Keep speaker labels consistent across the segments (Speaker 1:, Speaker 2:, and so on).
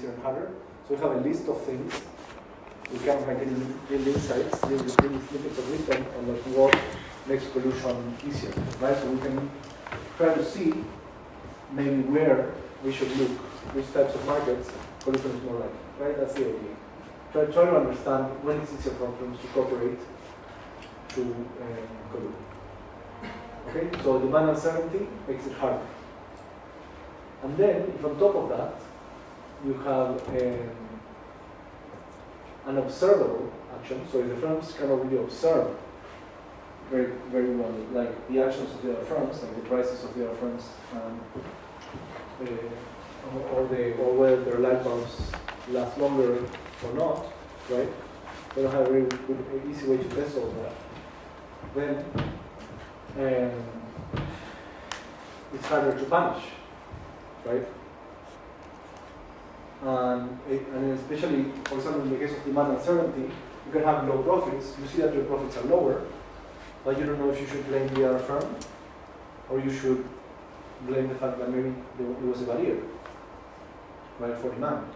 Speaker 1: easier and harder. So we have a list of things. We can like build insights, build snippets of wisdom on like what makes collusion easier, right? So we can try to see maybe where we should look, which types of markets collusion is more likely, right? That's the idea. Try to understand when it's easier for firms to cooperate to collude. Okay, so demand uncertainty makes it harder. And then, if on top of that, you have an observable action, so if the firms cannot really observe very, very well, like the actions of the other firms, like the prices of the other firms, or whether their light bulbs last longer or not, right? They don't have a very good, easy way to test all that. Then it's harder to punish, right? And especially, for example, in the case of demand uncertainty, you can have low profits. You see that your profits are lower, but you don't know if you should blame the other firm or you should blame the fact that maybe it was a barrier, right, for demand.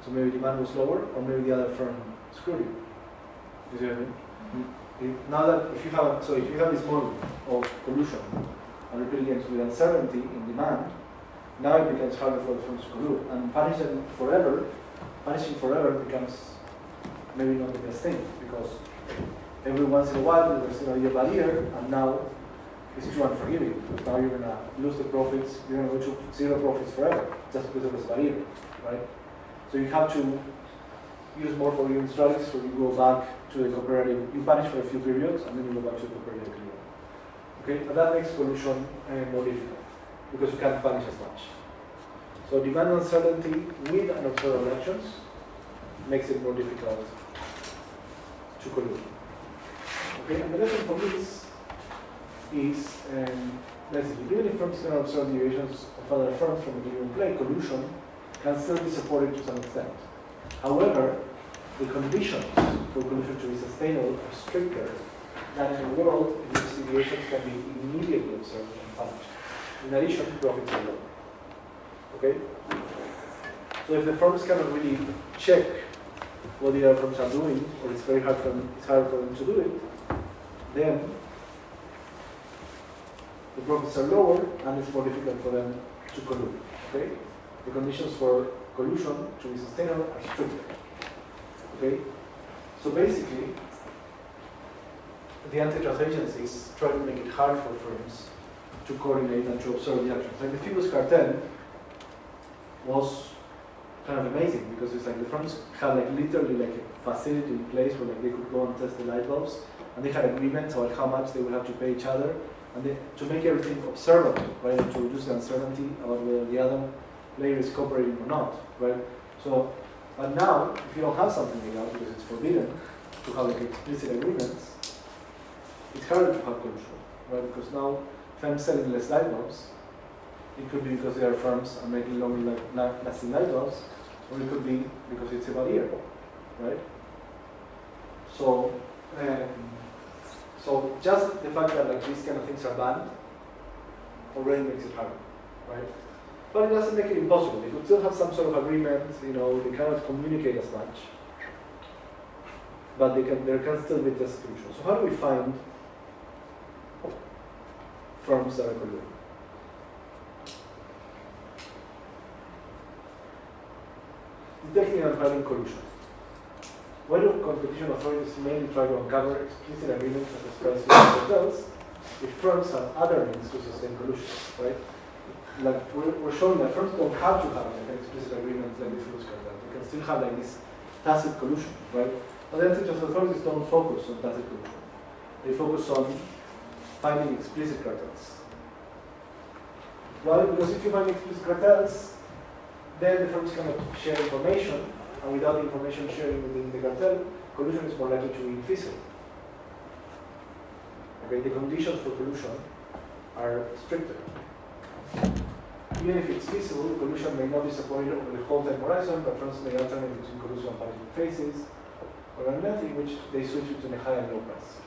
Speaker 1: So maybe demand was lower, or maybe the other firm screwed you. You see what I mean? Mm-hmm. Now that if you have this model of collusion and repeated games with uncertainty in demand, now it becomes harder for the firms to collude, and punishing forever becomes maybe not the best thing, because every once in a while there's going to be a barrier, and now it's too unforgiving, because now you're going to lose the profits, you're going to go to zero profits forever, just because of this barrier, right? So you have to use more forgiving strategies where you go back to the cooperative, you punish for a few periods, and then you go back to the cooperative period. Okay, and that makes collusion more difficult, because you can't punish as much. So demand uncertainty with unobservable actions makes it more difficult to collude. Okay, and the lesson from this is, let's see, even if firms cannot observe deviations of other firms from a given play, collusion can still be supported to some extent. However, the conditions for collusion to be sustainable are stricter than in a world in which deviations can be immediately observed and punished. In addition, profits are low. Okay? So if the firms cannot really check what the other firms are doing, or it's hard for them to do it, then the profits are lower and it's more difficult for them to collude. Okay? The conditions for collusion to be sustainable are stricter. Okay? So basically, the antitrust agencies try to make it hard for firms to coordinate and to observe the actions. Like the Phoebus cartel was kind of amazing, because it's like the firms had like literally like a facility in place where like they could go and test the light bulbs, and they had agreements about how much they would have to pay each other, and to make everything observable, right, and to reduce the uncertainty about whether the other player is cooperating or not, right? So, but now, if you don't have something like that, because it's forbidden to have like explicit agreements, it's harder to have collusion, right? Because now, if I'm selling less light bulbs, it could be because the other firms are making longer lasting light bulbs, or it could be because it's a barrier, right? So, so just the fact that like these kind of things are banned already makes it harder, right? But it doesn't make it impossible. They could still have some sort of agreement, they cannot communicate as much, but there can still be test collusion. So how do we find firms that are colluding? Detecting and finding collusion. Why do competition authorities mainly try to uncover explicit agreements such as price cartels if firms have other means to sustain collusion, right? Like we're showing that firms don't have to have like an explicit agreement like the Phoebus cartel. They can still have like this tacit collusion, right? But the antitrust authorities don't focus on tacit collusion. They focus on finding explicit cartels. Why? Because if you find explicit cartels, then the firms cannot share information, and without information sharing within the cartel, collusion is more likely to be feasible. Okay, the conditions for collusion are stricter. Even if it's feasible, collusion may not be supported over the whole time horizon, but firms may alternate between collusion and punishment phases, or a method in which they switch between a high and low price.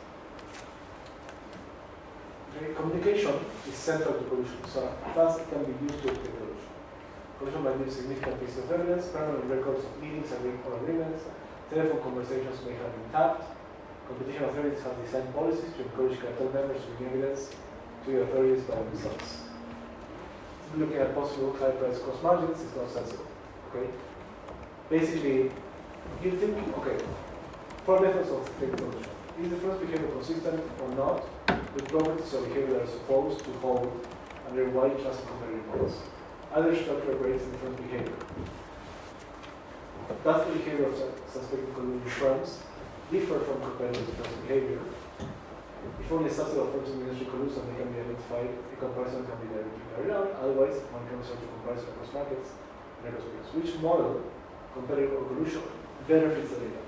Speaker 1: Okay, communication is central to collusion, so thus it can be used to detect collusion. Collusion might be significant pieces of evidence, permanent records of meetings and or agreements, telephone conversations may have been tapped. Competition authorities have designed policies to encourage cartel members to bring evidence to the authorities by themselves. Looking at possible high price cost margins is not sensible. Okay? Basically, you think, okay, 4 methods of fake collusion. Is the first behavior consistent or not with properties of behavior that are supposed to hold under wide class of competitive models? Other structure rates in the first behavior. Does the behavior of suspected collusion firms differ from competitive firms' behavior? If only a subset of firms in the industry collude, they can be identified, a comparison can be directly carried out. Otherwise, one can resort to comparison across markets and across periods. Which model, competitive or collusion, better fits the data?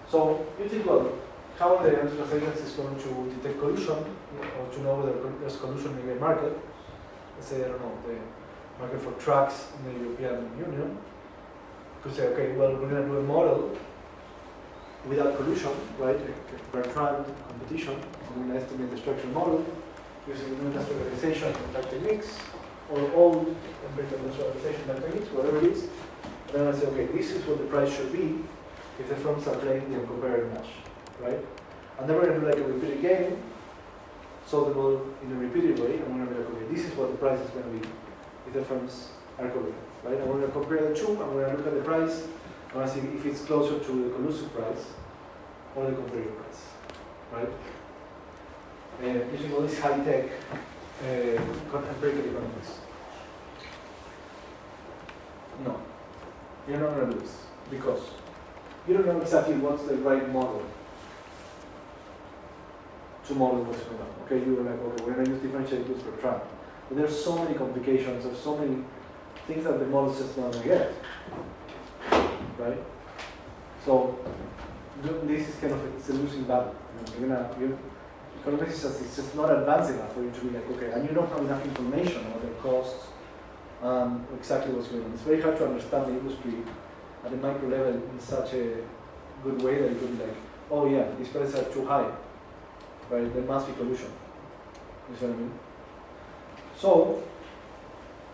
Speaker 1: So you think, well, how the antitrust agency is going to detect collusion, or to know whether there's collusion in a market? Let's say, I don't know, the market for trucks in the European Union. You could say, okay, well, we're going to do a model without collusion, right? Bertrand competition. We're going to estimate the structural model using new industrialization type techniques, or old industrialization type techniques, whatever it is. And then I say, okay, this is what the price should be if the firms are playing the compare and match, right? And then we're going to do like a repeated game, solve the model in a repeated way, and we're going to be like, okay, this is what the price is going to be if the firms are correct, right? And we're going to compare the two, and we're going to look at the price, and we're going to see if it's closer to the collusive price or the comparative price, right? Using all this high-tech empirical economics. No, you're not going to do this, because you don't know exactly what's the right model to model what's going on. Okay, you were like, okay, we're going to use differentiated goods per Trump. But there's so many complications, there's so many things that the model just not going to get. Right? So this is kind of it's a losing battle. Economics is just not advanced enough for you to be like, okay, and you don't have enough information about the costs, exactly what's going on. It's very hard to understand the industry at the micro level in such a good way that you could be like, oh yeah, these prices are too high, right? There must be collusion. You see what I mean? So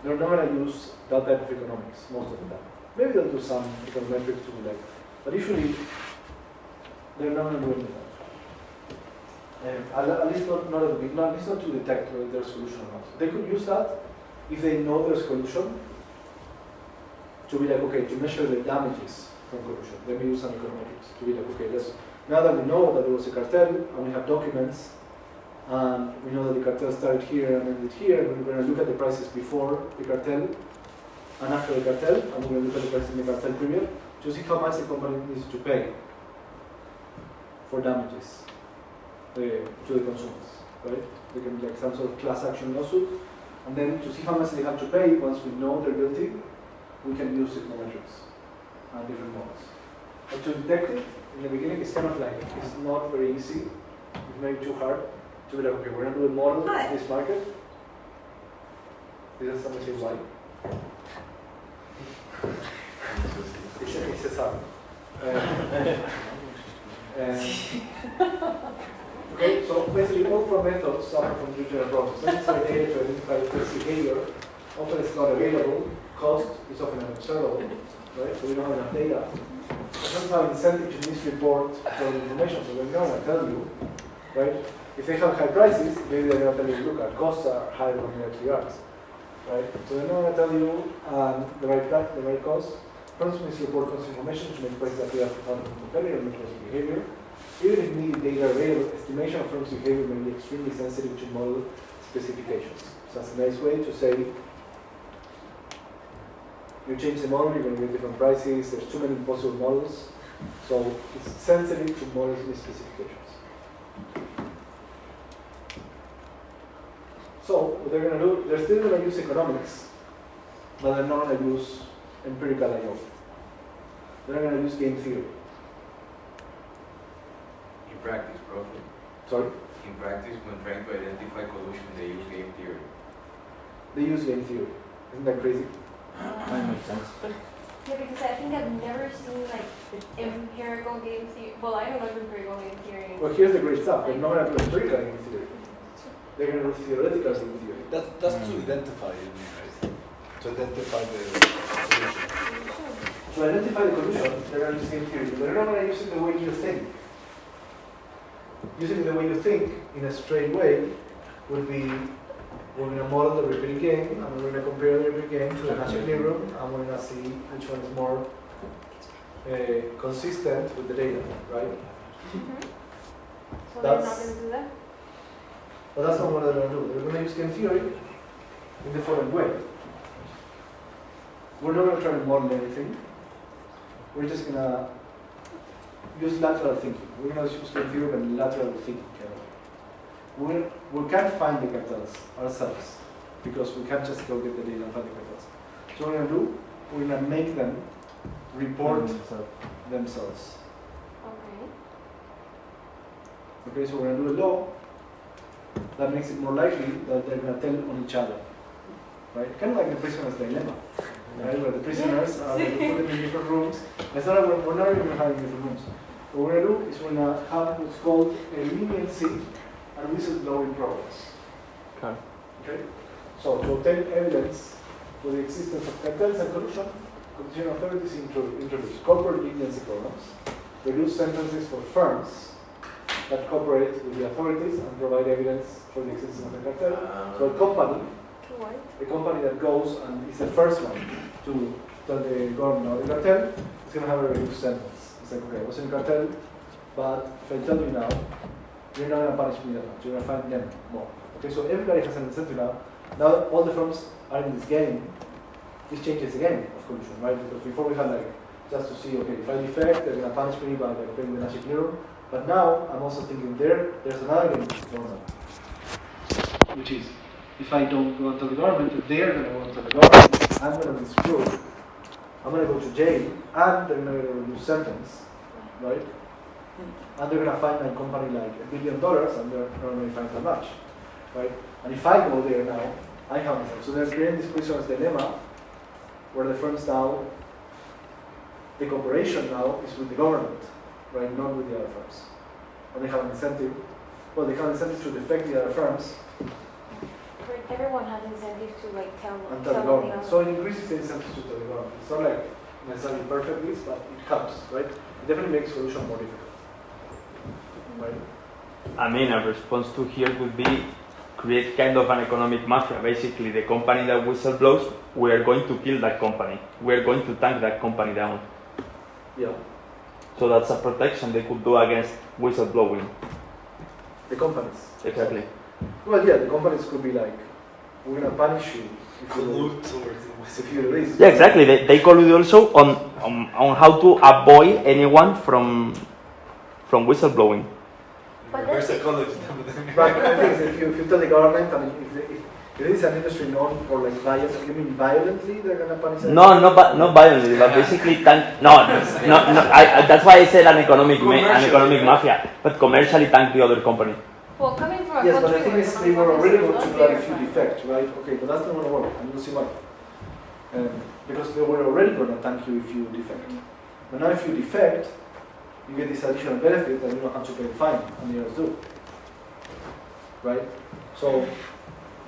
Speaker 1: they're not going to use that type of economics most of the time. Maybe they'll do some econometrics to be like, but usually they're not going to do any of that. At least not at the beginning, at least not to detect whether there's collusion or not. They could use that if they know there's collusion, to be like, okay, to measure the damages from collusion. Then we use some econometrics to be like, okay, now that we know that there was a cartel and we have documents, and we know that the cartel started here and ended here, we're going to look at the prices before the cartel and after the cartel, and we're going to look at the prices in the cartel period to see how much the company needs to pay for damages to the consumers, right? They can be like some sort of class action lawsuit, and then to see how much they have to pay once we know they're guilty, we can use econometrics and different models. But to detect it in the beginning, it's kind of like, it's not very easy, it's maybe too hard to be like, okay, we're going to do a model of this market. Is that somebody say why? It's just hard. Okay, so basically all four methods suffer from two general problems. Necessary data to identify this behavior often is not available, cost is often unobservable, right? So we don't have enough data. We don't have incentive to misreport for the information, so they're not going to tell you, right? If they have high prices, maybe they're going to tell you, look, our costs are higher than they actually are, right? So they're not going to tell you the right cost. First, misreport cost information to make prices appear to have a competitor and make behavior. Even if needed data available, estimation of firms' behavior may be extremely sensitive to model specifications. So that's a nice way to say, you change the model, you're going to get different prices, there's too many possible models, so it's sensitive to model specifications. So what they're going to do, they're still going to use economics, but they're not going to use empirical I/O. They're going to use game theory.
Speaker 2: In practice, probably.
Speaker 1: Sorry?
Speaker 2: In practice, when trying to identify collusion, they use game theory.
Speaker 1: They use game theory. Isn't that crazy?
Speaker 3: That makes sense.
Speaker 4: Yeah, because I think I've never seen like the empirical game theory. Well, I don't know empirical game theory.
Speaker 1: Well, here's the great stuff. They're not going to do empirical game theory. They're going to do theoretical game theory.
Speaker 5: That's to identify it, right?
Speaker 1: to identify the collusion. To identify the collusion, they're going to use game theory, but they're not going to use it the way you think. Using it the way you think in a straight way would be we're going to model the repeating game, and we're going to compare the repeating game to the Nash room, and we're going to see which one is more consistent with the data, right?
Speaker 4: So they're not
Speaker 1: That's-
Speaker 4: going to do that?
Speaker 1: But that's not what they're going to do. They're going to use game theory in the following way. We're not going to try to model anything. We're just going to use lateral thinking. We're going to use game theory and lateral thinking. We can't find the cartels ourselves because we can't just go get the data and find the cartels. So what we're going to do, we're going to make them report themselves.
Speaker 4: Okay.
Speaker 1: Okay, so we're going to do a law that makes it more likely that they're going to tell on each other. Right? Kind of like the prisoner's dilemma. Right? Where the prisoners are put them in different rooms. It's not that we're not even having different rooms. What we're going to do is we're going to have what's called a leniency and whistleblowing programs.
Speaker 3: Okay.
Speaker 1: Okay? So to obtain evidence for the existence of cartels and collusion, competition authorities introduce corporate leniency programs, reduce sentences for firms that cooperate with the authorities and provide evidence for the existence of the cartel. So a company that goes and is the first one to tell the government of the cartel is going to have a reduced sentence. It's like, okay, I was in a cartel, but if I tell you now, you're not going to punish me that much. You're going to find them more. Okay, so everybody has an incentive now. Now all the firms are in this game. This changes the game of collusion, right? Because before we had like just to see, okay, if I defect, they're going to punish me by like paying the Nash Clearum. But now I'm also thinking there's another game going on, which is if I don't go to the government, they're going to go to the government. I'm going to be screwed. I'm going to go to jail, and they're going to get a reduced sentence, right? And they're going to find my company like $1 billion, and they're not going to find that much, right? And if I go there now, I have myself. So they're creating this prisoner's dilemma, where the firms now, the cooperation now is with the government, right? Not with the other firms. And they have an incentive. Well, they have an incentive to defect the other firms
Speaker 4: Everyone has incentive to like tell
Speaker 1: and tell the government. So it increases the incentive to tell the government. It's not like necessarily perfect this, but it helps, right? It definitely makes solution more difficult, right?
Speaker 3: I mean, a response to here would be create kind of an economic mafia. Basically, the company that whistleblows, we are going to kill that company. We are going to tank that company down.
Speaker 1: Yeah.
Speaker 3: So that's a protection they could do against whistleblowing.
Speaker 1: The companies.
Speaker 3: Exactly.
Speaker 1: Well, yeah, the companies could be like, we're going to punish you if you release.
Speaker 3: Yeah, exactly. They collude also on how to avoid anyone from whistleblowing.
Speaker 4: But
Speaker 2: Reverse
Speaker 4: that's-
Speaker 2: psychology.
Speaker 1: Right, the thing is, if you tell the government, I mean, if it is an industry known for like violence, you mean violently they're going to punish them?
Speaker 3: No, not violently, but basically tank. No. That's why I said an economic mafia, but commercially tank the other company.
Speaker 4: Well, coming from a
Speaker 1: Yes, but the
Speaker 4: country
Speaker 1: thing
Speaker 4: where
Speaker 1: is, they were already going to do that if you
Speaker 4: economic
Speaker 1: defect, right? Okay, but that's not going to work, and you'll see why. Because they were already going to thank you if you defect. But now if you defect, you get this additional benefit that you don't have to pay the fine, and the others do. Right? So,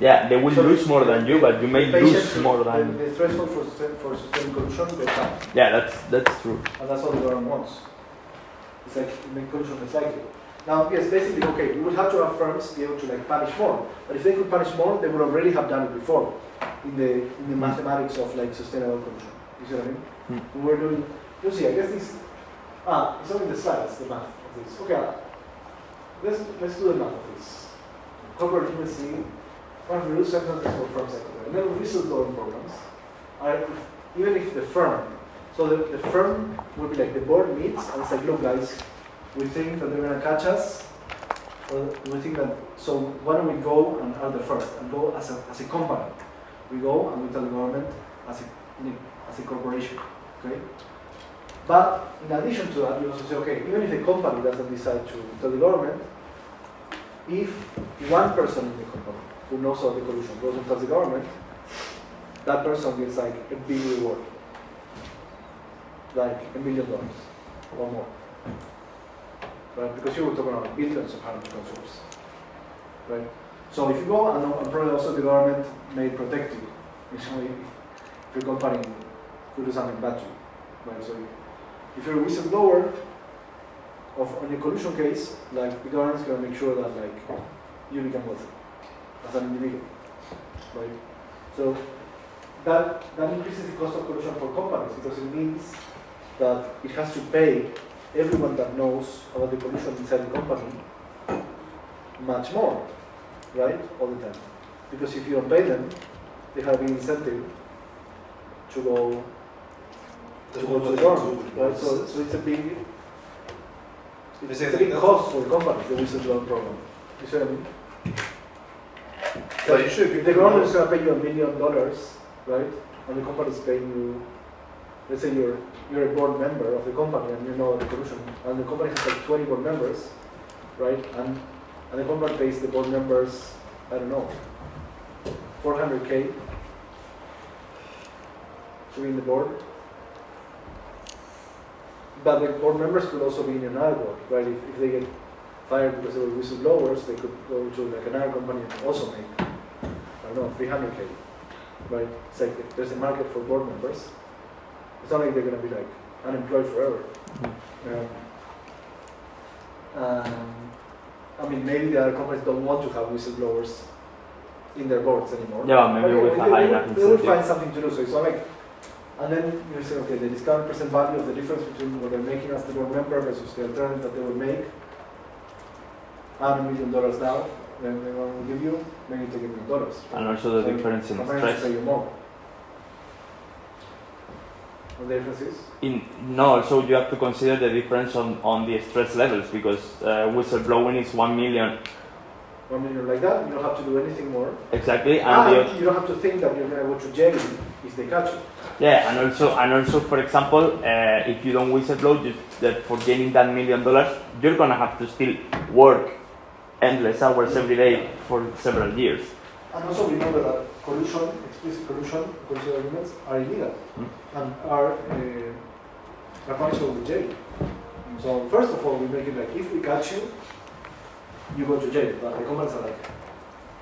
Speaker 3: Yeah, they will
Speaker 1: So
Speaker 3: lose more than you, but you may lose more than.
Speaker 1: the threshold for sustained collusion goes down,
Speaker 3: Yeah, that's true.
Speaker 1: and that's what the government wants. It's like make collusion less likely. Now, yes, basically, okay, we would have to have firms be able to like punish more, but if they could punish more, they would already have done it before in the mathematics of like sustainable collusion. You see what I mean? We were doing. You see, I guess this. It's only the slides, the math of this. Okay, let's do the math of this. Corporate leniency, one reduce sentences for firms like and then whistleblowing programs are even if the firm, so the firm would be like the board meets and it's like, look guys, we think that they're gonna catch us, or we think that, so why don't we go and are the first and go as a company. We go and we tell the government as a corporation, okay? But in addition to that, you also say, okay, even if the company doesn't decide to tell the government, if one person in the company who knows about the collusion goes and tells the government, that person gets like a big reward, like $1 million or more, right? Because you were talking about billions of harmful consumers, right? So if you go and probably also the government may protect you. your company could do something bad to you, right? So if you're a whistleblower on a collusion case, like the government's gonna make sure that like you become wealthy as an individual, right? So that increases the cost of collusion for companies because it means that it has to pay everyone that knows about the collusion inside the company much more, right? All the time. Because if you don't pay them, they have an incentive to go to the government, right? So it's a big cost for the companies, the whistleblower program. You see what I mean?
Speaker 5: But you should
Speaker 1: If the government is going to pay you $1 million, right, and the company is paying you, let's say you're a board member of the company and you know the collusion, and the company has like 20 board members, right, and the company pays the board members, I don't know, $400K to be in the board. But the board members could also be in another board, right? If they get fired because they were whistleblowers, they could go to like another company and also make, I don't know, $300K, right? It's like there's a market for board members. It's not like they're going to be like unemployed forever. I mean, maybe the other companies don't want to have whistleblowers in their boards anymore.
Speaker 3: Yeah, maybe with a high enough
Speaker 1: they will
Speaker 3: incentive.
Speaker 1: find something to do. So it's not like, and then you say, okay, the discount percent value of the difference between what they're making as the board member versus the alternative that they will make, $100 million now, then they will give you, then you take $1 million.
Speaker 3: And also the difference in
Speaker 1: companies
Speaker 3: stress.
Speaker 1: pay you more. What the difference is?
Speaker 3: No, also you have to consider the difference on the stress levels because whistleblowing is 1 million.
Speaker 1: 1 million like that, you don't have to do anything more.
Speaker 3: Exactly, and
Speaker 1: You don't have to think that you're going to go to jail if they catch you.
Speaker 3: yeah, and also, for example, if you don't whistleblow, just that for gaining that $1 million, you're gonna have to still work endless hours every day for several years.
Speaker 1: And also remember that collusion, explicit collusion agreements are illegal and are punishable with jail. So first of all, we make it like if we catch you, you go to jail. But the companies are like,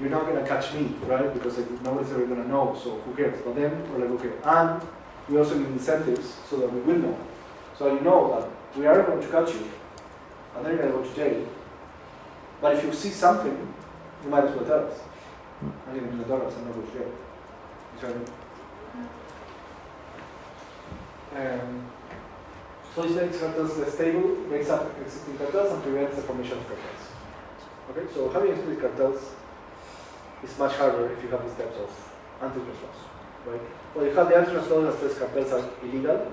Speaker 1: you're not gonna catch me, right? Because like, nobody's ever gonna know, so who cares? But then we're like, okay, and we also give incentives so that we will know. So you know that we are going to catch you, and then you're gonna go to jail. But if you see something, you might as well tell us. I give $1 million and not go to jail. You see what I mean? So this makes cartels stable, makes up existing cartels, and prevents the formation of cartels. Okay, so having explicit cartels is much harder if you have these types of antitrust laws, right? Well, you have the antitrust law that says cartels are illegal,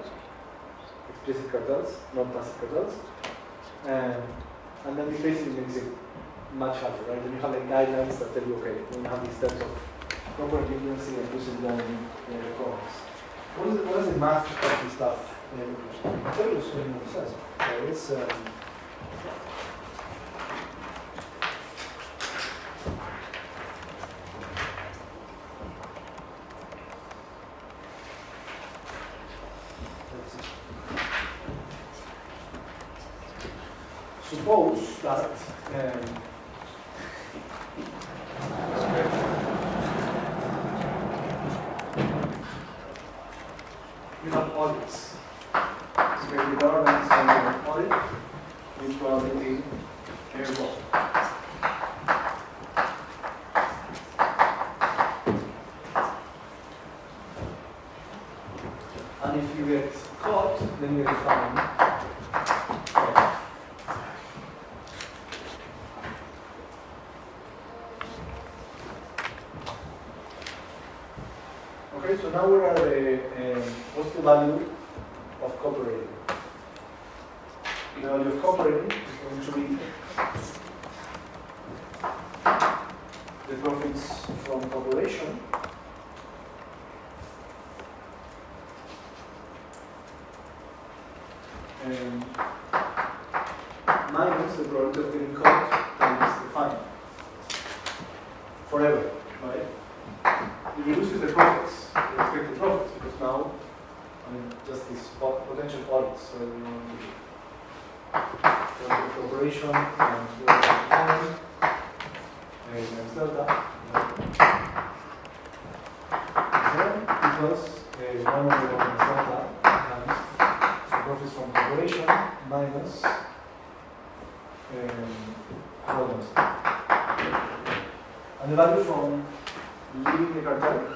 Speaker 1: explicit cartels, not tacit cartels, and then this basically makes it much harder, right? Then you have like guidelines that tell you, okay, we have these types of corporate leniency and whistleblowing requirements. What is the math of this stuff? I'll tell you what it says. It's suppose that you have audits. So maybe the government is going to do an audit with auditing payroll. And if you get caught, then you get fined. Okay, so now we are what's the value of cooperating? The value of cooperating is going to be the profits from cooperation minus the probability of getting caught times the fine. Forever, right? It reduces the profits, the expected profits, because now, I mean, just these potential audits. So you want the corporation and the fine, times delta, 0 equals 1 over 1 is delta times the profits from corporation minus hold on a second. And the value from leaving the cartel.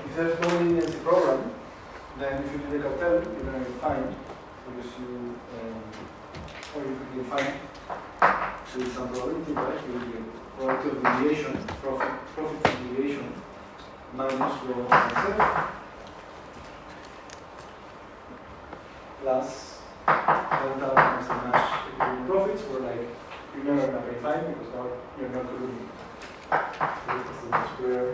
Speaker 1: If there's no leniency program, then if you do the cartel, you're going to get fined because you, or you could get fined with some probability, right? You will get probability of deviation, profit from deviation minus rho itself plus delta times the Nash equilibrium profits, where like you're never going to pay fine because now you're not colluding. So this is the square.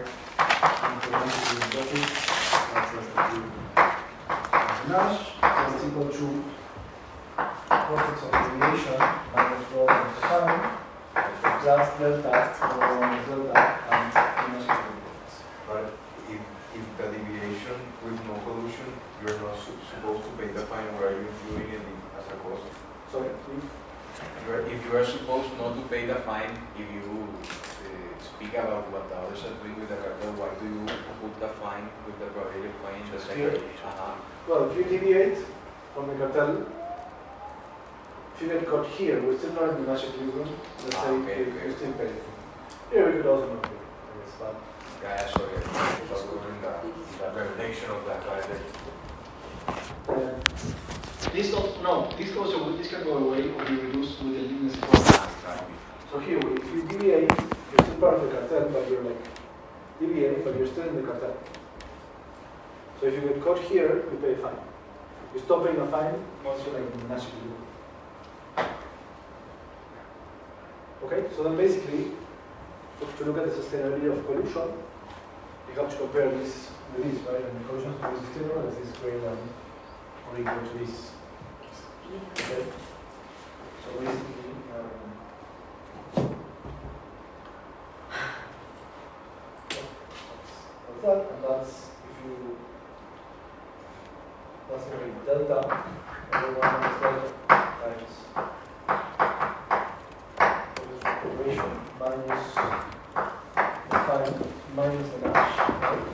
Speaker 1: Nash, so it's equal to profits of deviation minus rho times the time plus delta over minus delta and Nash profits.
Speaker 2: But if the deviation with no collusion, you're not supposed to pay the fine, where are you including it as a cost?
Speaker 1: Sorry,
Speaker 2: If you are supposed not to pay the fine, if you speak about what the others are doing with the cartel, why do you put the fine with the prohibited fine in the second?
Speaker 1: well, if you deviate from the cartel, if you get caught here, we're still not in the Nash equilibrium. Let's say you still pay. Here we could also not pay, I guess, but
Speaker 2: Yeah, sorry, I was doing the revelation of that right
Speaker 1: this goes away, this can go away or be reduced with the leniency program. So here, if you deviate, you're still part of the cartel, but you're like deviating, but you're still in the cartel. So if you get caught here, you pay a fine. You stop paying a fine once you're like in the Nash equilibrium. Okay, so then basically, to look at the sustainability of collusion, you have to compare this with this, right? And the collusion is still is this greater than or equal to this. Okay? So basically, that's that, and that's if you that's going to be delta over 1 minus delta times operation minus the fine minus the Nash, right?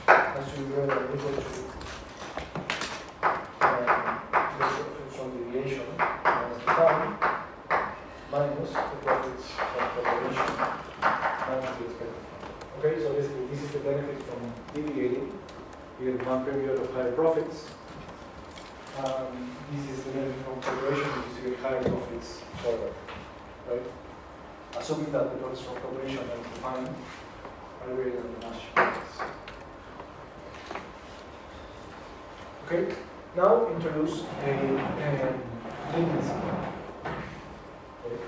Speaker 1: That should be greater than equal to the from deviation minus the fine minus the profits from corporation minus the expected fine. Okay, so basically this is the benefit from deviating. You get one period of higher profits. This is the benefit from corporation because you get higher profits forward. Right? Assuming that the profits from corporation and the fine are greater than the Nash profits. Okay, now introduce a leniency. Okay.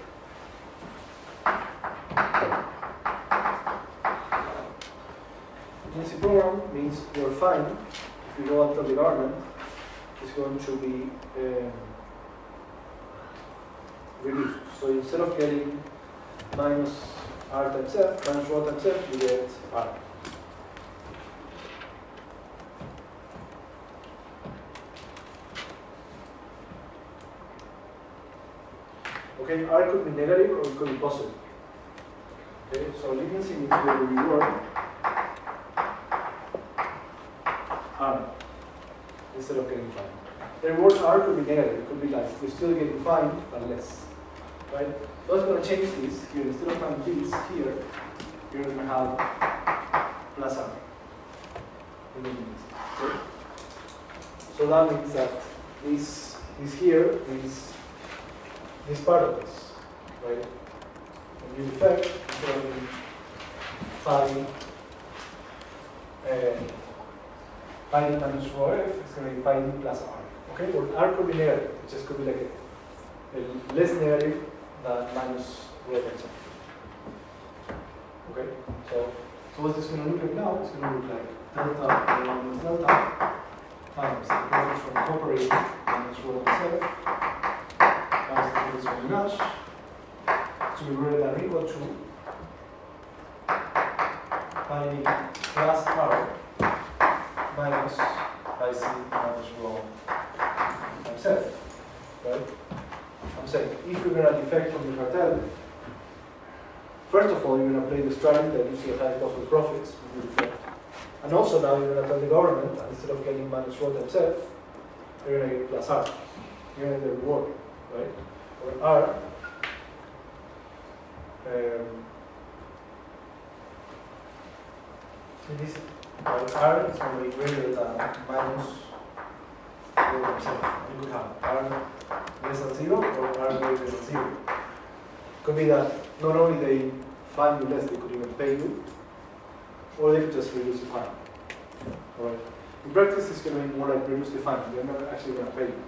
Speaker 1: Leniency program means your fine, if you go after the government, is going to be reduced. So instead of getting minus R times F, minus rho times F, you get R. Okay, R could be negative or it could be positive. Okay, so leniency means we will reward R instead of getting fined. The reward R could be negative, it could be like we're still getting fined but less. Right? So I'm going to change this here. Instead of having this here, you're going to have plus R. Okay? So that means that this here is this part of this, right? And use effect, it's going to be phi times rho f, it's going to be pi d plus R. Okay, well, R could be negative, it just could be like a less negative than minus rho times f. Okay, so what's this going to look like now? It's going to look like delta minus delta times the profits from corporation minus rho times f times the profits from Nash to be greater than or equal to pi d plus R minus IC minus rho times F, right? I'm saying if you're going to defect from the cartel, first of all, you're going to play the strategy that gives you the highest possible profits with the defect. And also now you're going to tell the government that instead of getting minus rho times F, you're going to get plus R. You're going to get the reward, right? Or R. This R is going to be greater than minus rho times F. You could have R less than 0 or R greater than 0. Could be that not only they fine you less, they could even pay you, or they could just reduce the fine. Alright. In practice, it's going to be more like reduce the fine. They're not actually going to pay you.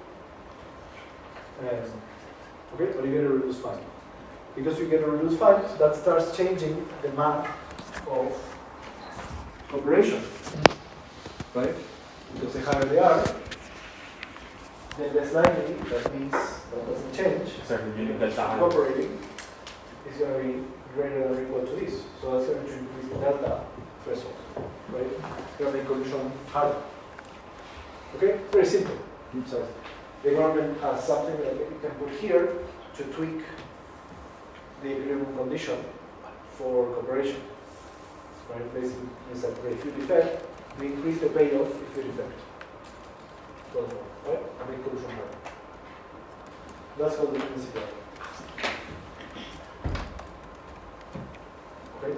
Speaker 1: Okay, but you get a reduced fine. Because you get a reduced fine, so that starts changing the math of cooperation. Right? Because the higher they are, the less likely that means that doesn't change.
Speaker 3: Exactly, you need that time.
Speaker 1: Cooperating is going to be greater than or equal to this. So that's going to increase the delta threshold. Right? It's going to make collusion harder. Okay? Very simple. So the government has something that you can put here to tweak the equilibrium condition for cooperation. Right? Basically, is that if you defect, we increase the payoff if you defect. Right? And make collusion harder. That's called the principle. Okay?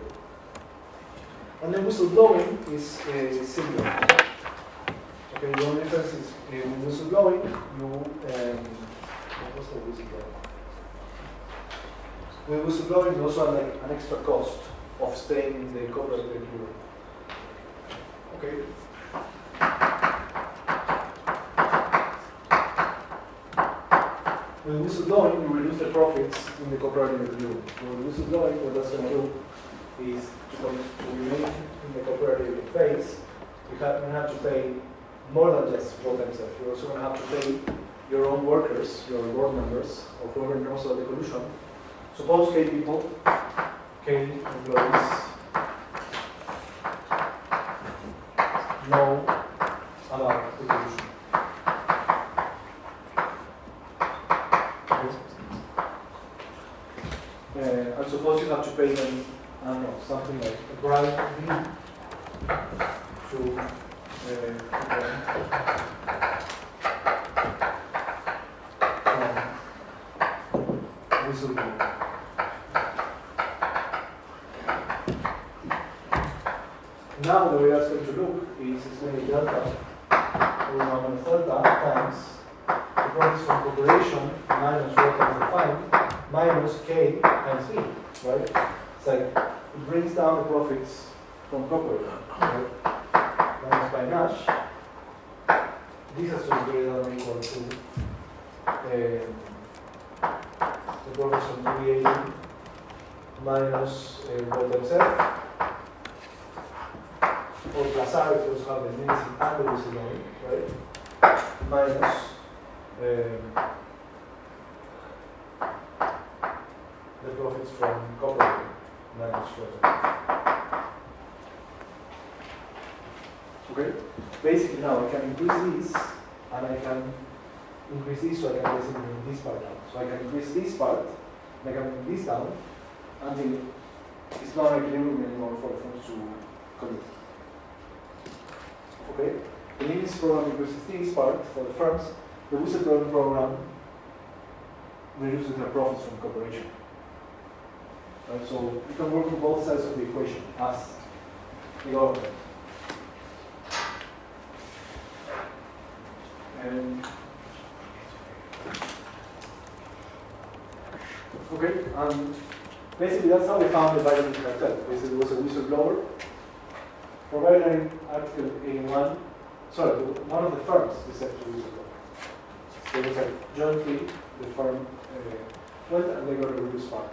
Speaker 1: And then whistleblowing is similar. Okay, the only difference is in whistleblowing, what's the whistleblowing? With whistleblowing, you also have like an extra cost of staying in the cooperative equilibrium. Okay. With whistleblowing, you reduce the profits in the cooperative equilibrium. With whistleblowing, what that's going to do is to remain in the cooperative phase, you have to pay more than just rho times F. You're also going to have to pay your own workers, your board members, or whoever knows about the collusion. Suppose K people, K employees, know about the collusion. And suppose you have to pay them, I don't know, something like a bribe to whistleblower. Now the way that's going to look is it's going to be delta, or minus delta times the profits from corporation minus rho times the fine minus K times E, right? It's like it brings down the profits from corporation, right? Minus by Nash. This has to be greater than or equal to the profits from VA minus rho times F. Or plus R if you also have the minimum and the whistleblowing, right? Minus the profits from copper minus water. Okay? Basically now I can increase this and I can increase this so I can basically bring this part down. So I can increase this part and I can bring this down until it's not equilibrium anymore for the firms to commit. Okay? The limits program increases this part for the firms. The whistleblowing program reduces their profits from corporation. Right? So you can work with both sides of the equation as the government. Okay, basically that's how they found the violent cartel. Basically it was a whistleblower. Provided article 81, sorry, one of the firms decided to whistleblow. So it was like jointly the firm went and they got a reduced fine.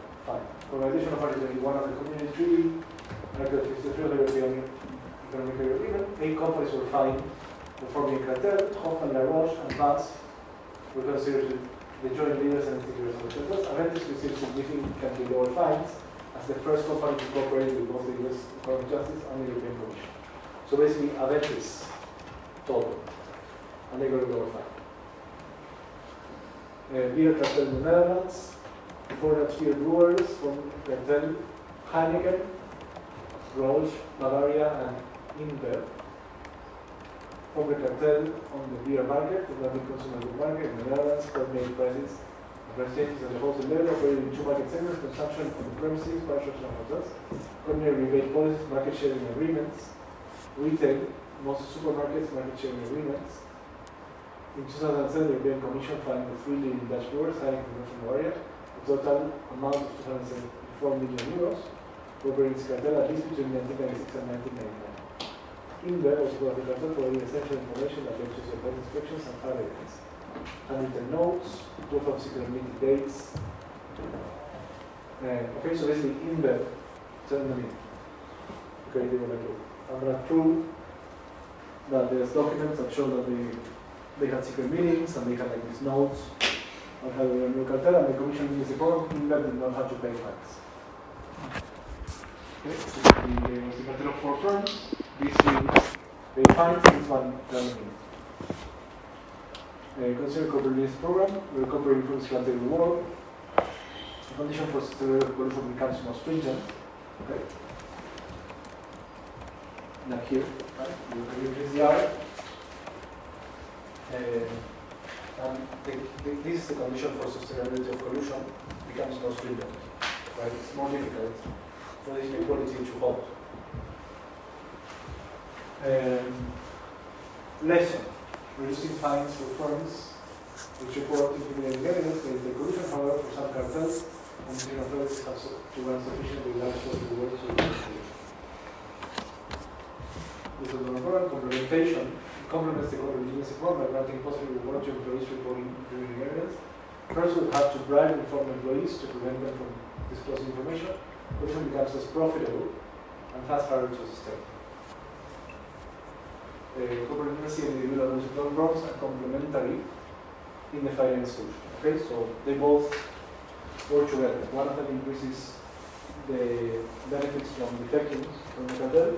Speaker 1: For violation of article 81 of the community treaty, article 63 of the European Economic Agreement, 8 companies were fined for forming a cartel. Hoffman, LaRoche, and Vance were considered the joint leaders and institutors of the cartels. Aventis received significantly lower fines as the first company to cooperate with both the U.S. Department of Justice and the European Commission. So basically, Aventis told them, and they got a lower fine. Beer cartel in the Netherlands, before that beer brewers from cartel Heineken, Grolsch, Bavaria, and Inver. From the cartel on the beer market, the Atlantic consumer goods market in the Netherlands, coordinate prices price changes at the wholesale level, operating in two market segments, consumption on the premises, partial and hotels, coordinate rebate policies, market sharing agreements, retail, most supermarkets, market sharing agreements. In 2007, the European Commission filed the 3 leading Dutch brewers, Heineken and Grolsch Bavaria, a total amount of 274 million euros, operating its cartel at least between 1996 and 1999. Inver was part of the cartel providing essential information that led to surprise inspections and other evidence. Handwritten notes, proof of secret meeting dates. Okay, so basically Inver, send them in. Okay, they were like, I'm going to prove that there's documents that show that they had secret meetings and they had like these notes on how they were a new cartel, and the commission is the problem. Inver did not have to pay fines. Okay, so the cartel of 4 firms. These they fines, this one doesn't mean. Consider corporate release program, where corporate improves cartel reward. The condition for sustainable corruption becomes more stringent. Okay. Now here, right? You can increase the R. And this is the condition for sustainability of collusion becomes more stringent. Right? It's more difficult for this inequality to hold. Lesson. Reducing fines for firms which report incriminating evidence that the collusion, however, for some cartels and between authorities has to run sufficiently large for the world to investigate. This is the program complementation. Complements the corporate leniency program by granting possible reward to employees reporting incriminating evidence. Firms would have to bribe informed employees to prevent them from disclosing information. Collusion becomes less profitable and thus harder to sustain. Corporate leniency and individual whistleblower programs are complementary in the fight against collusion. Okay, so they both work together. One of them increases the benefits from defecting from the cartel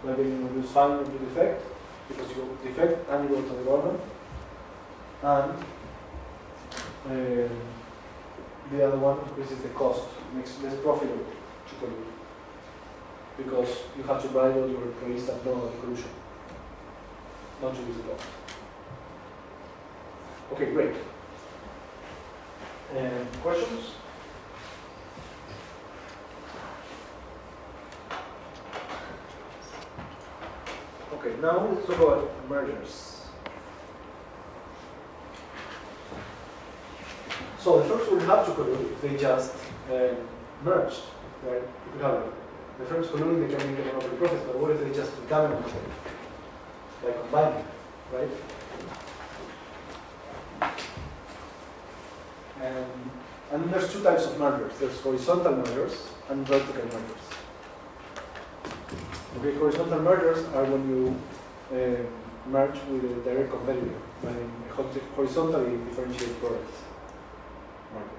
Speaker 1: by being reduced fine when you defect, because you defect and you go to the government. And the other one increases the cost, makes it less profitable to collude, because you have to bribe all your employees that know about collusion, not to use the law. Okay, great. Questions? Okay, now let's talk about mergers. So the firms would have to collude if they just merged, right? You could have the firms colluding, they can make a monopoly profits, but what if they just become a monopoly? By combining, right? And then there's 2 types of mergers. There's horizontal mergers and vertical mergers. Okay, horizontal mergers are when you merge with a direct competitor by horizontally differentiate products.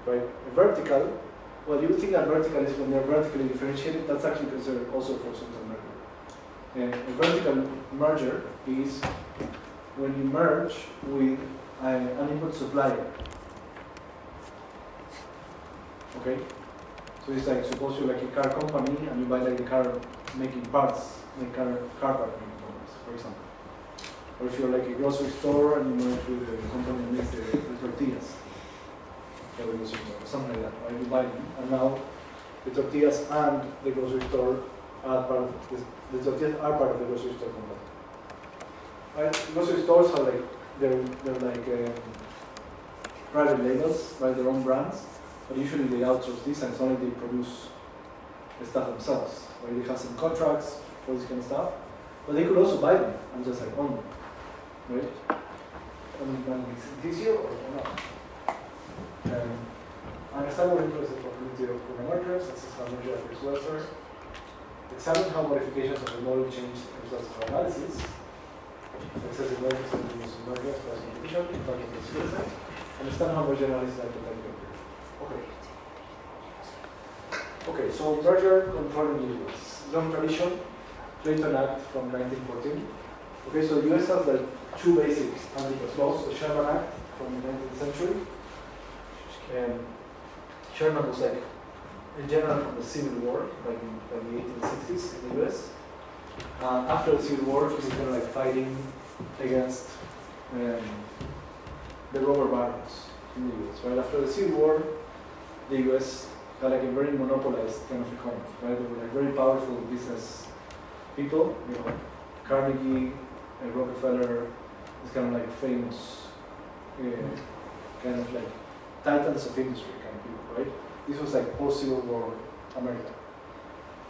Speaker 1: Right? A vertical, well, you think that vertical is when they're vertically differentiated. That's actually considered also a horizontal merger. A vertical merger is when you merge with an input supplier. Okay? So it's like, suppose you're like a car company and you buy like the car making parts, like car part making parts, for example. Or if you're like a grocery store and you merge with a company that makes the tortillas, or something like that, right? You buy them, and now the tortillas and the grocery store are part of this, the tortillas are part of the grocery store company. Right? Grocery stores are like they're like private labels, right? Their own brands. But usually they outsource this, and it's only they produce the stuff themselves. Right? They have some contracts for this kind of stuff, but they could also buy them and just like own them, right? I mean, is it easier or not? Understand what influence the probability of mergers, assess how merger affects welfare, examine how modifications of the model change the results of analysis, excessive mergers and use of mergers, price competition, impact on the citizen, understand how merger analysis are competitive. Okay. Okay, so merger control individuals. Long tradition Clayton Act from 1914. Okay, so the US has like two basic antitrust laws: the Sherman Act from the 19th century. Sherman was like a general from the Civil War, like in the 1860s in the US. After the Civil War, he was kind of like fighting against the robber barons in the US. Right after the Civil War, the US had like a very monopolized kind of economy. Right, they were like very powerful business people. You know, Carnegie, Rockefeller, is kind of like famous, kind of like titans of industry kind of people, right? This was like post-Civil War America.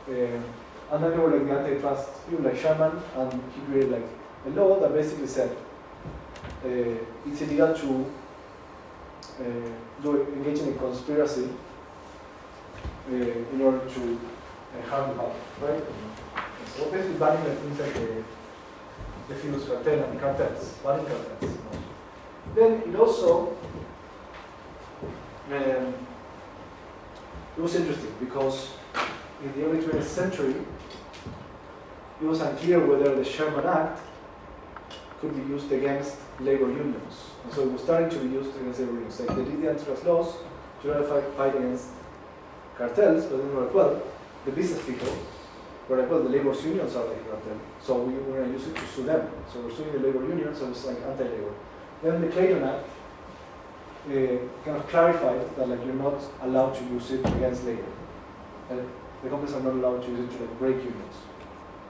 Speaker 1: And then there were like the antitrust people like Sherman, and he created like a law that basically said it's illegal to engage in a conspiracy in order to harm the public, right? So basically banning like things like the Fidus cartel and cartels, banning cartels. Then it also it was interesting because in the early 20th century it was unclear whether the Sherman Act could be used against labor unions. And so it was starting to be used against labor unions. Like they did the antitrust laws to try to fight against cartels, but then they were like, well, the business people were like, well, the labor unions are like a cartel, so we're going to use it to sue them. So we're suing the labor unions, so it's like anti-labor. Then the Clayton Act kind of clarified that like you're not allowed to use it against labor. The companies are not allowed to use it to like break unions.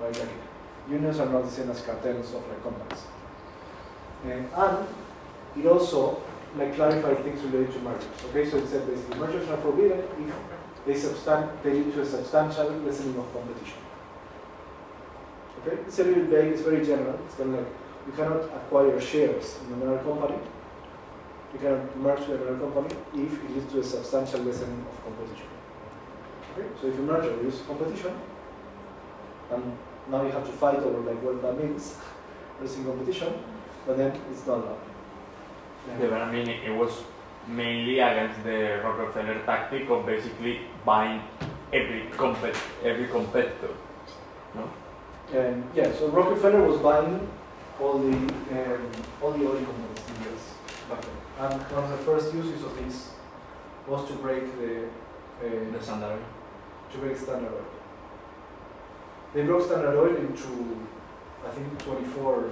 Speaker 1: Right? Like unions are not the same as cartels of like companies. And it also like clarified things related to mergers. Okay, so it said basically mergers are forbidden if they lead to a substantial lessening of competition. Okay, it's a little vague, it's very general. It's kind of like you cannot acquire shares in another company. You cannot merge with another company if it leads to a substantial lessening of competition. Okay, so if you merge or reduce competition, and now you have to fight over like what that means, reducing competition, but then it's not allowed.
Speaker 3: Yeah, but I mean, it was mainly against the Rockefeller tactic of basically buying every competitor. No?
Speaker 1: Yeah, so Rockefeller was buying all the oil companies in the US back then. And one of the first uses of this was to break
Speaker 3: The Standard.
Speaker 1: to break Standard Oil. They broke Standard Oil into, I think, 24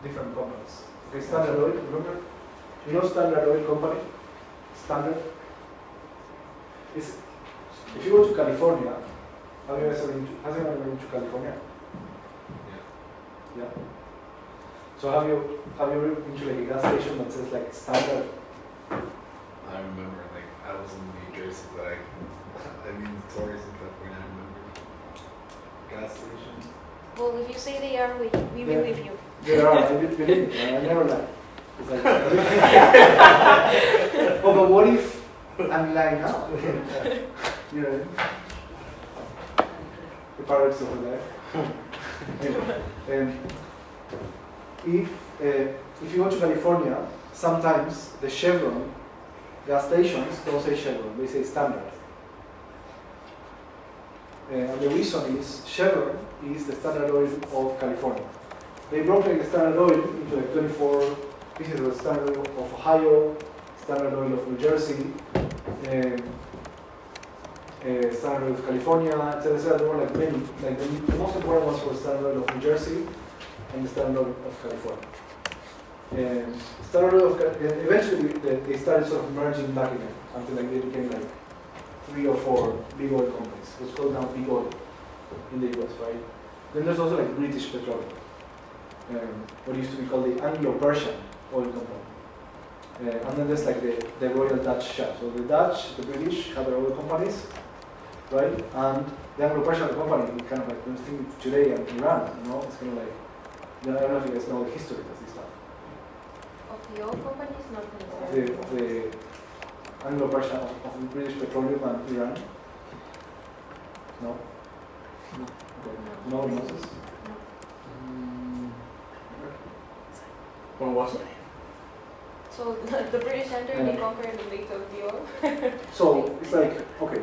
Speaker 1: different companies. Okay, Standard Oil, remember? You know Standard Oil Company? Standard? If you go to California, has anyone been to California? Yeah. So have you ever been to like a gas station that says like Standard?
Speaker 5: I remember, like, I was in New Jersey, but I mean, tourists in California, I remember gas stations.
Speaker 4: Well, if you say they are, we
Speaker 1: Yeah.
Speaker 4: believe you.
Speaker 1: There are, I believe me, I never lie. It's like, oh, but what if I'm lying now? You know, the paradox over there. If you go to California, sometimes the Chevron gas stations don't say Chevron, they say Standard. And the reason is Chevron is the Standard Oil of California. They broke like the Standard Oil into like 24 pieces of Standard Oil of Ohio, Standard Oil of New Jersey, Standard Oil of California, etc. There were like many. Like the most important ones were Standard Oil of New Jersey and the Standard Oil of California. Standard Oil of eventually they started sort of merging back again until like they became like 3 or 4 big oil companies. It's called now Big Oil in the US, right? Then there's also like British Petroleum, what used to be called the Anglo-Persian Oil Company. And then there's like the Royal Dutch Shell. So the Dutch, the British have their oil companies, right? And the Anglo-Persian Company is kind of like, when you think today and Iran, you know, it's kind of like, I don't know if you guys know the history of this stuff.
Speaker 4: Of the oil companies, not
Speaker 1: Of
Speaker 4: necessarily.
Speaker 1: the Anglo-Persian, of the British Petroleum and Iran. No? Okay. No, Moses?
Speaker 3: What was it?
Speaker 4: So the British entered and they conquered the base of the oil.
Speaker 1: So it's like, okay,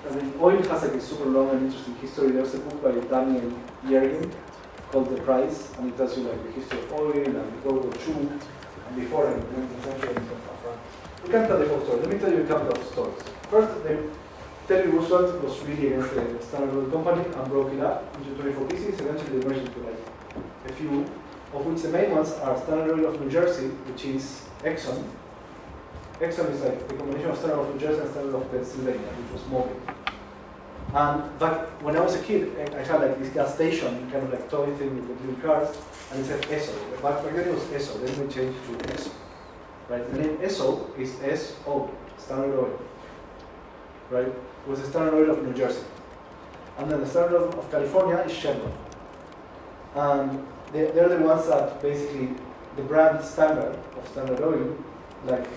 Speaker 1: I mean, oil has like a super long and interesting history. There's a book by Daniel Yergin called The Price, and it tells you like the history of oil and the World War II, and before in the 19th century and stuff. We can tell the whole story. Let me tell you a couple of stories. First, Teddy Roosevelt was really against the Standard Oil Company and broke it up into 24 pieces. Eventually, they merged into like a few, of which the main ones are Standard Oil of New Jersey, which is Exxon. Exxon is like the combination of Standard Oil of New Jersey and Standard Oil of Pennsylvania, which was Mobil. And back when I was a kid, I had like this gas station, kind of like toy thing with the little cars, and it said Esso. Back then it was Esso, then we changed to Exxon. Right? The name Esso is S-O, Standard Oil. Right? It was the Standard Oil of New Jersey. And then the Standard Oil of California is Chevron. And they're the ones that basically, the brand standard of Standard Oil, like,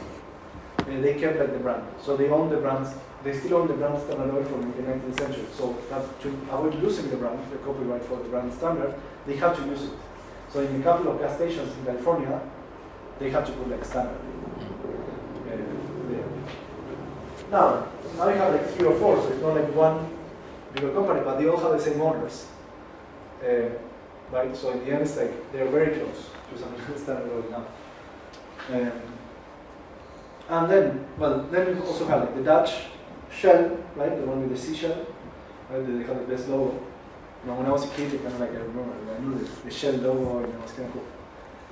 Speaker 1: they kept like the brand. So they own the brands, they still own the brand Standard Oil from the 19th century. So to avoid losing the brand, the copyright for the brand standard, they have to use it. So in a couple of gas stations in California, they have to put like standard. There. Now you have like 3 or 4, so it's not like one bigger company, but they all have the same owners. Right? So in the end, it's like they're very close to some Standard Oil now. And then, then we also have like the Dutch Shell, right? The one with the seashell, right? They have the best logo. Now, when I was a kid, I remember, I knew the Shell logo, and it was kind of cool.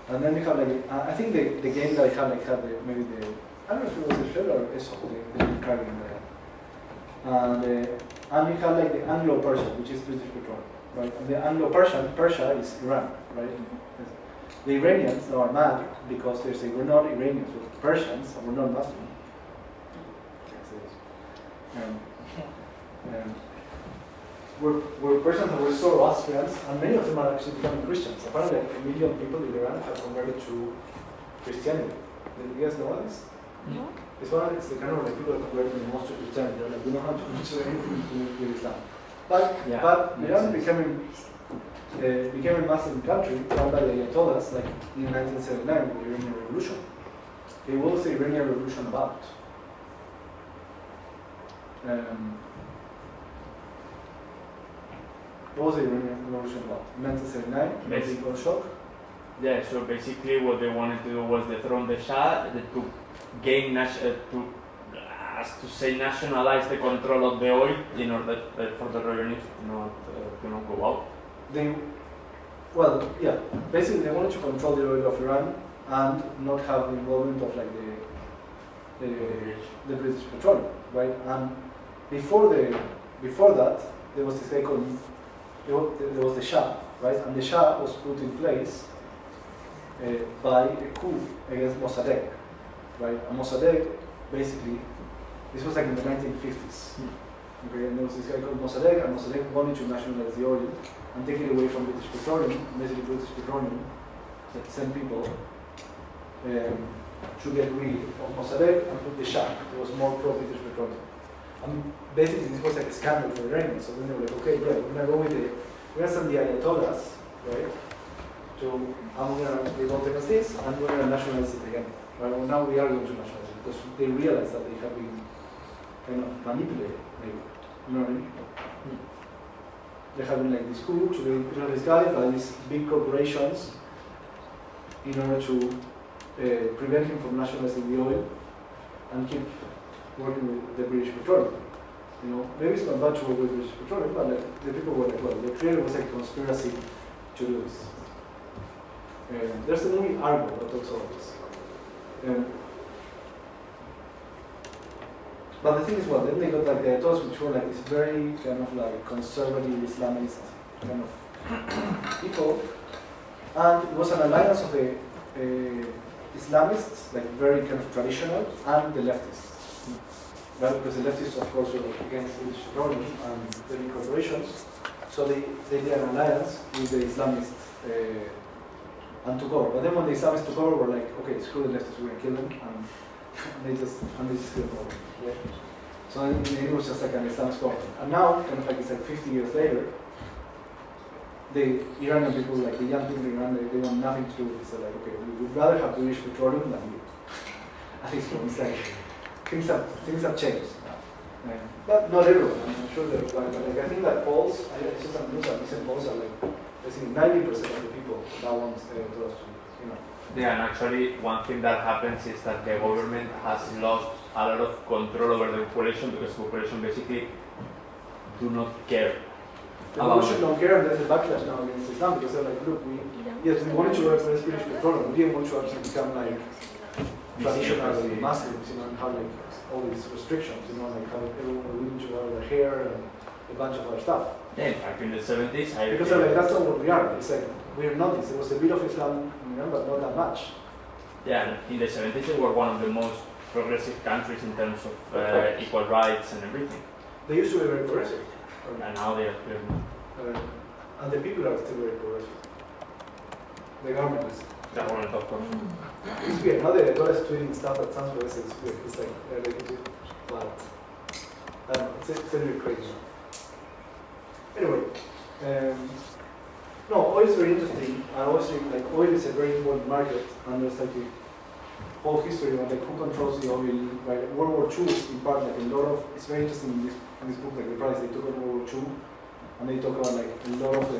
Speaker 1: And then we have like, I think the game that I had had maybe I don't know if it was the Shell or ESO, the carrying there. And we have like the Anglo-Persian, which is British Petroleum, right? And the Anglo-Persian, Persia is Iran, right? The Iranians are mad because they say we're not Iranians, we're Persians, and we're not Muslim. We're Persians and we're Zoroastrians, and many of them are actually becoming Christians. Apparently, like 1 million people in Iran have converted to Christianity. Did you guys know this?
Speaker 4: No.
Speaker 1: It's the kind of like people that converted the most to Christianity. They're like, we don't have to do anything with Islam. But Iran became a Muslim country run by the Ayatollahs, like in 1979 with the Iranian Revolution. It was the Iranian Revolution about. What was the Iranian Revolution about? 1979, Mexico shock.
Speaker 3: Yeah, so basically what they wanted to do was dethrone the Shah to gain to say nationalize the control of the oil in order for the revenues to not go out.
Speaker 1: Basically they wanted to control the oil of Iran and not have the involvement of like the British Petroleum, right? And before that there was this guy called there was the Shah, right? And the Shah was put in place by a coup against Mossadegh, right? And Mossadegh, basically, this was like in the 1950s. Okay, and there was this guy called Mossadegh, and Mossadegh wanted to nationalize the oil and take it away from British Petroleum. Basically, British Petroleum sent people to get rid of Mossadegh and put the Shah. It was more pro-British Petroleum. And basically, this was like a scandal for the Iranians. So then they were like, okay, great, we're gonna go with we're gonna send the Ayatollahs, right? And we're gonna revolt against this, and we're gonna nationalize it again. Right? Well, now we are going to nationalize it because they realize that they have been kind of manipulated, maybe. You know what I mean? They have been like this coup to be put on this guy by these big corporations in order to prevent him from nationalizing the oil and keep working with the British Petroleum. You know, maybe it's not bad to work with British Petroleum, but like, the people were like, well, the creator was like a conspiracy to do this. There's the movie Argo that talks about this. But the thing is, well, then they got like the Ayatollahs, which were like this very kind of like conservative Islamist kind of people, and it was an alliance of the Islamists, like very kind of traditional, and the leftists, right? Because the leftists, of course, were like against British Petroleum and the big corporations, so they did an alliance with the Islamists and took over. But then when the Islamists took over, were like, okay, screw the leftists, we're gonna kill them, and they just killed them over. Yeah. So it was just like an Islamist government. And now, kind of like it's like 50 years later, the Iranian people, like the young people in Iran, they want nothing to do with this. They're like, okay, we would rather have British Petroleum than you. I think so. It's like things have changed. But not everyone. I'm sure that, but like I think that polls, I saw some news that recent polls are like I think 90% of the people that want to us to,
Speaker 3: Yeah, and actually one thing that happens is that the government has lost a lot of control over the population because the population basically do not care.
Speaker 1: The population don't care, and there's a backlash now against Islam because they're like, look, yes, we wanted to replace British petroleum, we didn't want to actually become like traditional Muslims, and have like all these restrictions, like how everyone will need to have their hair and a bunch of other stuff.
Speaker 3: Yeah, in fact, in the 70s,
Speaker 1: Because they're like, that's not what we are. It's like, we're not this. There was a bit of Islam, but not that much.
Speaker 3: yeah, in the 70s, they were one of the most progressive countries in terms of equal rights and everything.
Speaker 1: They used to be very progressive.
Speaker 3: And now they are clearly.
Speaker 1: And the people are still very progressive. The government is.
Speaker 3: The government, of course.
Speaker 1: It's weird. Now they're always tweeting stuff that sounds progressive. It's weird. It's like, they're like, but I don't know. It's a little crazy. Anyway, no, oil is very interesting. I always think like oil is a very important market, and there's like the whole history of like who controls the oil. Right, World War II is in part like a lot of. It's very interesting in this book. Like the price they took on World War II, and they talk about like a lot of the.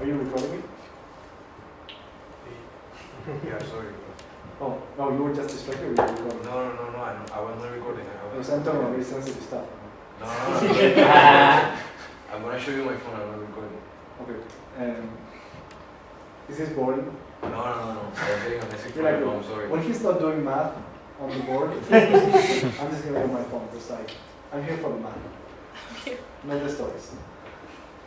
Speaker 1: Are you recording me?
Speaker 2: Yeah, sorry.
Speaker 1: Oh no, you were just distracted. With recording.
Speaker 2: No, I was not recording.
Speaker 1: Because I'm talking about very sensitive stuff.
Speaker 2: No. I'm gonna show you my phone. I'm not recording.
Speaker 1: Okay. Is this boring?
Speaker 2: No. I was getting a message from
Speaker 1: You're
Speaker 2: my
Speaker 1: like,
Speaker 2: mom. Sorry.
Speaker 1: when he's not doing math on the board, I'm just gonna use my phone. It's like I'm here for the math, not the stories.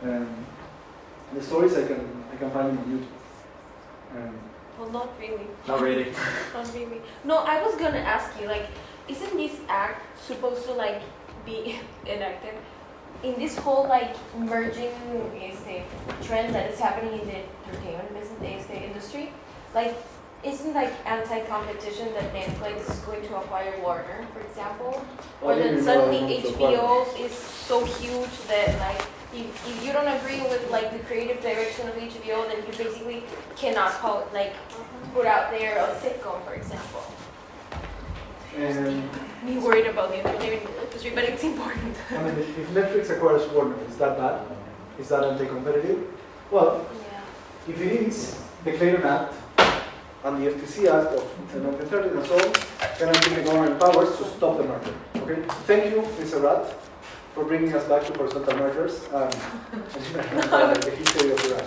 Speaker 1: The stories I can find on YouTube.
Speaker 4: Well, not really.
Speaker 3: Not really.
Speaker 4: Not really. No, I was gonna ask you, like, isn't this act supposed to like be enacted in this whole like merging trend that is happening in the entertainment business, the industry? Like, isn't like anti-competition that Netflix is going to acquire Warner, for example, or then suddenly HBO is so huge that like if you don't agree with like the creative direction of HBO, then you basically cannot put out there a sitcom, for example. Me worried about the entertainment industry, but it's important.
Speaker 1: I mean, if Netflix acquires Warner, is that bad? Is that anti-competitive? Well,
Speaker 4: Yeah.
Speaker 1: if it is, the Clayton Act and the FTC Act of 1930 and so on can give the government powers to stop the merger. Okay? Thank you, Mr. Rat, for bringing us back to horizontal mergers and the history of Iran.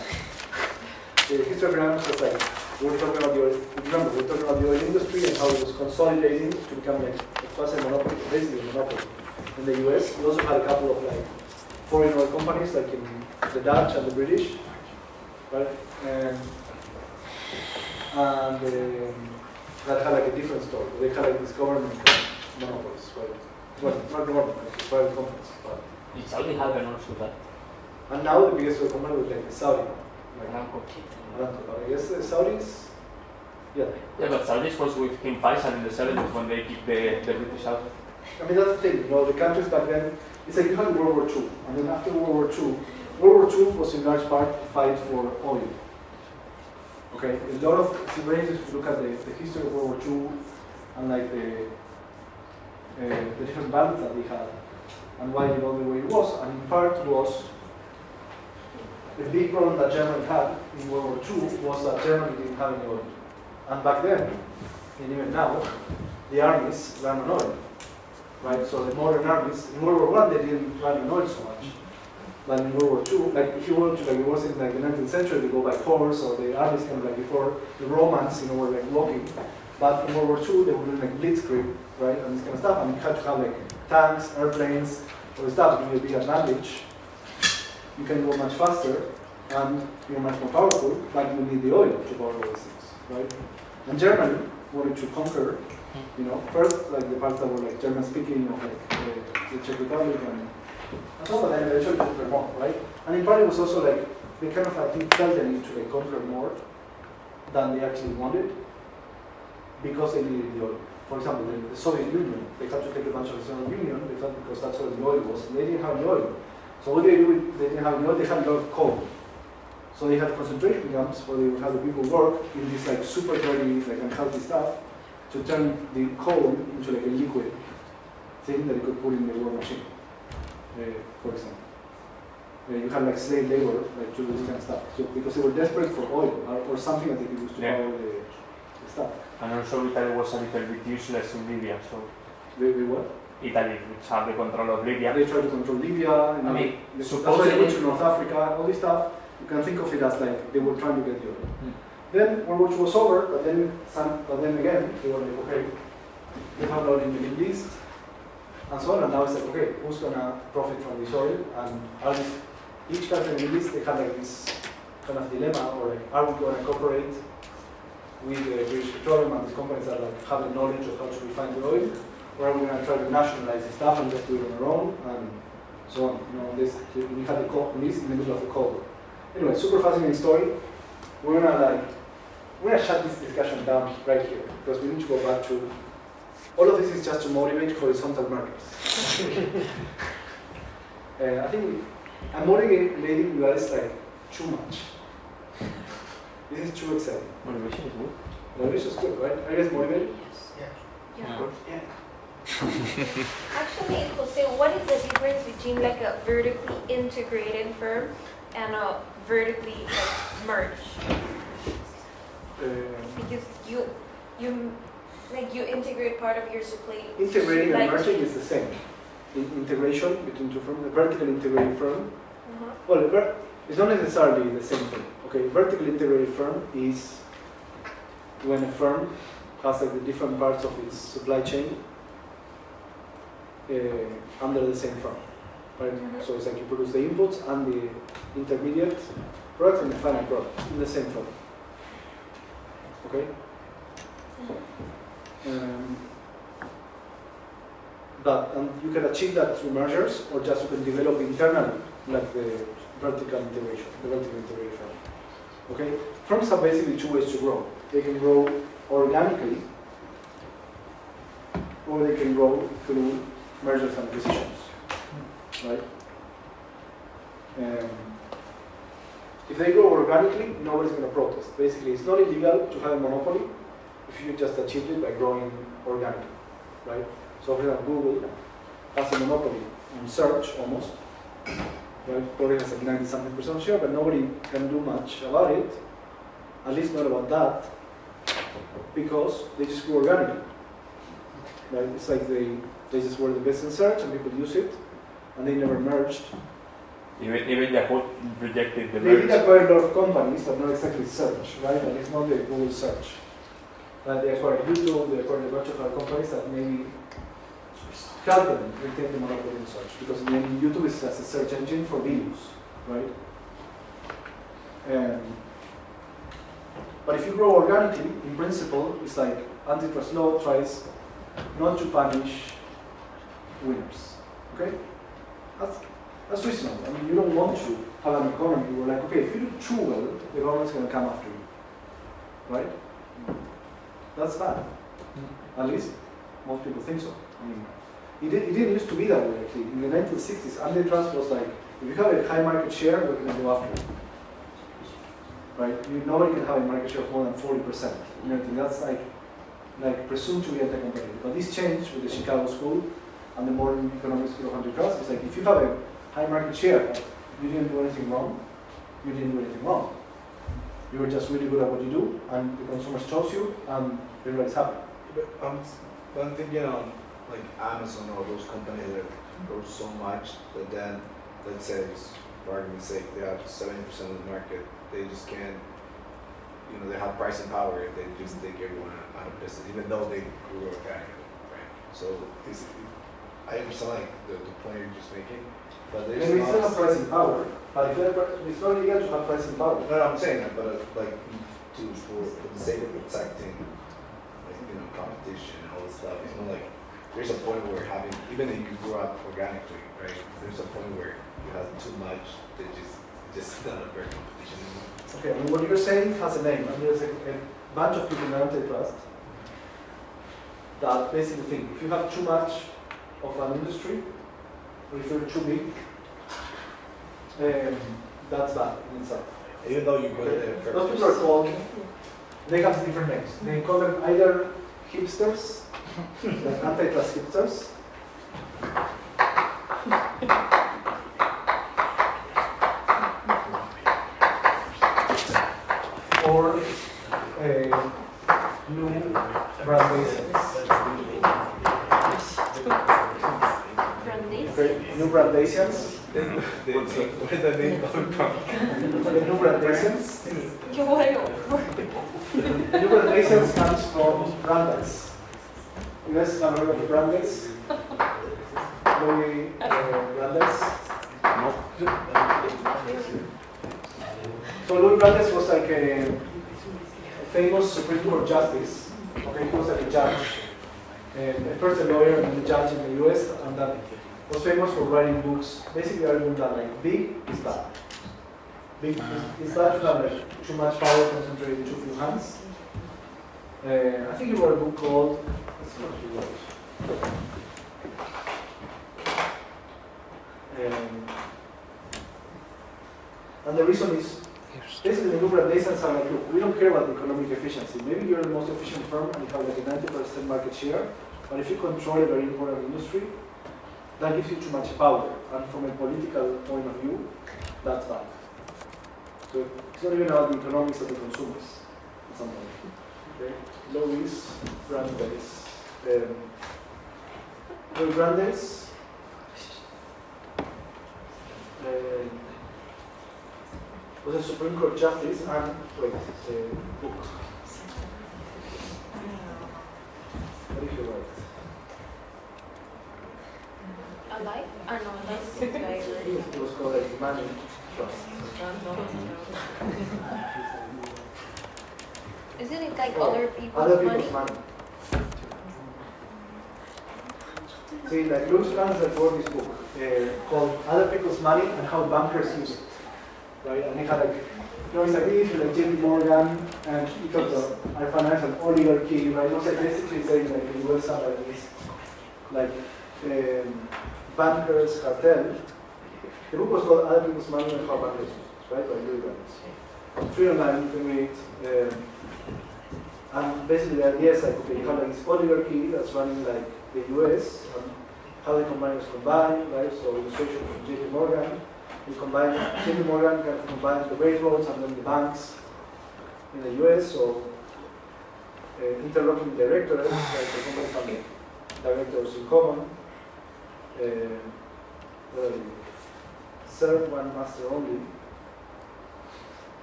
Speaker 1: The history of Iran was like, we're talking about the oil, remember, we're talking about the oil industry and how it was consolidating to become like a quasi-monopoly, basically a monopoly in the US. We also had a couple of like foreign oil companies like in the Dutch and the British, right? That had like a different story. They had like this government monopolies, right? Well, not government, like private companies. But
Speaker 3: In Saudi Arabia also that.
Speaker 1: and now the biggest oil company was like the Saudi, like
Speaker 3: Aramco.
Speaker 1: Aramco. But I guess the Saudis, yeah.
Speaker 3: Yeah, but Saudis was with King Faisal in the 70s when they kicked the British out.
Speaker 1: I mean, that's the thing, the countries back then, it's like you had World War II, and then after World War II was in large part a fight for oil. Okay, a lot of, it's very interesting to look at the history of World War II and like the different battles that they had and why it was the way it was, and in part was the big problem that Germany had in World War II was that Germany didn't have any oil. And back then, and even now, the armies ran on oil. Right, so the modern armies, in World War I they didn't run on oil so much. But in World War II, like if you want to, like it was in like the 19th century, they go by horse, or the armies came like before the Romans, were like walking. But in World War II, they were doing like blitzkrieg, right, and this kind of stuff, and you had to have like tanks, airplanes, all this stuff to give you a big advantage. You can go much faster, and you're much more powerful, but you need the oil to power all these things, right? And Germany wanted to conquer, first like the parts that were like German speaking, like the Czech Republic and so on, and then eventually conquer more, right? And in part it was also like they kind of I think felt the need to like conquer more than they actually wanted because they needed the oil. For example, the Soviet Union, they had to take advantage of the Soviet Union because that's where the oil was. They didn't have the oil. So what they didn't have the oil, they had a lot of coal. So they had concentration camps where they would have the people work in this like super dirty, like unhealthy stuff to turn the coal into like a liquid thing that you could put in the war machine, for example. You had like slave labor, like to do this kind of stuff. So because they were desperate for oil or something that they could use to
Speaker 3: Yeah.
Speaker 1: power the stuff.
Speaker 3: And also Italy was a little bit useless in Libya, so
Speaker 1: They what?
Speaker 3: Italy, which had the control of Libya.
Speaker 1: They tried to control Libya. And
Speaker 3: I mean,
Speaker 1: that's why they went to
Speaker 3: supposedly-
Speaker 1: North Africa. All this stuff, you can think of it as like they were trying to get the oil.
Speaker 3: Mm.
Speaker 1: Then World War II was over, but then again they were like, okay, we have oil in the Middle East, and so on. And now it's like, okay, who's gonna profit from this oil? And are these, each country in the Middle East, they have like this kind of dilemma, or like, are we going to cooperate with the British Petroleum and these companies that like have the knowledge of how to refine the oil, or are we going to try to nationalize the stuff and just do it on our own, and so on. You know, this we had this in the middle of the Cold War. Anyway, super fascinating story. We're gonna shut this discussion down right here because we need to go back to. All of this is just to motivate horizontal markets. I think I'm motivating you guys like too much. This is too exciting.
Speaker 3: Motivation is good.
Speaker 1: Motivation is good, right? Are you guys motivated?
Speaker 4: Yeah.
Speaker 3: Of course.
Speaker 1: Yeah.
Speaker 4: Actually, Jose, what is the difference between like a vertically integrated firm and a vertically like merged? Because you integrate part of your supply.
Speaker 1: Integrating and
Speaker 4: supply
Speaker 1: merging
Speaker 4: chain.
Speaker 1: is the same. Integration between two firms, a vertically integrated firm.
Speaker 4: Uh-huh.
Speaker 1: Well, it's not necessarily the same thing. Okay, vertically integrated firm is when a firm has like the different parts of its supply chain under the same firm, right?
Speaker 4: Mhm.
Speaker 1: So it's like you produce the inputs and the intermediate product and the final product in the same firm. Okay. And you can achieve that through mergers, or just you can develop internally, like the vertical integration, the vertical integration firm. Okay? Firms have basically two ways to grow. They can grow organically, or they can grow through mergers and acquisitions. Right? If they grow organically, nobody's going to protest. Basically, it's not illegal to have a monopoly if you just achieved it by growing organically. Right? So, for example, Google has a monopoly on search almost. Right? Probably has like 90-something% share, but nobody can do much about it. At least not about that, because they just grew organically. Right? It's like they just were the best in search and people use it, and they never merged.
Speaker 3: Even Yahoo rejected the
Speaker 1: They did
Speaker 3: merge.
Speaker 1: acquire a lot of companies, but not exactly search, right? And it's not the Google search. But they acquired YouTube, they acquired a bunch of other companies that maybe help them retain the monopoly in search. Because in the end, YouTube is as a search engine for videos, right? But if you grow organically, in principle, it's like antitrust law tries not to punish winners, okay? That's reasonable. I mean, you don't want to have an economy where, like, okay, if you do too well, the government's going to come after you, right? That's bad. At least most people think so. I mean, it didn't used to be that way, actually. In the 1960s, antitrust was like, if you have a high market share, we're going to go after you. Right? Nobody can have a market share of more than 40%. You know, that's like presumed to be anti-competitive. But this changed with the Chicago School and the modern economic school of antitrust. It's like, if you have a high market share, you didn't do anything wrong, you didn't do anything wrong. You were just really good at what you do, and the consumers chose you, and everybody's happy.
Speaker 5: But I'm thinking on like Amazon or those companies that grow so much that then, let's say, for argument's sake, they have 70% of the market. They just can't, they have pricing power if they just take everyone out of business, even though they grew organically, right? So I understand like the point you're just making, but there's
Speaker 1: Maybe it's not pricing power, but if it's not illegal to have pricing power.
Speaker 5: No, I'm saying that, but like for the sake of protecting, like competition and all this stuff, it's not like there's a point where even if you grow up organically, right? There's a point where you have too much that just not a fair competition anymore.
Speaker 1: Okay, I mean, what you're saying has a name, and there's a bunch of people in antitrust that basically think if you have too much of an industry, or if you're too big, that's bad in itself.
Speaker 5: Even though you go
Speaker 1: Okay.
Speaker 5: there,
Speaker 1: Those people are called, they have different names. They call them either hipsters, like antitrust hipsters, Brandaisians.
Speaker 4: Brandes?
Speaker 1: Okay, New Brandaisians.
Speaker 5: Where the name coming from?
Speaker 1: The New Brandaisians.
Speaker 4: Qué bueno.
Speaker 1: The New Brandaisians comes from Brandeis. You guys have heard of Brandeis? Louis Brandeis?
Speaker 3: No.
Speaker 1: So Louis Brandeis was like a famous Supreme Court justice. Okay, he was like a judge, and first a lawyer and then a judge in the U.S. and that was famous for writing books, basically arguing that like big is bad. Big is bad to have like too much power concentrated in too few hands. I think he wrote a book called. Let's see what he wrote. And the reason is, basically the New Brandeisians are like, look, we don't care about economic efficiency. Maybe you're the most efficient firm and you have like a 90% market share, but if you control a very important industry, that gives you too much power. And from a political point of view, that's bad. So it's not even about the economics of the consumers at some point. Okay? Louis Brandeis. Louis Brandeis. Was a Supreme Court justice and wait, book. What did he write?
Speaker 4: Alive? Ah, no, that's
Speaker 1: I think it was called like Money Trust.
Speaker 4: Isn't it like other people's
Speaker 1: Other
Speaker 4: money?
Speaker 1: people's money. See, like Louis Brandeis wrote this book called Other People's Money and How Bankers Use It. Right? And he had like, it's like this with like JP Morgan, and he talked about our financial oligarchy, right? It was like basically saying like in the US have like this, like bankers cartel. The book was called Other People's Money and How Bankers Use It, right? By Louis Brandeis. Free online, you can read. And basically the idea is like, okay, you have like this oligarchy that's running like the US, and how the combiners combine, right? So illustration from JP Morgan. We combine, JP Morgan kind of combines the railroads and then the banks in the US, so interlocking directors, like the company have like directors in common. Serve one master only.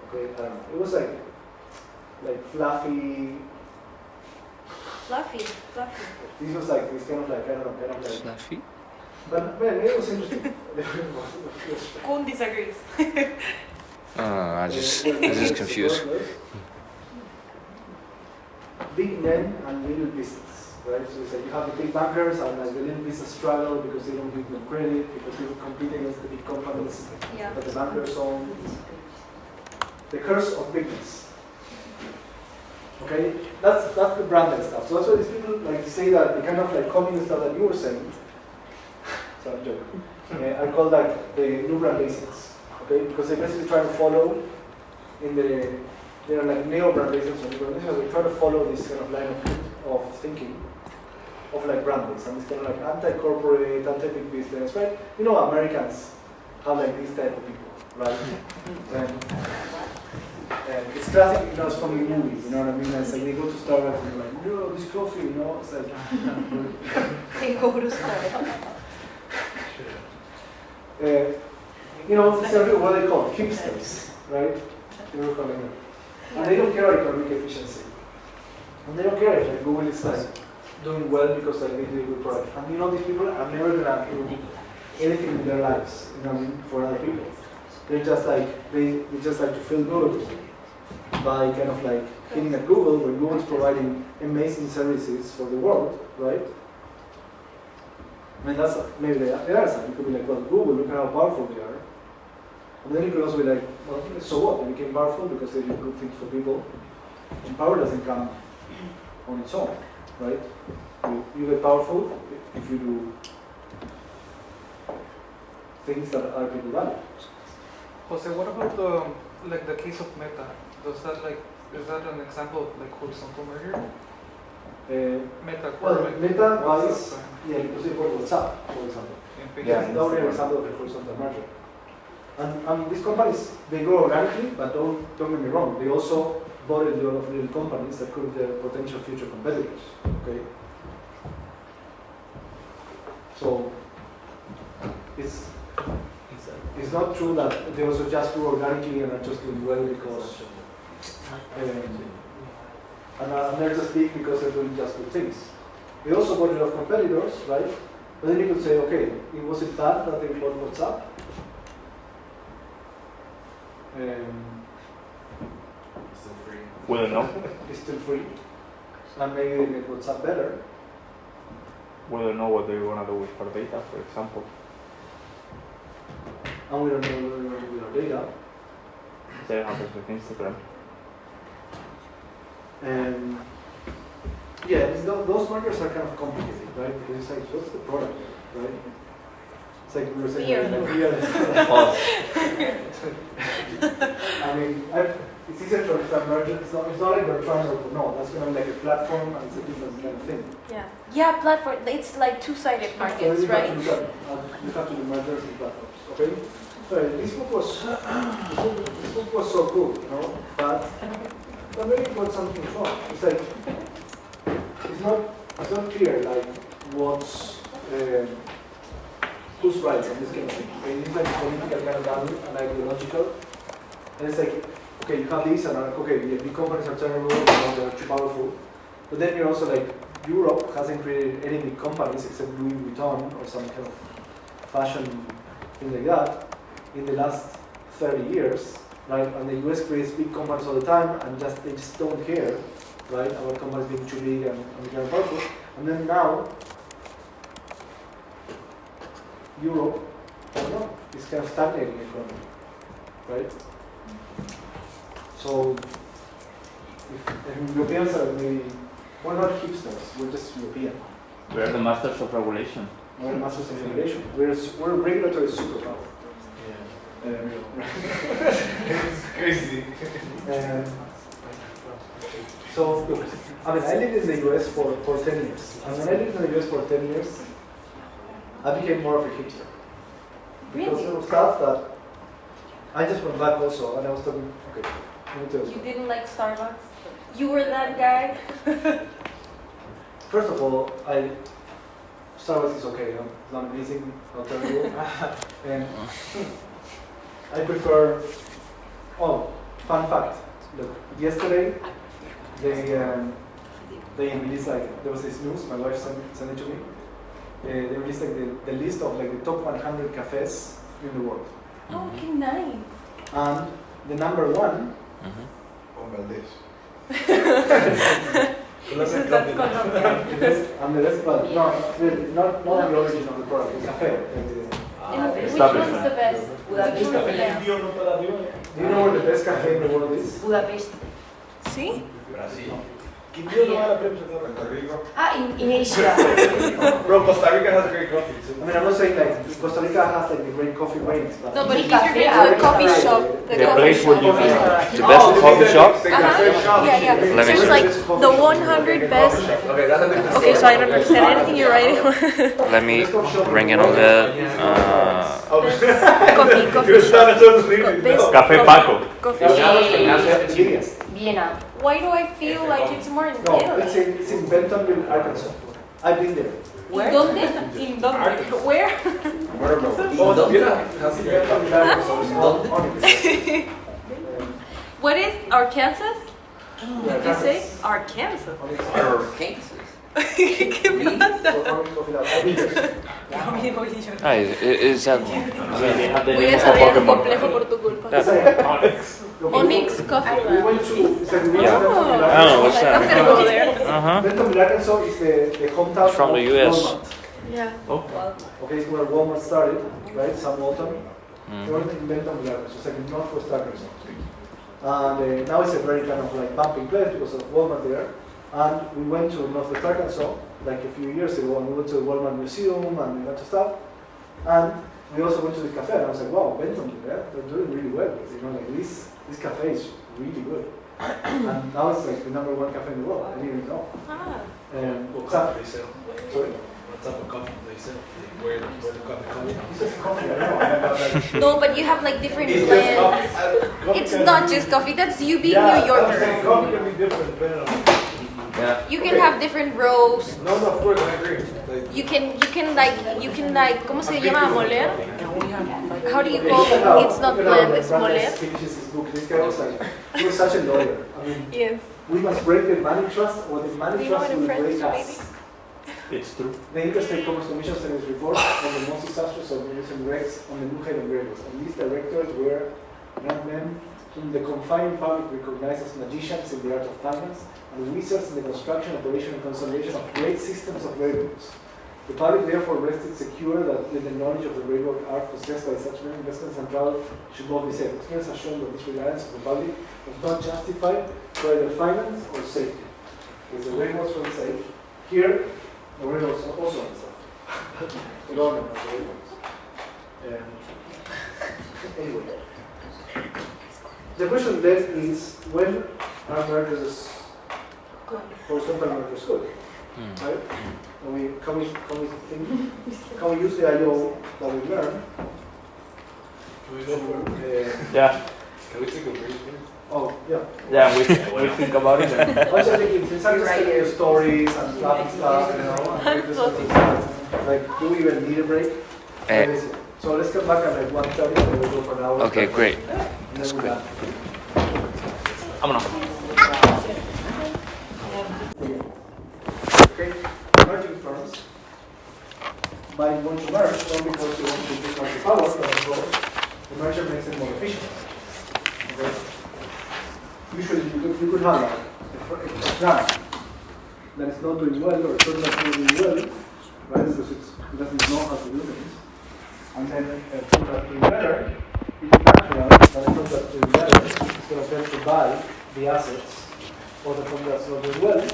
Speaker 1: Okay, I don't know. It was like fluffy.
Speaker 4: Fluffy.
Speaker 1: This was like this kind of like, I don't know, kind of like.
Speaker 6: Fluffy?
Speaker 1: But man, it was interesting.
Speaker 4: Kun disagrees.
Speaker 6: I'm just confused.
Speaker 1: Big men and little business, right? So it's like you have the big bankers and like the little business struggle because they don't give them credit, because people compete against the big companies
Speaker 4: Yeah.
Speaker 1: that the bankers own. The curse of bigness. Okay, that's the branded stuff. So that's why these people like to say that the kind of like communist stuff that you were saying. Sorry, joke. I call that the New Brandeisians. Okay, because they basically try to follow in the like neo-Brandeisians or New-Brandeisians. They try to follow this kind of line of thinking of like Brandeis and this kind of like anti-corporate, anti-big business, right? You know, Americans have like this type of people, right? And it's classic, you know, it's from the movies, you know what I mean? It's like they go to Starbucks and they're like, no, this coffee, you know? It's like,
Speaker 4: They go to Starbucks.
Speaker 1: you know, it's what they call hipsters, right? And they don't care about economic efficiency. And they don't care if like, Google is like doing well because like they do a good product. And you know, these people are never gonna do anything in their lives, you know, for other people. They're just like they just like to feel good by kind of like hitting at Google when Google's providing amazing services for the world, right? I mean, that's maybe there are some. You could be like, well, Google, look at how powerful they are. And then you could also be like, well, so what? They became powerful because they do good things for people. And power doesn't come on its own, right? You get powerful if you do things that other people value.
Speaker 7: Jose, what about the case of Meta? Does that is that an example of like horizontal merger? Meta.
Speaker 1: Well,
Speaker 7: like,
Speaker 1: Meta
Speaker 7: WhatsApp
Speaker 1: buys, yeah, because they bought WhatsApp, for example.
Speaker 7: and Facebook.
Speaker 1: Yeah, that would be an example of a horizontal merger. And these companies, they grow organically, but don't get me wrong, they also bought a lot of little companies that could be their potential future competitors. Okay. So it's not true that they also just grew organically and are just doing well because and they're just big because they're doing just good things. They also bought a lot of competitors, right? But then you could say, okay, it wasn't bad that they bought WhatsApp.
Speaker 2: Still free.
Speaker 3: We don't know.
Speaker 1: It's still free, and maybe they make WhatsApp better.
Speaker 3: We don't know what they're gonna do with our data, for example.
Speaker 1: And we don't know what they're going to do with our data.
Speaker 3: Same happens with Instagram.
Speaker 1: And yeah, those markers are kind of complicated, right? Because it's like, what's the product, right? It's like we were saying,
Speaker 4: Fear.
Speaker 1: like, we are- I mean, it's easier to understand merger. It's not like we're trying to, no, that's going to be like a platform and it's a different kind of thing.
Speaker 4: Yeah, platform. It's like two-sided
Speaker 1: So
Speaker 4: markets,
Speaker 1: you
Speaker 4: right?
Speaker 1: have to look at, you have to do mergers and platforms, okay? So this book was so cool, you know, but maybe it was something wrong. It's like, it's not clear, like, what's, who's right on this kind of thing. Okay, it's like political kind of value and ideological. And it's like, okay, you have this and like, okay, the big companies are terrible, you know, they're too powerful. But then you're also like, Europe hasn't created any big companies except Louis Vuitton or some kind of fashion thing like that in the last 30 years, right? And the US creates big companies all the time and they just don't care, right, about companies being too big and becoming powerful. And then now, Europe, I don't know, is kind of stagnating economy, right? So, if Europeans are maybe, we're not hipsters, we're just European.
Speaker 3: We are the masters of regulation.
Speaker 1: We're masters of regulation. We're a regulatory superpower.
Speaker 5: It's crazy.
Speaker 1: So, look, I mean, I lived in the US for 10 years. And when I lived in the US for 10 years, I became more of a hipster. Because there was stuff that I just went back also, and I was talking, okay, let me tell you
Speaker 4: You
Speaker 1: something.
Speaker 4: didn't like Starbucks? You were that guy?
Speaker 1: First of all, Starbucks is okay, you know? It's not amazing, not terrible. And I prefer, fun fact, look, yesterday, they released like, there was this news, my wife sent it to me. They released like the list of like the top 100 cafes in the world.
Speaker 4: Oh, okay, nice.
Speaker 1: And the number one,
Speaker 5: Bangladesh.
Speaker 4: That's Colombia.
Speaker 1: and the rest, but no, really, not the origin of the product, the cafe.
Speaker 4: And which
Speaker 3: Establishment.
Speaker 4: one's the best?
Speaker 8: Budapest.
Speaker 4: Yeah.
Speaker 1: Do you know where the best cafe in the world is?
Speaker 8: Budapest.
Speaker 4: See?
Speaker 2: Brazil.
Speaker 5: Puerto Rico.
Speaker 8: In Asia.
Speaker 5: Bro, Costa Rica has great coffee too.
Speaker 1: I mean, I'm not saying like Costa Rica has like the great coffee ranks, but
Speaker 4: No, but he's
Speaker 8: Cafe
Speaker 4: referring to
Speaker 8: Art
Speaker 4: the coffee
Speaker 1: Cafe.
Speaker 4: shop.
Speaker 3: The
Speaker 4: coffee
Speaker 3: place where
Speaker 4: shop.
Speaker 3: you
Speaker 6: The best coffee shop?
Speaker 5: The cafe
Speaker 4: Uh-huh.
Speaker 5: shop.
Speaker 4: Yeah, yeah.
Speaker 6: Let me
Speaker 4: There's
Speaker 6: see.
Speaker 4: like the 100 best.
Speaker 5: Okay, that's a different
Speaker 4: Okay, so I don't understand anything you're writing.
Speaker 6: Let me bring it on that.
Speaker 4: Coffee
Speaker 5: You're
Speaker 4: shop.
Speaker 5: trying to read it.
Speaker 4: Best
Speaker 3: Café Paco.
Speaker 4: coffee
Speaker 1: that's
Speaker 4: shop.
Speaker 1: experience.
Speaker 8: Vienna.
Speaker 4: Why do I feel like it's more in
Speaker 1: No,
Speaker 4: Vienna?
Speaker 1: it's in Bentonville, Arkansas. I've been there.
Speaker 4: In donde? In donde? Where?
Speaker 5: Where, bro? Oh, Vienna has
Speaker 1: Bentonville, Arkansas. It's on Onyx.
Speaker 4: What is Arkansas?
Speaker 1: Yeah,
Speaker 4: Did you say?
Speaker 1: Kansas.
Speaker 4: Arkansas.
Speaker 1: Onyx.
Speaker 4: ¿Qué pasa?
Speaker 1: So, Onyx Coffee Lab. I've been there.
Speaker 6: Ah, is that
Speaker 3: They have the
Speaker 4: Voy a
Speaker 3: name of
Speaker 4: desarrollar un
Speaker 3: Pokemon.
Speaker 4: complejo por tu culpa.
Speaker 1: It's like,
Speaker 4: Onyx Coffee
Speaker 1: we
Speaker 4: Lab.
Speaker 1: went to, it's like we went to
Speaker 6: Yeah.
Speaker 1: Bentonville,
Speaker 6: I don't know, what's
Speaker 1: Arkansas.
Speaker 6: that?
Speaker 4: I'm gonna go there.
Speaker 6: Uh-huh.
Speaker 1: Bentonville, Arkansas is the hometown
Speaker 6: From the
Speaker 1: of
Speaker 6: US.
Speaker 1: Walmart.
Speaker 4: Yeah.
Speaker 3: Oh.
Speaker 1: Okay, it's where Walmart started, right? Sam Walton.
Speaker 6: Mm.
Speaker 1: They were in Bentonville, Arkansas, it's like in northwest Arkansas. And now it's a very kind of like bumping place because of Walmart there. And we went to northwest Arkansas like a few years ago, and we went to the Walmart Museum and a bunch of stuff. And we also went to the cafe, and I was like, wow, Bentonville, yeah, they're doing really well. You know, like this cafe is really good. And now it's like the #1 cafe in the world. I didn't even know.
Speaker 4: Ah.
Speaker 1: Sorry.
Speaker 5: What type of coffee do you say? Where the coffee comes from?
Speaker 1: It's just coffee, I know. I mean, but like,
Speaker 4: No, but you have like different
Speaker 1: it's just
Speaker 4: blends.
Speaker 1: coffee.
Speaker 4: It's not just coffee. That's you being
Speaker 1: Yeah,
Speaker 4: New
Speaker 1: I'm saying
Speaker 4: Yorker.
Speaker 1: coffee can be different depending on.
Speaker 3: Yeah.
Speaker 4: You can have different roasts.
Speaker 1: No, of course, I agree.
Speaker 5: Like,
Speaker 4: You can like, ¿cómo se llama? Moler? How do you call it? It's not blend, it's moler.
Speaker 1: Finishes his book. This guy was like, he was such a lawyer. I mean,
Speaker 4: Yes.
Speaker 1: we must break the money trust, or the money
Speaker 4: You know
Speaker 1: trust
Speaker 4: it in
Speaker 1: will
Speaker 4: French,
Speaker 1: break us.
Speaker 3: It's true.
Speaker 1: The Interstate Commerce Commission sent its report on the most disastrous organization regs on the New Haven Railroad. And these directors were young men whom the confined public recognized as magicians in the art of finance and wizards in the construction, operation, and consolidation of great systems of railroads. The public therefore rested secure that with the knowledge of the railroad art possessed by such men, investments and travel should not be safe. Experience has shown that this reliance of the public was not justified for either finance or safety. Because the railroads were safe. Here, the railroads are also unsafe. The government of the railroads. Anyway. The question then is, when are mergers, horizontal mergers good? Right? Can we use the IO that we learned?
Speaker 3: Yeah.
Speaker 5: can we take a break here?
Speaker 1: Oh, yeah.
Speaker 3: Yeah, we think about it. And
Speaker 1: I was just thinking, since I'm just telling you stories and laughing stuff, you know, and this sort of stuff, like, do we even need a break? What is it? So let's come back at like 1:30 and we'll go for an hour.
Speaker 6: Okay, great.
Speaker 1: And then we're done.
Speaker 3: vámonos.
Speaker 1: Okay, merging firms might want to merge, not because you want to increase market power, but because the merger makes them more efficient. Okay? Usually you could have a plant that is not doing well, or a firm that's not doing well, right, because it doesn't know how to do things. And then a firm that's doing better, it's natural that a firm that's doing better is going to tend to buy the assets of the firm that's not doing well,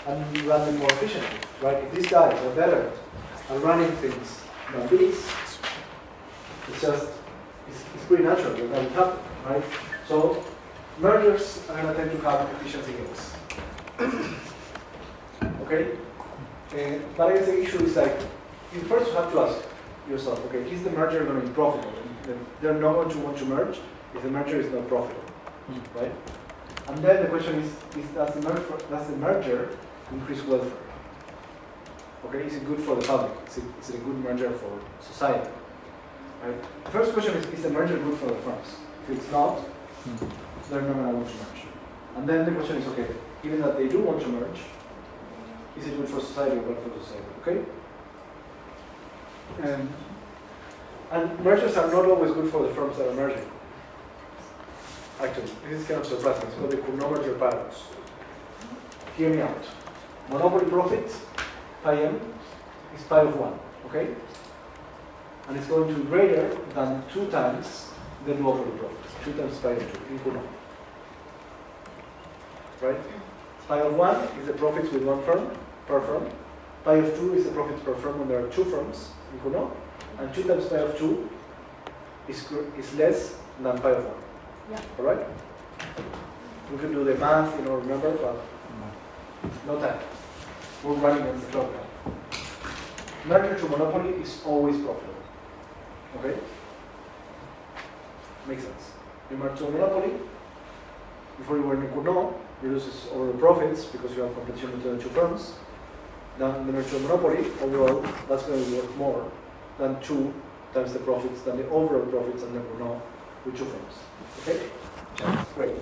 Speaker 1: and run them more efficiently, right? If these guys are better at running things than these, it's pretty natural that that would happen, right? So mergers are going to tend to have efficiency gains. Okay? But I guess the issue is like, you first have to ask yourself, okay, is the merger going to be profitable? They're not going to want to merge if the merger is not profitable, right? And then the question is does the merger increase welfare? Okay, is it good for the public? Is it a good merger for society? Right? The first question is the merger good for the firms? If it's not, they're not going to want to merge. And then the question is, okay, given that they do want to merge, is it good for society or bad for society? Okay? And mergers are not always good for the firms that are merging. Actually, this is kind of surprising. It's called the Cournot merger paradox. Hear me out. Monopoly profit, pi m, is pi of 1, okay? And it's going to be greater than 2 times the duopoly profit, 2 times pi of 2 in Cournot. Right? Pi of 1 is the profits with one firm, per firm. Pi of 2 is the profits per firm when there are 2 firms in Cournot. And 2 times pi of 2 is less than pi of 1.
Speaker 4: Yeah.
Speaker 1: Alright? We can do the math, remember, but no time. We're running against the clock now. Merger to monopoly is always profitable. Okay? Makes sense. You merge to a monopoly, before you were in Cournot, you lose all the profits because you have competition between the 2 firms. Then the merge to a monopoly, overall, that's going to be worth more than 2 times the profits, than the overall profits under Cournot with 2 firms. Okay? Great.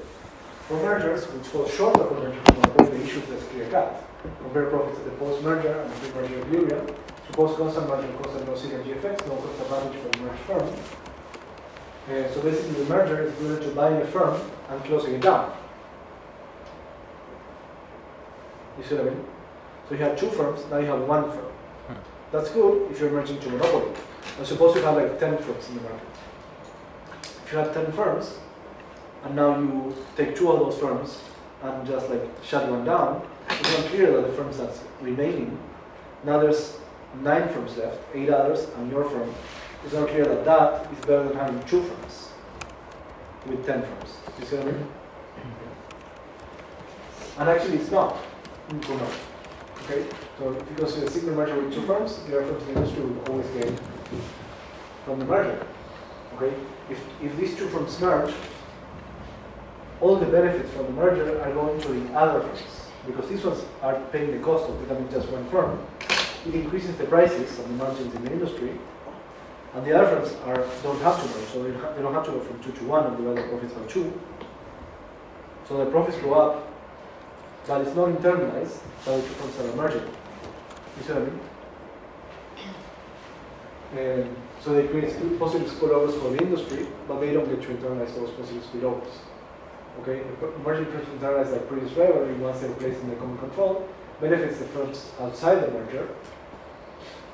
Speaker 1: For mergers, which fall short of a merger to monopoly, the issue is less clear-cut. Compare profits at the post-merger and the pre-merger equilibrium. Suppose constant marginal cost and no synergy effects, no cost advantage for the merged firm. So basically, the merger is equivalent to buying a firm and closing it down. You see what I mean? So you have 2 firms, now you have 1 firm. That's good if you're merging to monopoly. And suppose you have like 10 firms in the market. If you have 10 firms, and now you take 2 of those firms and just like shut one down, it's not clear that the firms that's remaining, now there's 9 firms left, 8 others, and your firm. It's not clear that that is better than having 2 firms with 10 firms. You see what I mean? And actually it's not in Cournot. Okay, so if you consider a single merger with two firms, the other firms in the industry will always gain from the merger. Okay, if these two firms merge, all the benefits from the merger are going to the other firms because these ones are paying the cost of becoming just one firm. It increases the prices of the margins in the industry, and the other firms don't have to merge, so they don't have to go from 2 to 1 and divide their profits by 2. So their profits go up, but it's not internalized by the two firms that are merging. You see what I mean? And so they create positive spillovers for the industry, but they don't get to internalize those positive spillovers. Okay, the merging firms internalize like previous rivalry once they're placed in the common control, benefits the firms outside the merger,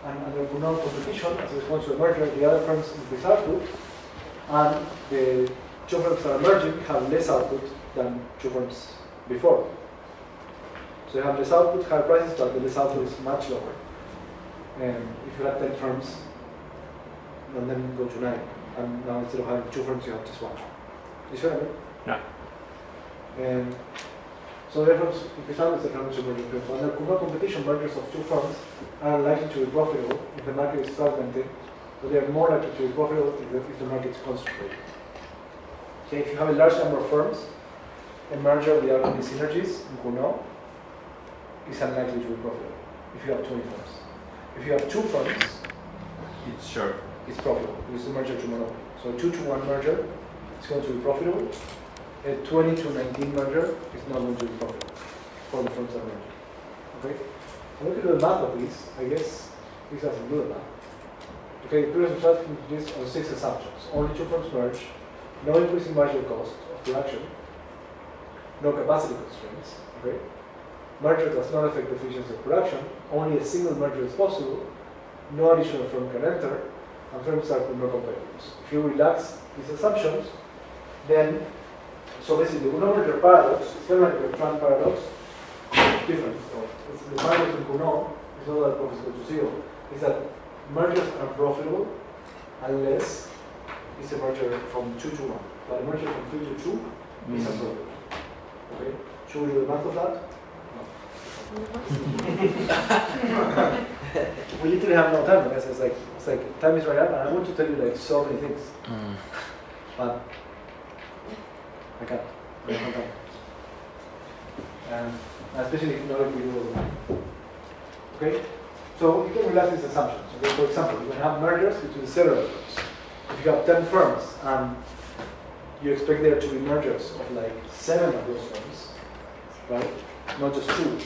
Speaker 1: and under no competition, as a response to the merger, the other firms increase output, and the two firms that are merging have less output than two firms before. So you have less output, higher prices, but the less output is much lower. And if you have 10 firms, and then you go to 9, and now instead of having two firms, you have just one. You see what I mean?
Speaker 3: Yeah.
Speaker 1: And so therefore, if you establish the firms of merging firms, under Kuhn competition, mergers of two firms are likely to be profitable if the market is fragmented, but they are more likely to be profitable if the market is concentrated. Okay, if you have a large number of firms, a merger without any synergies in Kuhn is unlikely to be profitable if you have 20 firms. If you have two firms,
Speaker 3: It's sure.
Speaker 1: it's profitable. It's a merger to monopoly. So a 2 to 1 merger is going to be profitable. A 20 to 19 merger is not going to be profitable for the firms that merge. Okay? I'm going to do the math of this. I guess this doesn't do the math. Okay, the previous result is on 6 assumptions. Only two firms merge, no increase in marginal cost of production, no capacity constraints. Okay? Merger does not affect the efficiency of production, only a single merger is possible, no additional firm can enter, and firms are no competitors. If you relax these assumptions, then, so basically the Kuhn merger paradox, it's kind of like the Bertrand paradox, different. So it's the paradox in Kuhn is not that profits go to zero, is that mergers are profitable unless it's a merger from 2 to 1. But a merger from 3 to 2 is unprofitable. Okay? Should we do the math of that? We literally have no time because it's like time is right up, and I want to tell you like so many things, but I can't. I don't have time. And especially not if we do all the math. Okay, so you can relax these assumptions. Okay, for example, you can have mergers between several firms. If you have 10 firms and you expect there to be mergers of like 7 of those firms, right? Not just 2.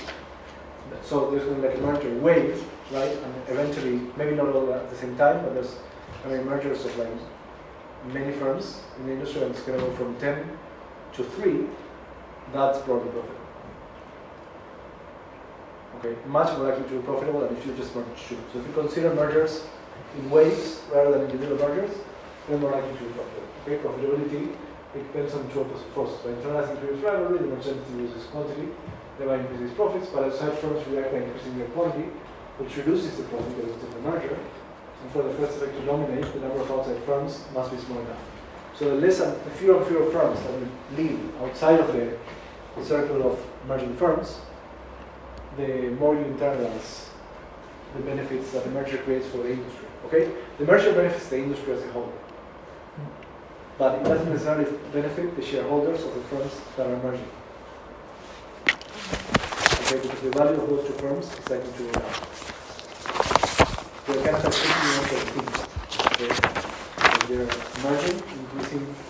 Speaker 1: So there's going to be like a merger wave, right? And eventually, maybe not all at the same time, but there's mergers of like many firms in the industry, and it's going to go from 10 to 3. That's probably profitable. Okay, much more likely to be profitable than if you just merge 2. So if you consider mergers in waves rather than individual mergers, they're more likely to be profitable. Okay, profitability, it depends on two opposite forces. By internalizing previous rivalry, the merged entity loses quantity, thereby increases profits, but outside firms react by increasing their quantity, which reduces the profit of the merger. And for the first effect to dominate, the number of outside firms must be small enough. So the fewer and fewer firms that will leave outside of the circle of merging firms, the more you internalize the benefits that the merger creates for the industry. Okay? The merger benefits the industry as a whole, but it doesn't necessarily benefit the shareholders of the firms that are merging. Okay, because the value of those two firms is likely to go down. They're kind of like okay? So they're merging,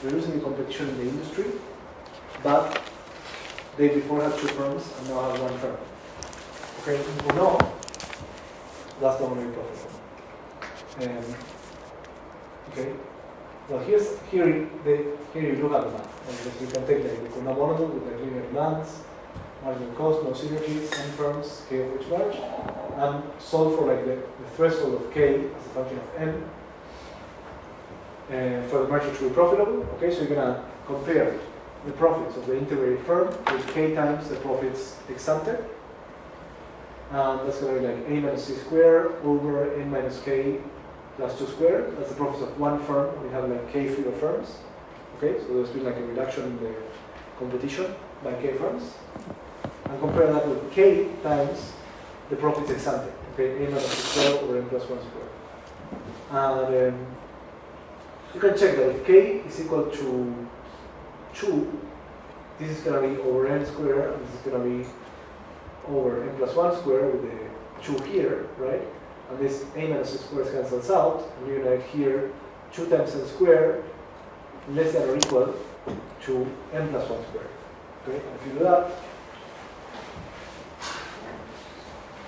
Speaker 1: reducing the competition in the industry, but they before had 2 firms and now have 1 firm. Okay, if no, that's not very profitable. Okay, well here you do have the math. And you can take like the Kuhn model with the linear demands, marginal cost, no synergies, n firms, k of which merge, and solve for like the threshold of k as a function of n for the merger to be profitable. Okay, so you're gonna compare the profits of the integrated firm with k times the profits ex ante, and that's gonna be like a minus c squared over n minus k plus 2 squared. That's the profits of one firm. We have like k fewer firms. Okay, so there's been like a reduction in the competition by k firms. And compare that with k times the profits ex ante. Okay, a minus b square over n plus 1 square. And you can check that if k is equal to 2, this is going to be over n squared, and this is going to be over n plus 1 squared with the 2 here, right? And this a minus b squared cancels out, and you're going to here 2 times n squared less than or equal to n plus 1 squared. Okay, and if you do that,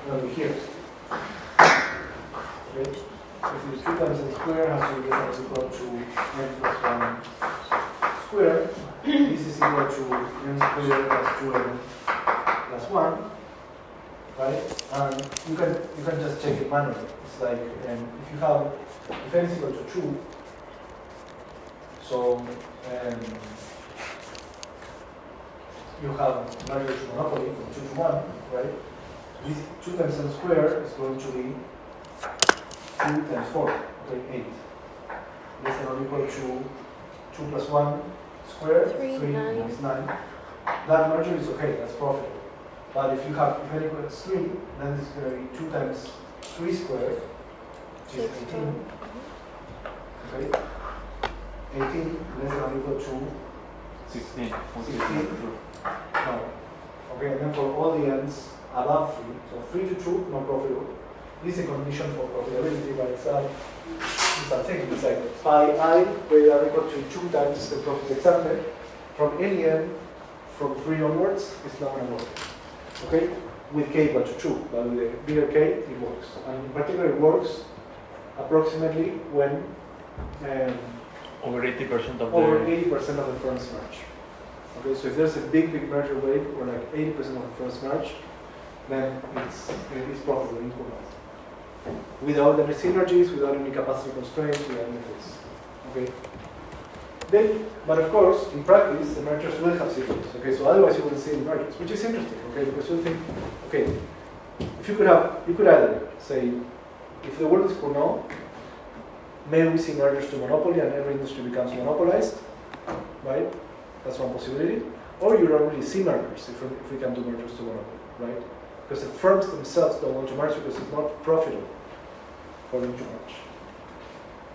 Speaker 1: it'll be here. Okay, if it's 2 times n squared has to be less than or equal to n plus 1 squared. This is equal to n squared plus 2n plus 1, right? And you can just check it manually. It's like if you have if n is equal to 2, so you have merger to monopoly from 2 to 1, right? This 2 times n squared is going to be 2 times 4, okay, 8. Less than or equal to 2 plus 1 squared, 3 is 9. That merger is okay, that's profitable. But if you have if n equals 3, then this is going to be 2 times 3 squared, which is 18. Okay? 18 less than or equal to
Speaker 3: 16.
Speaker 1: 16. No. Okay, and then for all the ends above 3, so 3 to 2, no profitable. This is a condition for profitability by itself. It's a thing, it's like pi I greater than or equal to 2 times the profit ex ante. From any end, from 3 onwards, it's not going to work. Okay? With k equal to 2, but with a bigger k, it works. And in particular, it works approximately when
Speaker 3: Over 80% of
Speaker 1: over
Speaker 3: the
Speaker 1: 80% of the firms merge. Okay, so if there's a big merger wave, or like 80% of the firms merge, then it is profitable in Kubernetes. Without any synergies, without any capacity constraints, without any of this. Okay. Then, but of course, in practice, the mergers will have synergies. Okay, so otherwise you wouldn't see the mergers, which is interesting. Okay, because you think, okay, if you could either say, if the world is Cournot, may we see mergers to monopoly and every industry becomes monopolized, right? That's one possibility. Or you don't really see mergers if we can do mergers to monopoly, right? Because the firms themselves don't want to merge because it's not profitable for them to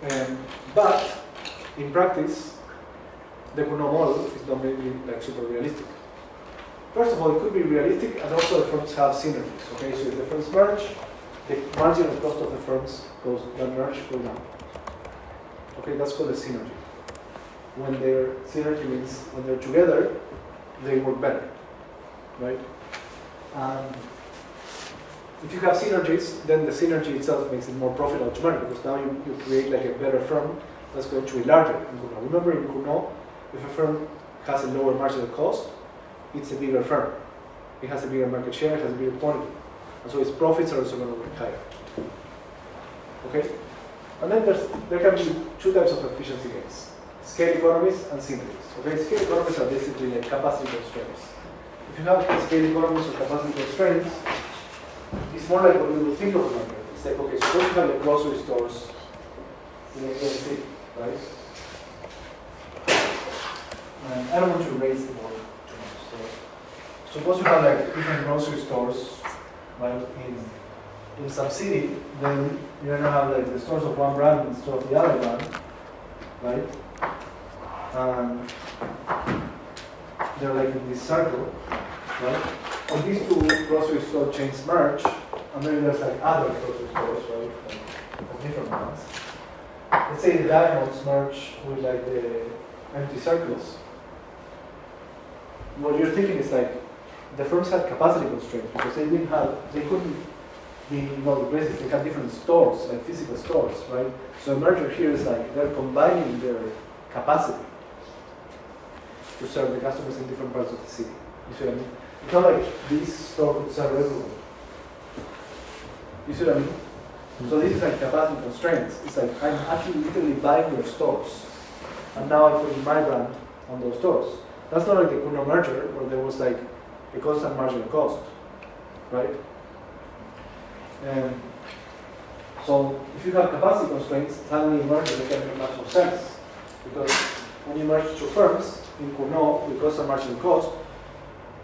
Speaker 1: merge. But in practice, the Cournot model is not really like super realistic. First of all, it could be realistic, and also the firms have synergies. Okay, so if the firms merge, the marginal cost of the firms goes down. Okay, that's called a synergy. When their synergy means when they're together, they work better, right? If you have synergies, then the synergy itself makes it more profitable to merge because now you create like a better firm that's going to be larger in Cournot. Remember in Cournot, if a firm has a lower marginal cost, it's a bigger firm. It has a bigger market share, it has a bigger quantity. And so its profits are also going to be higher. Okay? And then there can be 2 types of efficiency gains. Scale economies and synergies. Okay? Scale economies are basically like capacity constraints. If you have scale economies or capacity constraints, it's more like what we would think of a market. It's like, okay, suppose you have like grocery stores in a city, right? And I don't want to raise the board too much. So suppose you have like different grocery stores, right, in some city, then you're gonna have like the stores of one brand instead of the other brand, right? And they're like in this circle, right? And these 2 grocery store chains merge, and then there's like other grocery stores, right? Like, of different ones. Let's say the diamonds merge with like the empty circles. What you're thinking is like the firms had capacity constraints because they couldn't be in all the places. They had different stores, like physical stores, right? So a merger here is like they're combining their capacity to serve the customers in different parts of the city. You see what I mean? It's not like this store could serve everyone. You see what I mean? So this is like capacity constraints. It's like I'm actually literally buying your stores, and now I put my brand on those stores. That's not like the Cournot merger where there was like a constant marginal cost, right? So if you have capacity constraints, suddenly merger can make much more sense because when you merge 2 firms in Cournot with constant marginal cost,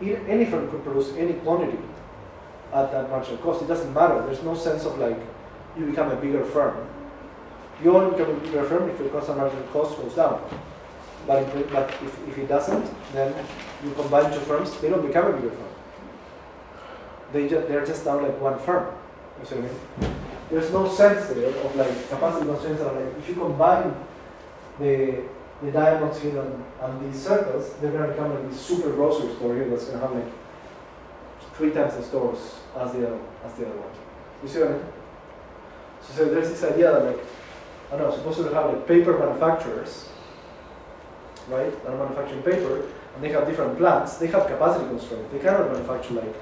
Speaker 1: any firm could produce any quantity at that marginal cost. It doesn't matter. There's no sense of like you become a bigger firm. You only become a bigger firm if your constant marginal cost goes down. But if it doesn't, then you combine two firms, they don't become a bigger firm. They're just now like one firm. You see what I mean? There's no sense there of like capacity constraints are like if you combine the diamonds here and these circles, they're gonna become like this super grocery store here that's gonna have like 3 times the stores as the other one. You see what I mean? So there's this idea that like I don't know, suppose we have like paper manufacturers, right? That are manufacturing paper, and they have different plants. They have capacity constraints. They cannot manufacture like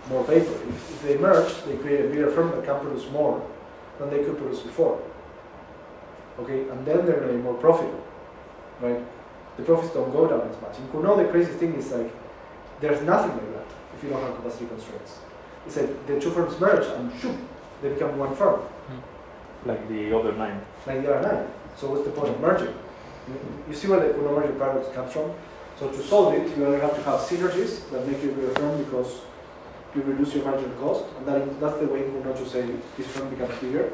Speaker 1: more paper. If they merge, they create a bigger firm that can produce more than they could produce before. Okay, and then they're going to be more profitable, right? The profits don't go down as much. In Kuno, the crazy thing is like there's nothing like that if you don't have capacity constraints. It's like the two firms merge and shoot, they become one firm.
Speaker 3: Like the other 9.
Speaker 1: Like the other 9. So what's the point of merging? You see where the Kuno merger paradox comes from? So to solve it, you either have to have synergies that make you a bigger firm because you reduce your marginal cost, and that's the way Kuno to say this firm becomes bigger.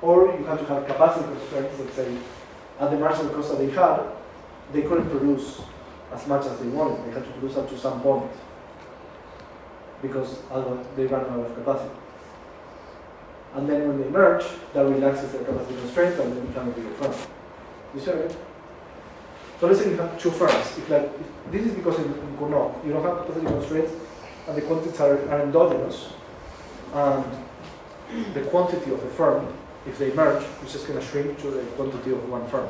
Speaker 1: Or you have to have capacity constraints that say at the marginal cost that they had, they couldn't produce as much as they wanted. They had to produce up to some point because otherwise they ran out of capacity. And then when they merge, that relaxes their capacity constraints and they become a bigger firm. You see what I mean? So let's say you have two firms. If this is because in Kuno you don't have capacity constraints and the quantities are endogenous, and the quantity of the firm, if they merge, is just going to shrink to the quantity of one firm.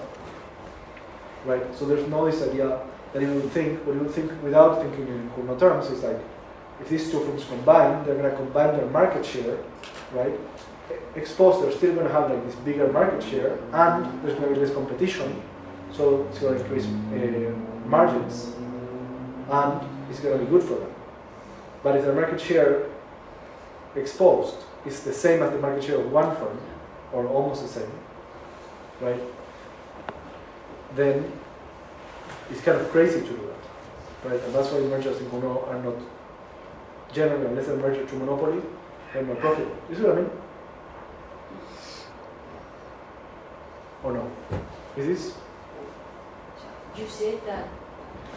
Speaker 1: Right? So there's no this idea that you would think, what you would think without thinking in Kuno terms is like, if these two firms combine, they're going to combine their market share, right? Exposed, they're still going to have like this bigger market share, and there's going to be less competition, so it's going to increase margins, and it's going to be good for them. But if their market share exposed is the same as the market share of one firm, or almost the same, right? Then it's kind of crazy to do that, right? And that's why mergers in Kuno are not generally, unless they're merged to monopoly, they're more profitable. You see what I mean? Or no? Is this?
Speaker 8: You said that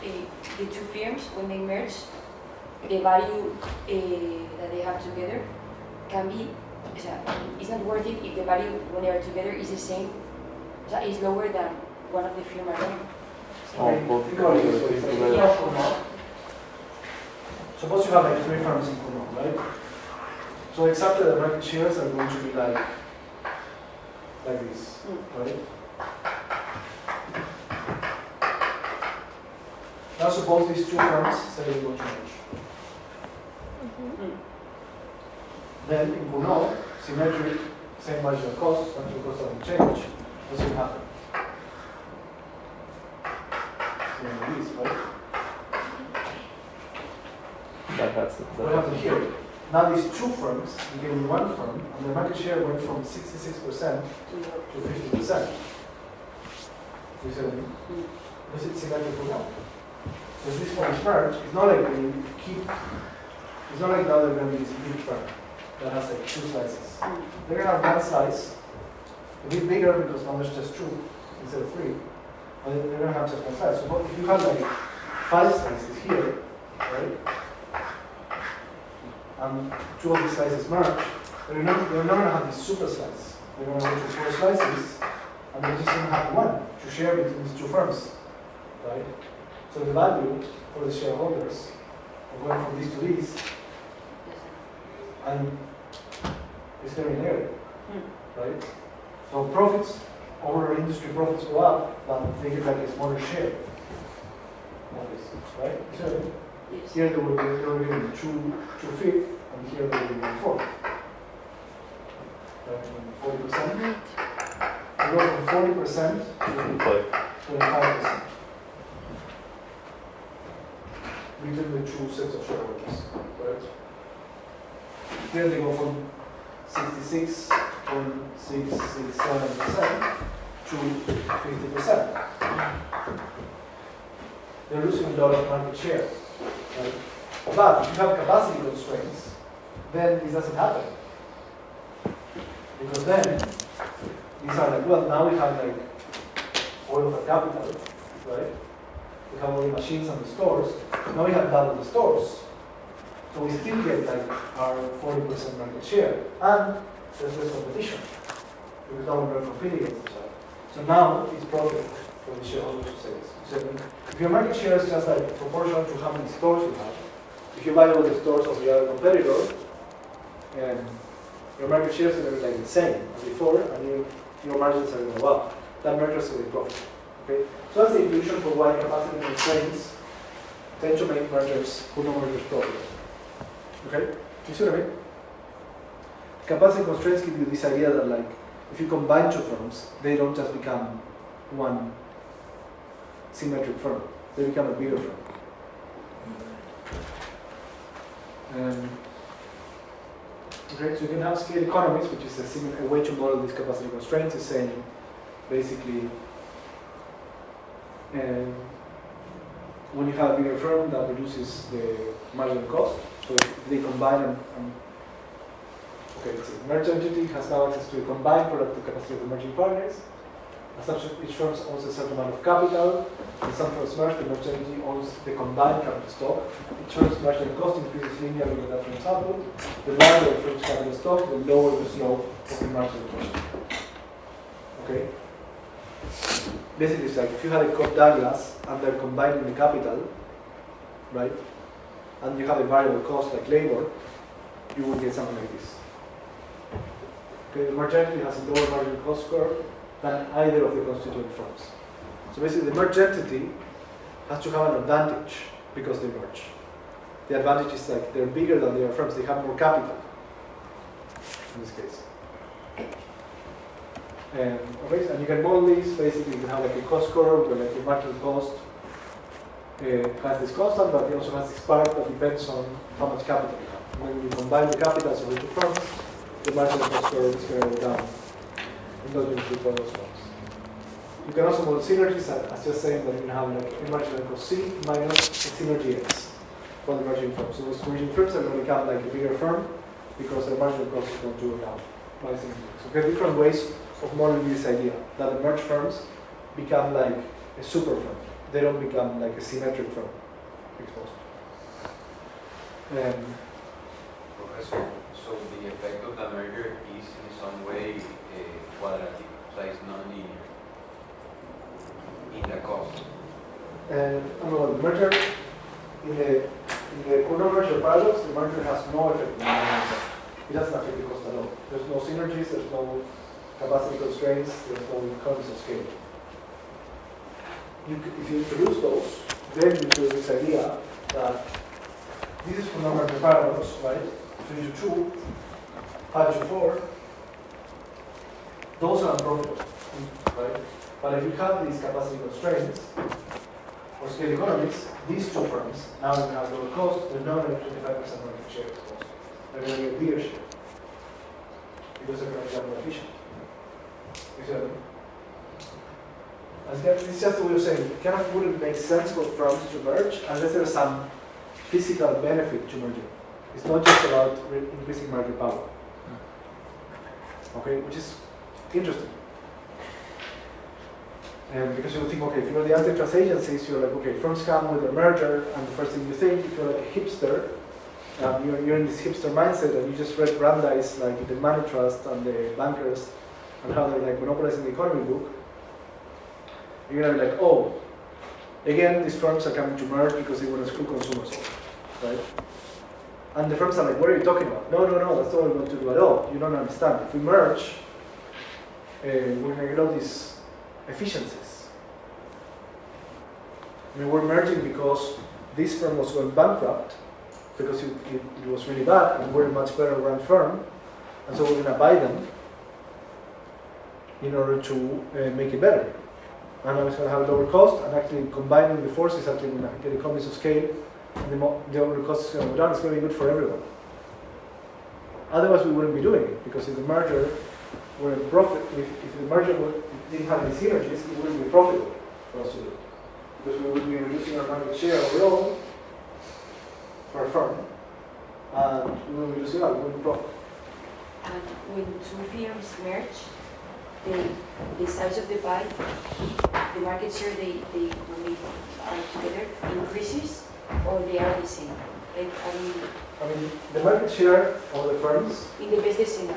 Speaker 8: the two firms, when they merge, the value that they have together can be, it's not worth it if the value when they are together is the same, is lower than one of the firm alone.
Speaker 1: Think about it this way. So you have Kuno. Suppose you have like 3 firms in Kuno, right? So exactly the market shares are going to be like this, right? Now suppose these 2 firms say they want to merge. Then in Kuno, symmetric, same marginal cost doesn't change. What's going to happen? Same as this, right? What happened here? Now these 2 firms became one firm, and the market share went from 66% to 50%. You see what I mean? This is symmetrical now. Because this firms merge, it's not like we keep, it's not like now they're going to be this big firm that has like 2 slices. They're going to have one slice, a bit bigger because now there's just 2 instead of 3. And they're going to have just one slice. So if you have like 5 slices here, right? And 2 of these slices merge, they're not going to have this super slice. They're going to go to 4 slices, and they're just going to have 1 to share between these 2 firms, right? So the value for the shareholders of going from these to these, and it's going to be negative, right? So profits, overall industry profits go up, but they get like a smaller share of this, right? So here they will be 2/5, and here they will be 1/4. Right, 40%. We go from 40% to 25%. Between the 2 sets of shareholders, right? Here they go from 66.667% to 50%. They're losing a lot of market share. Right? But if you have capacity constraints, then this doesn't happen. Because then, these are like, well, now we have like all of the capital, right? We have all the machines and the stores. Now we have double the stores. So we still get like our 40% market share. And there's less competition. Because now we're competing against each other. So now it's profit for the shareholders to say this. So if your market share is just like proportional to how many stores you have, if you buy all the stores of the other competitor, and your market shares are going to be like the same as before, and your margins are going to go up. That merger is going to be profitable. Okay? So that's the illusion for why capacity constraints tend to make mergers, Kuhn mergers profitable. Okay? You see what I mean? Capacity constraints give you this idea that like if you combine two firms, they don't just become one symmetric firm. They become a bigger firm. Okay, so you can have scale economies, which is a way to model these capacity constraints, is saying basically when you have a bigger firm, that reduces the marginal cost. So if they combine okay, let's see. Merged entity has now access to a combined productive capacity of the merging partners. As such, each firm owns a certain amount of capital. In some firms merged, the merged entity owns the combined capital stock. Each firm's marginal cost increases linearly with that firm's output. The larger the firm's capital stock, the lower the slope of the marginal cost. Okay? Basically, it's like if you had a Cobb Douglas and they're combining the capital, right? And you have a variable cost like labor, you will get something like this. Okay, the merged entity has a lower marginal cost curve than either of the constituent firms. So basically, the merged entity has to have an advantage because they merge. The advantage is like they're bigger than the other firms, they have more capital in this case. Okay, and you can model this, basically you can have like a cost curve where like the marginal cost has this constant, but it also has this part that depends on how much capital you have. When you combine the capitals of the two firms, the marginal cost curve is going to go down endogenously for those firms. You can also model synergies, as just saying that you can have like a marginal cost C minus a synergy X for the merging firms. So those merging firms are going to become like a bigger firm because their marginal cost is going to go down. So we have different ways of modeling this idea that the merged firms become like a super firm. They don't become like a symmetric firm. Exposed.
Speaker 2: Professor, so the effect of the merger is in some way quadratic, so it's non-linear in the cost.
Speaker 1: And the merger, in the Coulomb merger paradox, the merger has no effect on the cost. It doesn't affect the cost at all. There's no synergies, there's no capacity constraints, there's no economies of scale. If you introduce those, then you do this idea that this is Coulomb merger paradox, right? 3 to 2, 5 to 4, those are unprofitable, right? But if you have these capacity constraints or scale economies, these two firms now going to have lower cost, they're not going to 25% market share exposed. They're going to get bigger share because they're going to become more efficient. You see what I mean? It's just a way of saying it kind of wouldn't make sense for firms to merge unless there's some physical benefit to merging. It's not just about increasing market power. Okay, which is interesting. Because you would think, okay, if you're the antitrust agencies, you're like, okay, firms come with a merger, and the first thing you think, if you're like a hipster, you're in this hipster mindset, and you just read Brandeis, like the Money Trust and the bankers, and how they're like monopolizing the economy book, you're gonna be like, oh, again, these firms are coming to merge because they want to screw consumers over, right? And the firms are like, what are you talking about? No, that's not what we want to do at all. You don't understand. If we merge, we're gonna get all these efficiencies. I mean, we're merging because this firm was going bankrupt because it was really bad, and we're a much better run firm, and so we're going to buy them in order to make it better. And now it's going to have a lower cost, and actually combining the forces actually going to get economies of scale, and the overall cost is going to go down. It's going to be good for everyone. Otherwise, we wouldn't be doing it, because if the merger were a profit, if the merger didn't have any synergies, it wouldn't be profitable for us to do it. Because we would be reducing our market share overall for a firm, and we will use it, we will profit.
Speaker 8: And when two firms merge, the size of the pie, the market share when they are together increases, or they are the same. Like,
Speaker 1: I mean, the market share of the firms
Speaker 8: in the best scenario.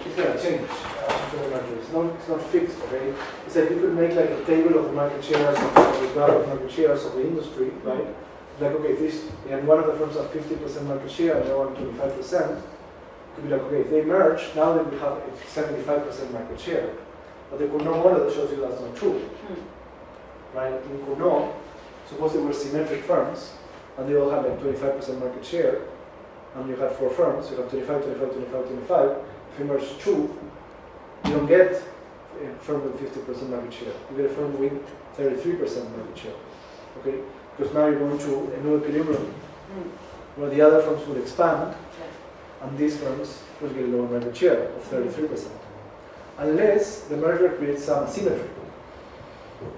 Speaker 1: is going to change after the merger. It's not fixed, okay? It's like you could make like a table of the market shares, of the graph of market shares of the industry, right? Like, okay, and one of the firms have 50% market share and the other one 25%. Could be like, okay, if they merge, now they will have a 75% market share. But the Cournot model shows you that's not true, right? In Cournot, suppose they were symmetric firms, and they all have like 25% market share, and you have 4 firms, you have 25, 25, 25, 25. If you merge 2, you don't get a firm with 50% market share. You get a firm with 33% market share, okay? Because now you're going to a new equilibrium, where the other firms will expand, and these firms will get a lower market share of 33%. Unless the merger creates some asymmetry.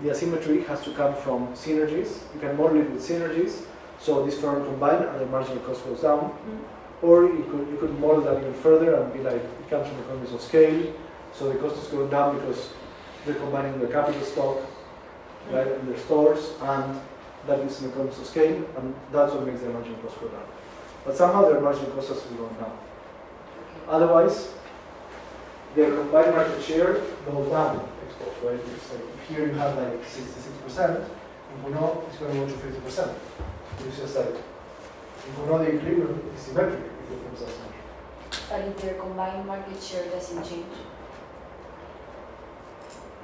Speaker 1: The asymmetry has to come from synergies. You can model it with synergies, so this firm combine and the marginal cost goes down. Or you could model that even further and be like, it comes from economies of scale, so the cost is going down because they're combining their capital stock, right, and their stores, and that is an economies of scale, and that's what makes their marginal cost go down. But somehow their marginal cost has to go down. Otherwise, their combined market share goes down, exposed, right? It's like here you have like 66%, in Cournot it's going to go to 50%. It's just like, in Cournot the equilibrium is symmetric if the firms are symmetric.
Speaker 8: But if their combined market share doesn't change.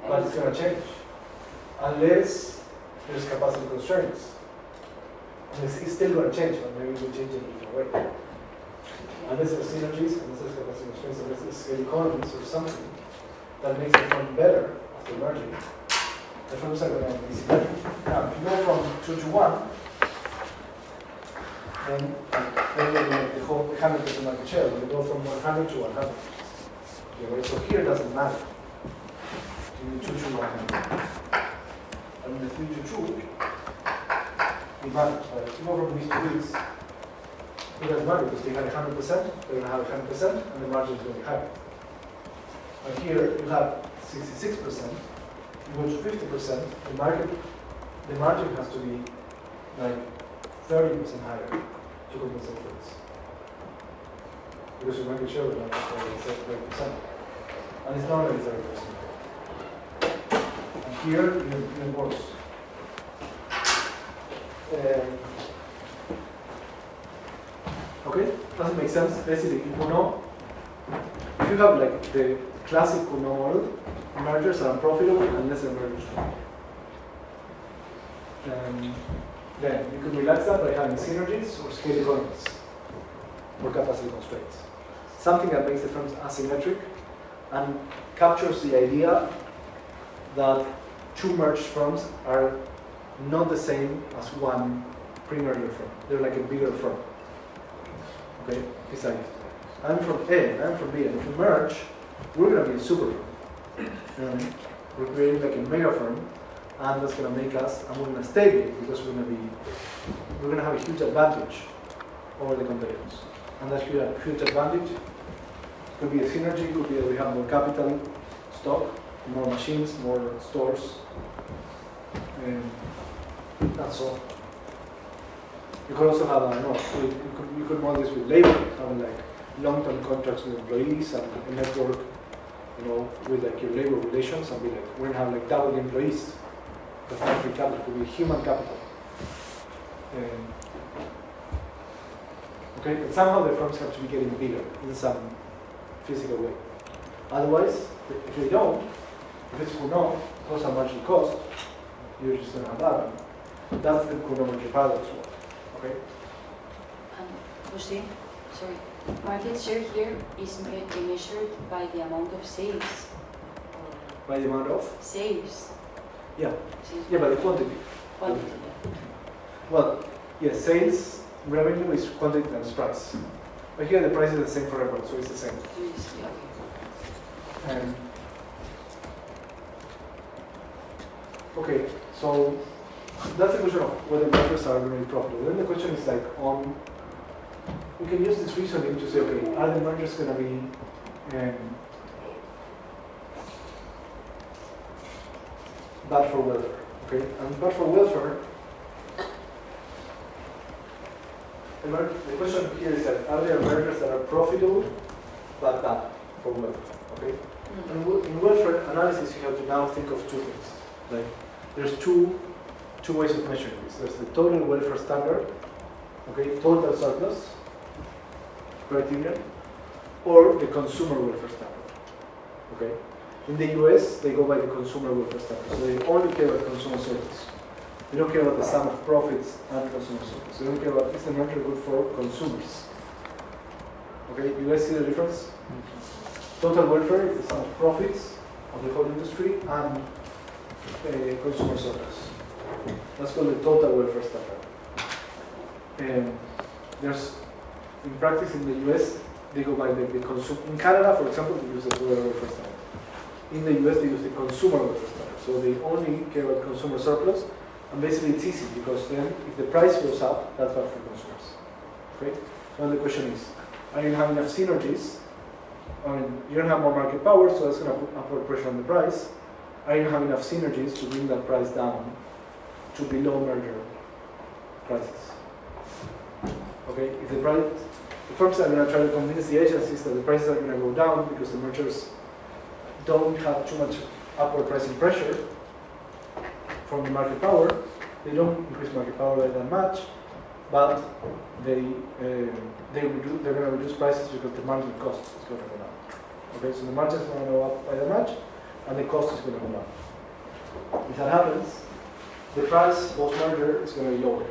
Speaker 1: But it's going to change. Unless there's capacity constraints. And it's still going to change, but maybe we'll change it in a different way. Unless there's synergies, unless there's capacity constraints, unless there's scale economies or something that makes the firm better after merging, the firms are going to be symmetric. Now, if you go from 2 to 1, then you make the whole 100% market share. When you go from 100 to 100. Okay, right? So here it doesn't matter. You 2 to 100. And the 3 to 2, it matters. Right? If you go from these to these, it doesn't matter because they had 100%, they're going to have 100%, and the margin is going to be higher. But here you have 66%, you go to 50%, the margin has to be like 30% higher to compensate for this. Because your market share will not be 30%. And it's not only 30%. And here, even worse. Okay, does it make sense? Basically, in Cournot, if you have like the classic Cournot model, mergers are unprofitable unless they're mergers. Then you could relax that by having synergies or scale economies or capacity constraints. Something that makes the firms asymmetric and captures the idea that 2 merged firms are not the same as one pre-merger firm. They're like a bigger firm. Okay, it's like I'm from A and I'm from B, and if we merge, we're going to be a super firm. And we're creating like a mega firm, and that's going to make us, and we're going to stay big because we're going to have a huge advantage over the competitors. And that huge advantage could be a synergy, could be that we have more capital stock, more machines, more stores, and that's all. You could also have, I don't know, you could model this with labor, having like long-term contracts with employees and a network, with like your labor relations, and be like, we're gonna have like double the employees. The factory capital could be human capital. Okay, but somehow the firms have to be getting bigger in some physical way. Otherwise, if they don't, if it's Cournot, cost and marginal cost, you're just gonna have that. That's the Cournot merger paradox one. Okay.
Speaker 8: Jose, sorry. Market share here is measured by the amount of sales.
Speaker 1: By the amount of?
Speaker 8: Sales.
Speaker 1: Yeah.
Speaker 8: Sales.
Speaker 1: Yeah, by the quantity.
Speaker 8: Quantity.
Speaker 1: Well, yes, sales revenue is quantity times price. But here the price is the same for everyone, so it's the same.
Speaker 8: Yes, yeah.
Speaker 1: Okay, so that's the question of whether mergers are really profitable. Then the question is like on we can use this reasoning to say, okay, are the mergers going to be bad for welfare? Okay, and bad for welfare. The question here is that are there mergers that are profitable but bad for welfare? Okay, in welfare analysis, you have to now think of two things. Like, there's two ways of measuring this. There's the total welfare standard, okay, total surplus criterion, or the consumer welfare standard. Okay, in the US, they go by the consumer welfare standard, so they only care about consumer surplus. They don't care about the sum of profits and consumer surplus. They don't care about is the merger good for consumers. Okay, you guys see the difference? Total welfare is the sum of profits of the whole industry and consumer surplus. That's called the total welfare standard. There's, in practice in the US, they go by the consumer. In Canada, for example, they use the total welfare standard. In the US, they use the consumer welfare standard. So they only care about consumer surplus, and basically it's easy because then if the price goes up, that's bad for consumers. Okay? So the question is, are you going to have enough synergies? I mean, you don't have more market power, so that's going to put upward pressure on the price. Are you going to have enough synergies to bring that price down to below merger prices? Okay, if the firms are going to try to convince the agencies that the prices are going to go down because the mergers don't have too much upward pricing pressure from the market power. They don't increase market power by that much, but they're going to reduce prices because the margin cost is going to go down. Okay, so the margin is going to go up by that much, and the cost is going to go down. If that happens, the price post-merger is going to be lower.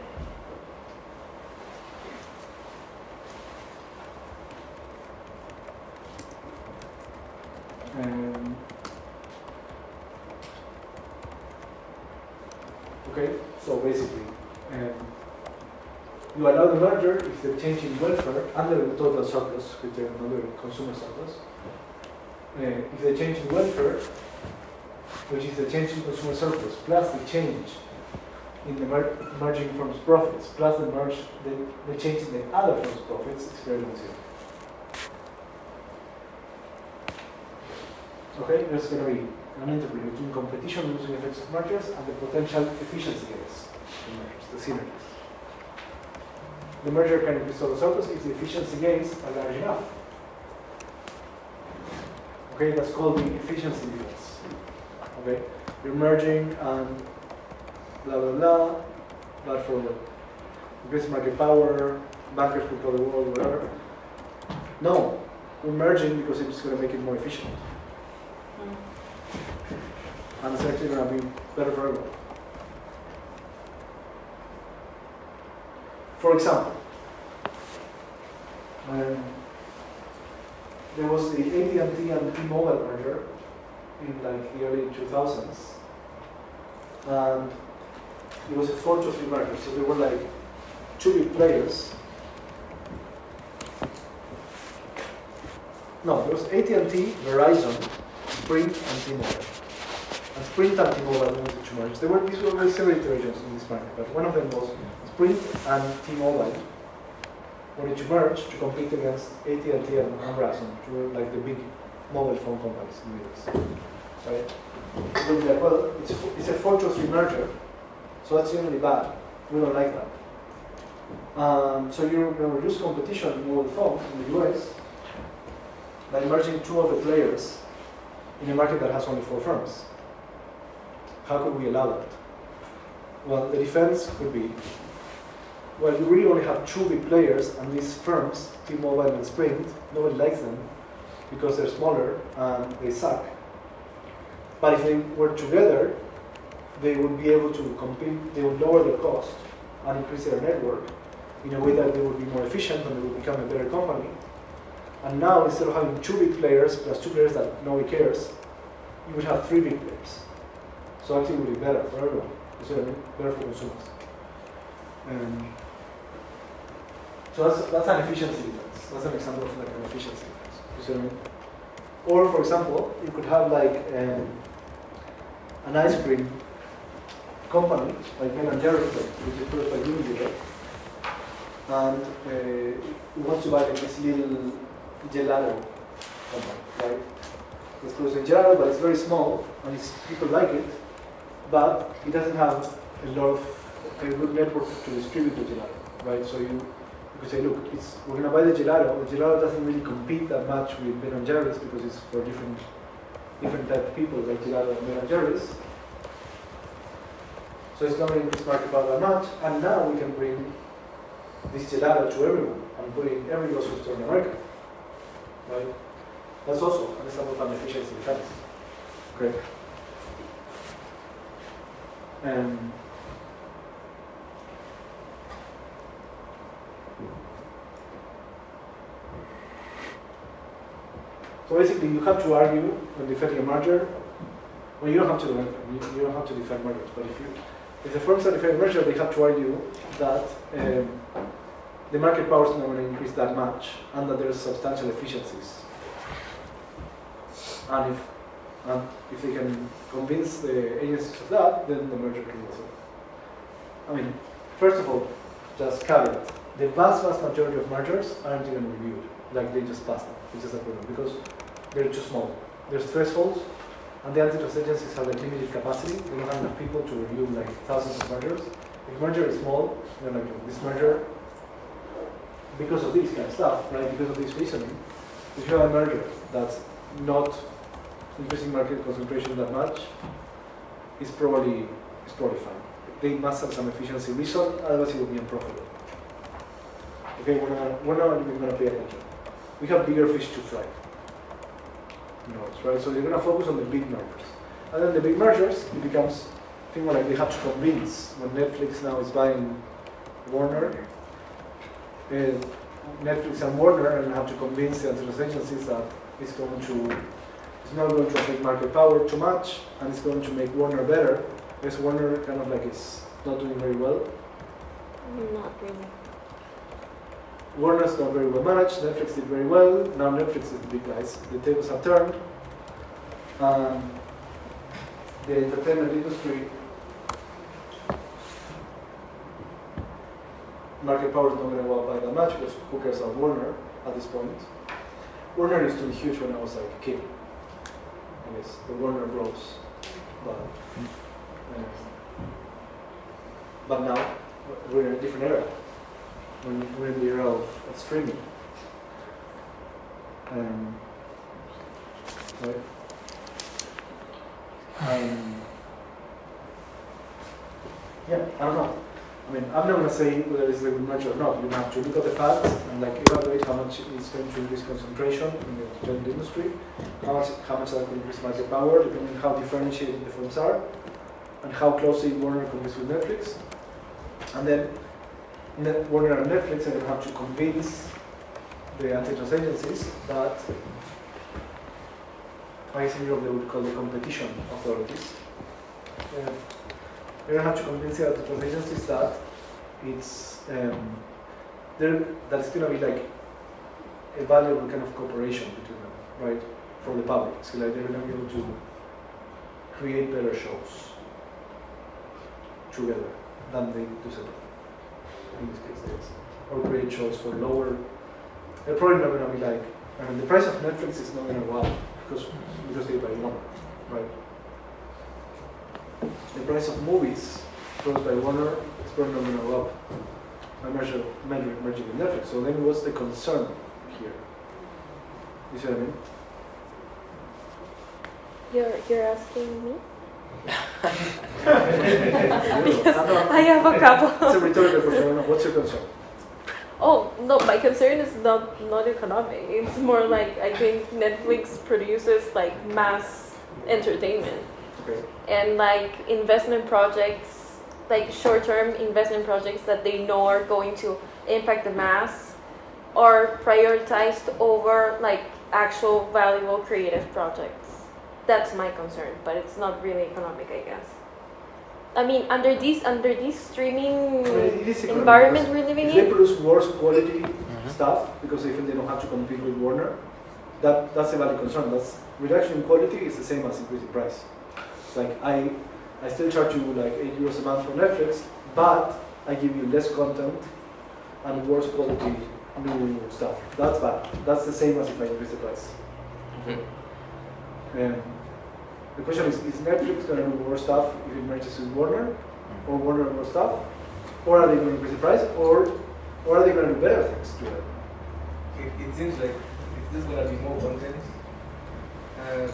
Speaker 1: Okay, so basically, you allow the merger if the change in welfare under the total surplus criterion, under the consumer surplus. If the change in welfare, which is the change in consumer surplus, plus the change in the merging firm's profits, plus the change in the other firm's profits, is greater than zero. Okay, there's going to be an interplay between competition reducing effects of mergers and the potential efficiency gains in mergers, the synergies. The merger can increase total surplus if the efficiency gains are large enough. Okay, that's called the efficiency difference. Okay, you're merging and blah blah blah, but for increased market power, bankers control the world, whatever. No, we're merging because it's going to make it more efficient. And it's actually going to be better for everyone. For example, there was the AT&T and T-Mobile merger in like the early 2000s, and it was a 4-to-3 merger, so there were like two big players. No, there was AT&T, Verizon, Sprint, and T-Mobile. And Sprint and T-Mobile wanted to merge. These were very several iterations in this market, but one of them was Sprint and T-Mobile wanted to merge to compete against AT&T and Verizon, which were like the big mobile phone companies in the US. Right? We'll be like, well, it's a 4-to-3 merger, so that's generally bad. We don't like that. So you're going to reduce competition in mobile phones in the US by merging two of the players in a market that has only 4 firms. How could we allow that? Well, the defense could be, well, you really only have 2 big players, and these firms, T-Mobile and Sprint, nobody likes them because they're smaller and they suck. But if they were together, they would be able to compete, they would lower their cost and increase their network in a way that they would be more efficient and they would become a better company. And now, instead of having 2 big players plus 2 players that nobody cares, you would have 3 big players. So actually it would be better for everyone. You see what I mean? Better for consumers. So that's an efficiency difference. That's an example of like an efficiency difference. You see what I mean? Or for example, you could have like an ice cream company, like Ben and Jerry's, which is produced by Unilever, and he wants to buy like this little gelato company, right? It's producing gelato, but it's very small, and people like it, but it doesn't have a good network to distribute the gelato, right? So you could say, look, we're gonna buy the gelato. The gelato doesn't really compete that much with Ben and Jerry's because it's for different type of people, like gelato and Ben and Jerry's. So it's not going to increase market power that much, and now we can bring this gelato to everyone and put it in every grocery store in America, right? That's also an example of an efficiency defense. Great. So basically, you have to argue when defending a merger. Well, you don't have to do anything. You don't have to defend mergers. But if the firms are defending a merger, they have to argue that the market power is not going to increase that much, and that there's substantial efficiencies. And if they can convince the agencies of that, then the merger can also. I mean, first of all, just caveat: the vast majority of mergers aren't even reviewed. Like they just pass them. It's just a problem because they're too small. There's thresholds, and the antitrust agencies have like limited capacity. They don't have enough people to review like thousands of mergers. If merger is small, they're like this merger, because of this kind of stuff, right? Because of this reasoning, if you have a merger that's not increasing market concentration that much, it's probably fine. They must have some efficiency result, otherwise it will be unprofitable. Okay, we're not even going to pay attention. We have bigger fish to fry. Right? So you're going to focus on the big mergers. And then the big mergers, it becomes a thing where like they have to convince, when Netflix now is buying Warner, Netflix and Warner, and have to convince the antitrust agencies that it's not going to affect market power too much, and it's going to make Warner better, because Warner kind of like is not doing very well.
Speaker 4: Not really.
Speaker 1: Warner's not very well managed, Netflix did very well, now Netflix is the big guys. The tables have turned. The entertainment industry, market power is not going to go up by that much because who cares about Warner at this point? Warner used to be huge when I was like a kid. I guess the Warner Bros. But now we're in a different era. We're in the era of streaming. Right? Yeah, I don't know. I mean, I'm not going to say whether it's a good merger or not. You have to look at the facts and like evaluate how much it's going to increase concentration in the entertainment industry, how much that will increase market power, depending on how differentiated the firms are, and how closely Warner competes with Netflix. And then Warner and Netflix are going to have to convince the antitrust agencies that, I guess in Europe they would call the competition authorities. They're going to have to convince the antitrust agencies that it's going to be like a valuable kind of cooperation between them, right? For the public. So like they're going to be able to create better shows together than they do separately. In this case, yes. Or create shows for lower. They're probably not going to be like. I mean, the price of Netflix is not going to go up because they buy Warner, right? The price of movies produced by Warner is probably not going to go up. I merging with Netflix. So then, what's the concern here? You see what I mean?
Speaker 4: You're asking me? Because I have a couple.
Speaker 1: It's a rhetorical question. What's your concern?
Speaker 4: Oh no, my concern is not economic. It's more like I think Netflix produces like mass entertainment.
Speaker 1: Okay.
Speaker 4: And like investment projects, like short-term investment projects that they know are going to impact the mass, are prioritized over like actual valuable creative projects. That's my concern, but it's not really economic, I guess. I mean, under these streaming environment we're living
Speaker 1: if
Speaker 4: in.
Speaker 1: they produce worse quality stuff because they feel they don't have to compete with Warner, that's a valid concern. That's reduction in quality is the same as increasing price. It's like I still charge you like €8 a month for Netflix, but I give you less content and worse quality new stuff. That's bad. That's the same as if I increase the price. The question is Netflix going to do more stuff if it merges with Warner, or Warner more stuff, or are they going to increase the price, or are they going to do better things to it?
Speaker 5: It seems like if there's gonna be more content, a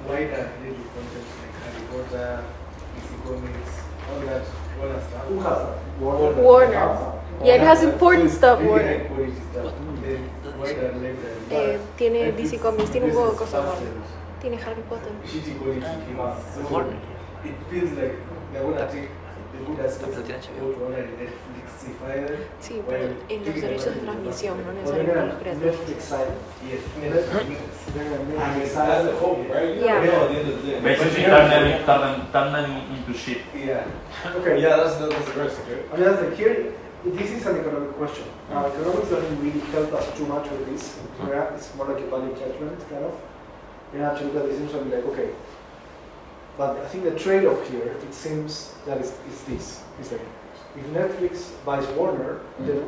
Speaker 5: wider range of content like Harry Potter, DC Comics, all that, all that stuff.
Speaker 1: Who has that?
Speaker 4: Warner. Yeah, it has important stuff,
Speaker 5: Really
Speaker 4: Warner.
Speaker 5: high quality stuff. The wider library.
Speaker 4: Tiene DC Comics, tiene un huevo de cosas.
Speaker 5: Warner.
Speaker 4: Tiene Harry Potter.
Speaker 5: Shitty quality games. So it feels like they're gonna take the good aspects of Warner and Netflixify them.
Speaker 4: Sí, pero en los derechos de transmisión, no
Speaker 1: Or they're
Speaker 4: necesariamente
Speaker 1: going
Speaker 4: los
Speaker 1: to
Speaker 4: creativos.
Speaker 1: Netflix side.
Speaker 5: Yes,
Speaker 1: They're going to make
Speaker 5: and
Speaker 1: side.
Speaker 5: that's the hope, right?
Speaker 4: Yeah.
Speaker 5: At the end of the day.
Speaker 3: Basically, turn them into shit.
Speaker 5: Yeah.
Speaker 1: Okay.
Speaker 5: Yeah, that's the risk, right?
Speaker 1: I mean, that's the here. This is an economic question. Economics doesn't really help us too much with this. It's more like a value judgment, kind of. You have to look at this and be like, okay. But I think the trade-off here, it seems that is this. It's like, if Netflix buys Warner, the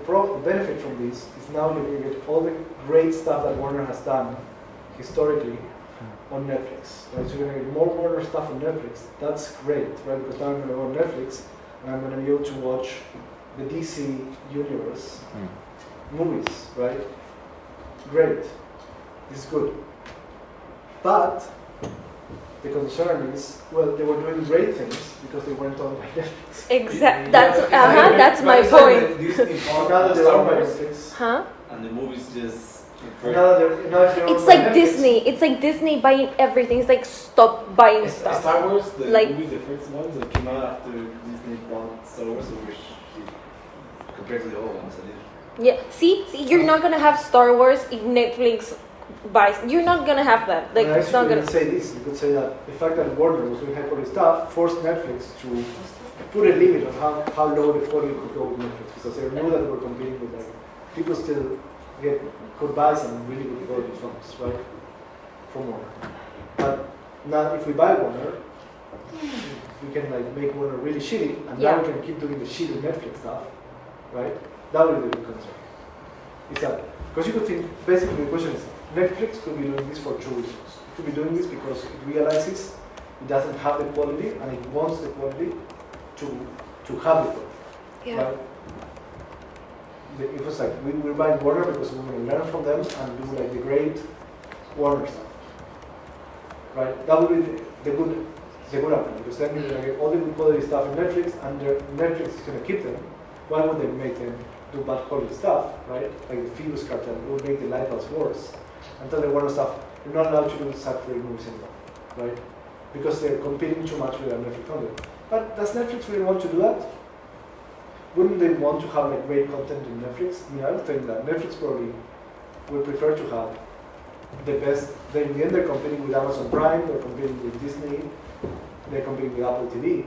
Speaker 1: benefit from this is now you're going to get all the great stuff that Warner has done historically on Netflix. Right? So you're going to get more Warner stuff on Netflix. That's great, right? Because now I'm going to go on Netflix and I'm going to be able to watch the DC universe movies, right? Great. This is good. But the concern is, well, they were doing great things because they went on by Netflix.
Speaker 4: Exactly. That's my point.
Speaker 1: Now that they're on by Netflix.
Speaker 4: Huh?
Speaker 5: And the movies just.
Speaker 1: Now if you're
Speaker 4: It's
Speaker 1: on by
Speaker 4: like
Speaker 1: Netflix,
Speaker 4: Disney. It's like Disney buying everything. It's like stop buying stuff.
Speaker 5: Star Wars, the
Speaker 4: Like-
Speaker 5: movies, the first ones that came out after Disney bought Star Wars, were compared to the old ones, at least.
Speaker 4: Yeah. See, you're not gonna have Star Wars if Netflix buys. You're not gonna have that. Like,
Speaker 1: and
Speaker 4: it's not
Speaker 1: actually, you
Speaker 4: gonna.
Speaker 1: could say this. You could say that the fact that Warner was doing high quality stuff forced Netflix to put a limit on how low the quality could go with Netflix, because they knew that they were competing with like people still could buy some really good quality films, right? From Warner. But now if we buy Warner, we can like make Warner really shitty, and now we can keep doing the shitty Netflix stuff, right? That would be the big concern. It's that because you could think basically the question is Netflix could be doing this for two reasons. It could be doing this because it realizes it doesn't have the quality and it wants the quality to have the quality.
Speaker 4: Yeah.
Speaker 1: Right? It was like we're buying Warner because we're going to learn from them and do like the great Warner stuff. Right? That would be the good argument, because then you're going to get all the good quality stuff in Netflix, and Netflix is going to keep them. Why would they make them do bad quality stuff, right? Like the Furious Cartel, it would make the Lighthouse worse. Until the Warner stuff, you're not allowed to do saturated movies anymore, right? Because they're competing too much with their Netflix content. But does Netflix really want to do that? Wouldn't they want to have like great content in Netflix? I mean, I would think that Netflix probably would prefer to have the best. In the end, they're competing with Amazon Prime, they're competing with Disney, they're competing with Apple TV.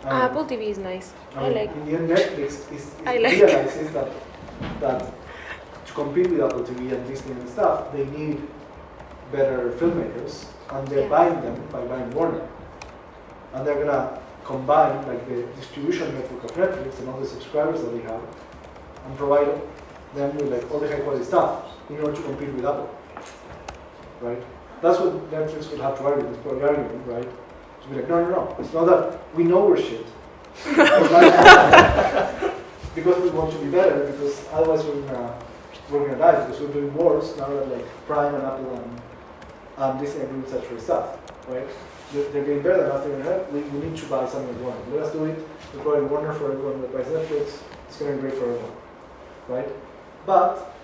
Speaker 4: Apple TV is nice. I like.
Speaker 1: In the end, Netflix
Speaker 4: I like.
Speaker 1: realizes that to compete with Apple TV and Disney and stuff, they need better filmmakers, and they're buying them by buying Warner. And they're gonna combine like the distribution network of Netflix and all the subscribers that they have, and provide them with like all the high quality stuff in order to compete with Apple. Right? That's what Netflix will have to argue. This probably argument, right? To be like, no. It's not that we know we're shit. Because we want to be better, because otherwise we're gonna die, because we're doing worse now that like Prime and Apple and Disney are doing such great stuff, right? They're getting better than us. They're gonna help. We need to buy something like Warner. Let us do it. We're providing Warner for everyone that buys Netflix. It's gonna be great for everyone, right? But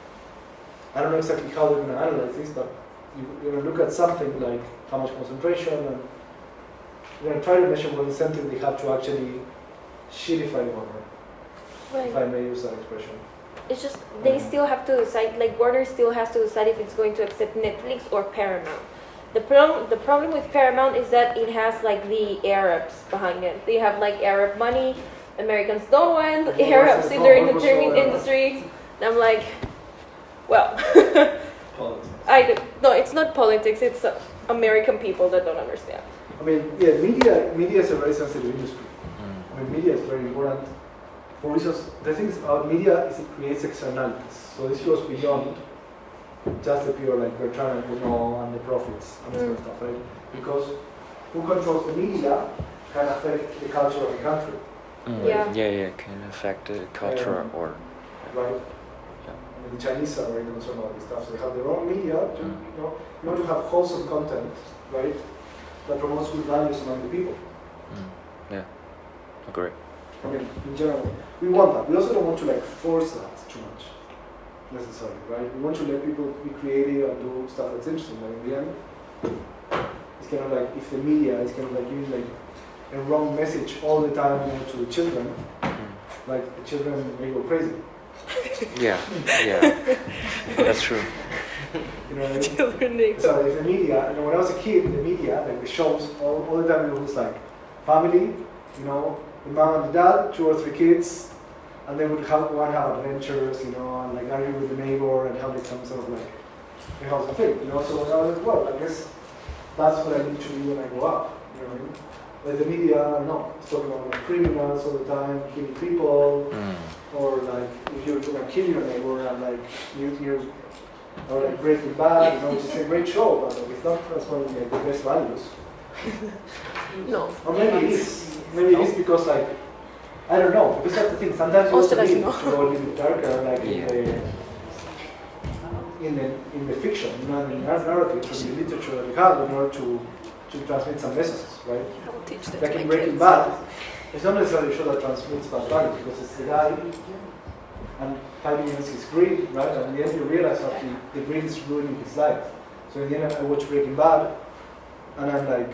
Speaker 1: I don't know exactly how they're gonna analyze this, but you're gonna look at something like how much concentration, and you're gonna try to measure what incentive they have to actually shitify Warner, if I may use that expression.
Speaker 4: It's just they still have to decide. Like Warner still has to decide if it's going to accept Netflix or Paramount. The problem with Paramount is that it has like the Arabs behind it. They have like Arab money. Americans don't want Arabs in their entertainment industry. And I'm like, well, no, it's not politics. It's American people that don't understand.
Speaker 1: I mean, yeah, media is a very sensitive industry. I mean, media is very important for reasons, the thing about media is it creates externalities. So this goes beyond just the pure like Bertrand and Gounod and the profits and this sort of stuff, right? Because who controls the media can affect the culture of the country,
Speaker 6: Yeah, can affect the culture or
Speaker 1: right?
Speaker 6: Yeah.
Speaker 1: I mean, the Chinese are very concerned about this stuff. So they have their own media to, you want to have wholesome content, right? That promotes good values among the people.
Speaker 6: agree.
Speaker 1: I mean, in general, we want that. We also don't want to like force that too much, necessarily, right? We want to let people be creative and do stuff that's interesting. But in the end, it's kind of like if the media is kind of like giving like a wrong message all the time to the children, like the children may go crazy.
Speaker 6: Yeah, that's true.
Speaker 1: You know what I mean? So if the media, when I was a kid, the media, like the shows, all the time it was like family, the mom and the dad, 2 or 3 kids, and they would have adventures, and like argue with the neighbor and have like some sort of like a wholesome thing, So when I was like, well, I guess that's what I need to do when I grow up, you know what I mean? Like the media, I don't know, it's talking about like criminals all the time, killing people, or like if you're gonna kill your neighbor and like you or like Breaking Bad, which is a great show, but like, it's not transforming like the best values.
Speaker 4: No.
Speaker 1: Or maybe it is. Maybe it is because like I don't know, because that's the thing. Sometimes you also need to go a little bit darker, like in the fiction, in the narrative, in the literature that we have, in order to transmit some messages, right? Like in Breaking Bad, it's not necessarily a show that transmits bad values because it's the guy and fighting against his greed, right? And in the end you realize that the greed is ruining his life. So in the end I watch Breaking Bad and I'm like,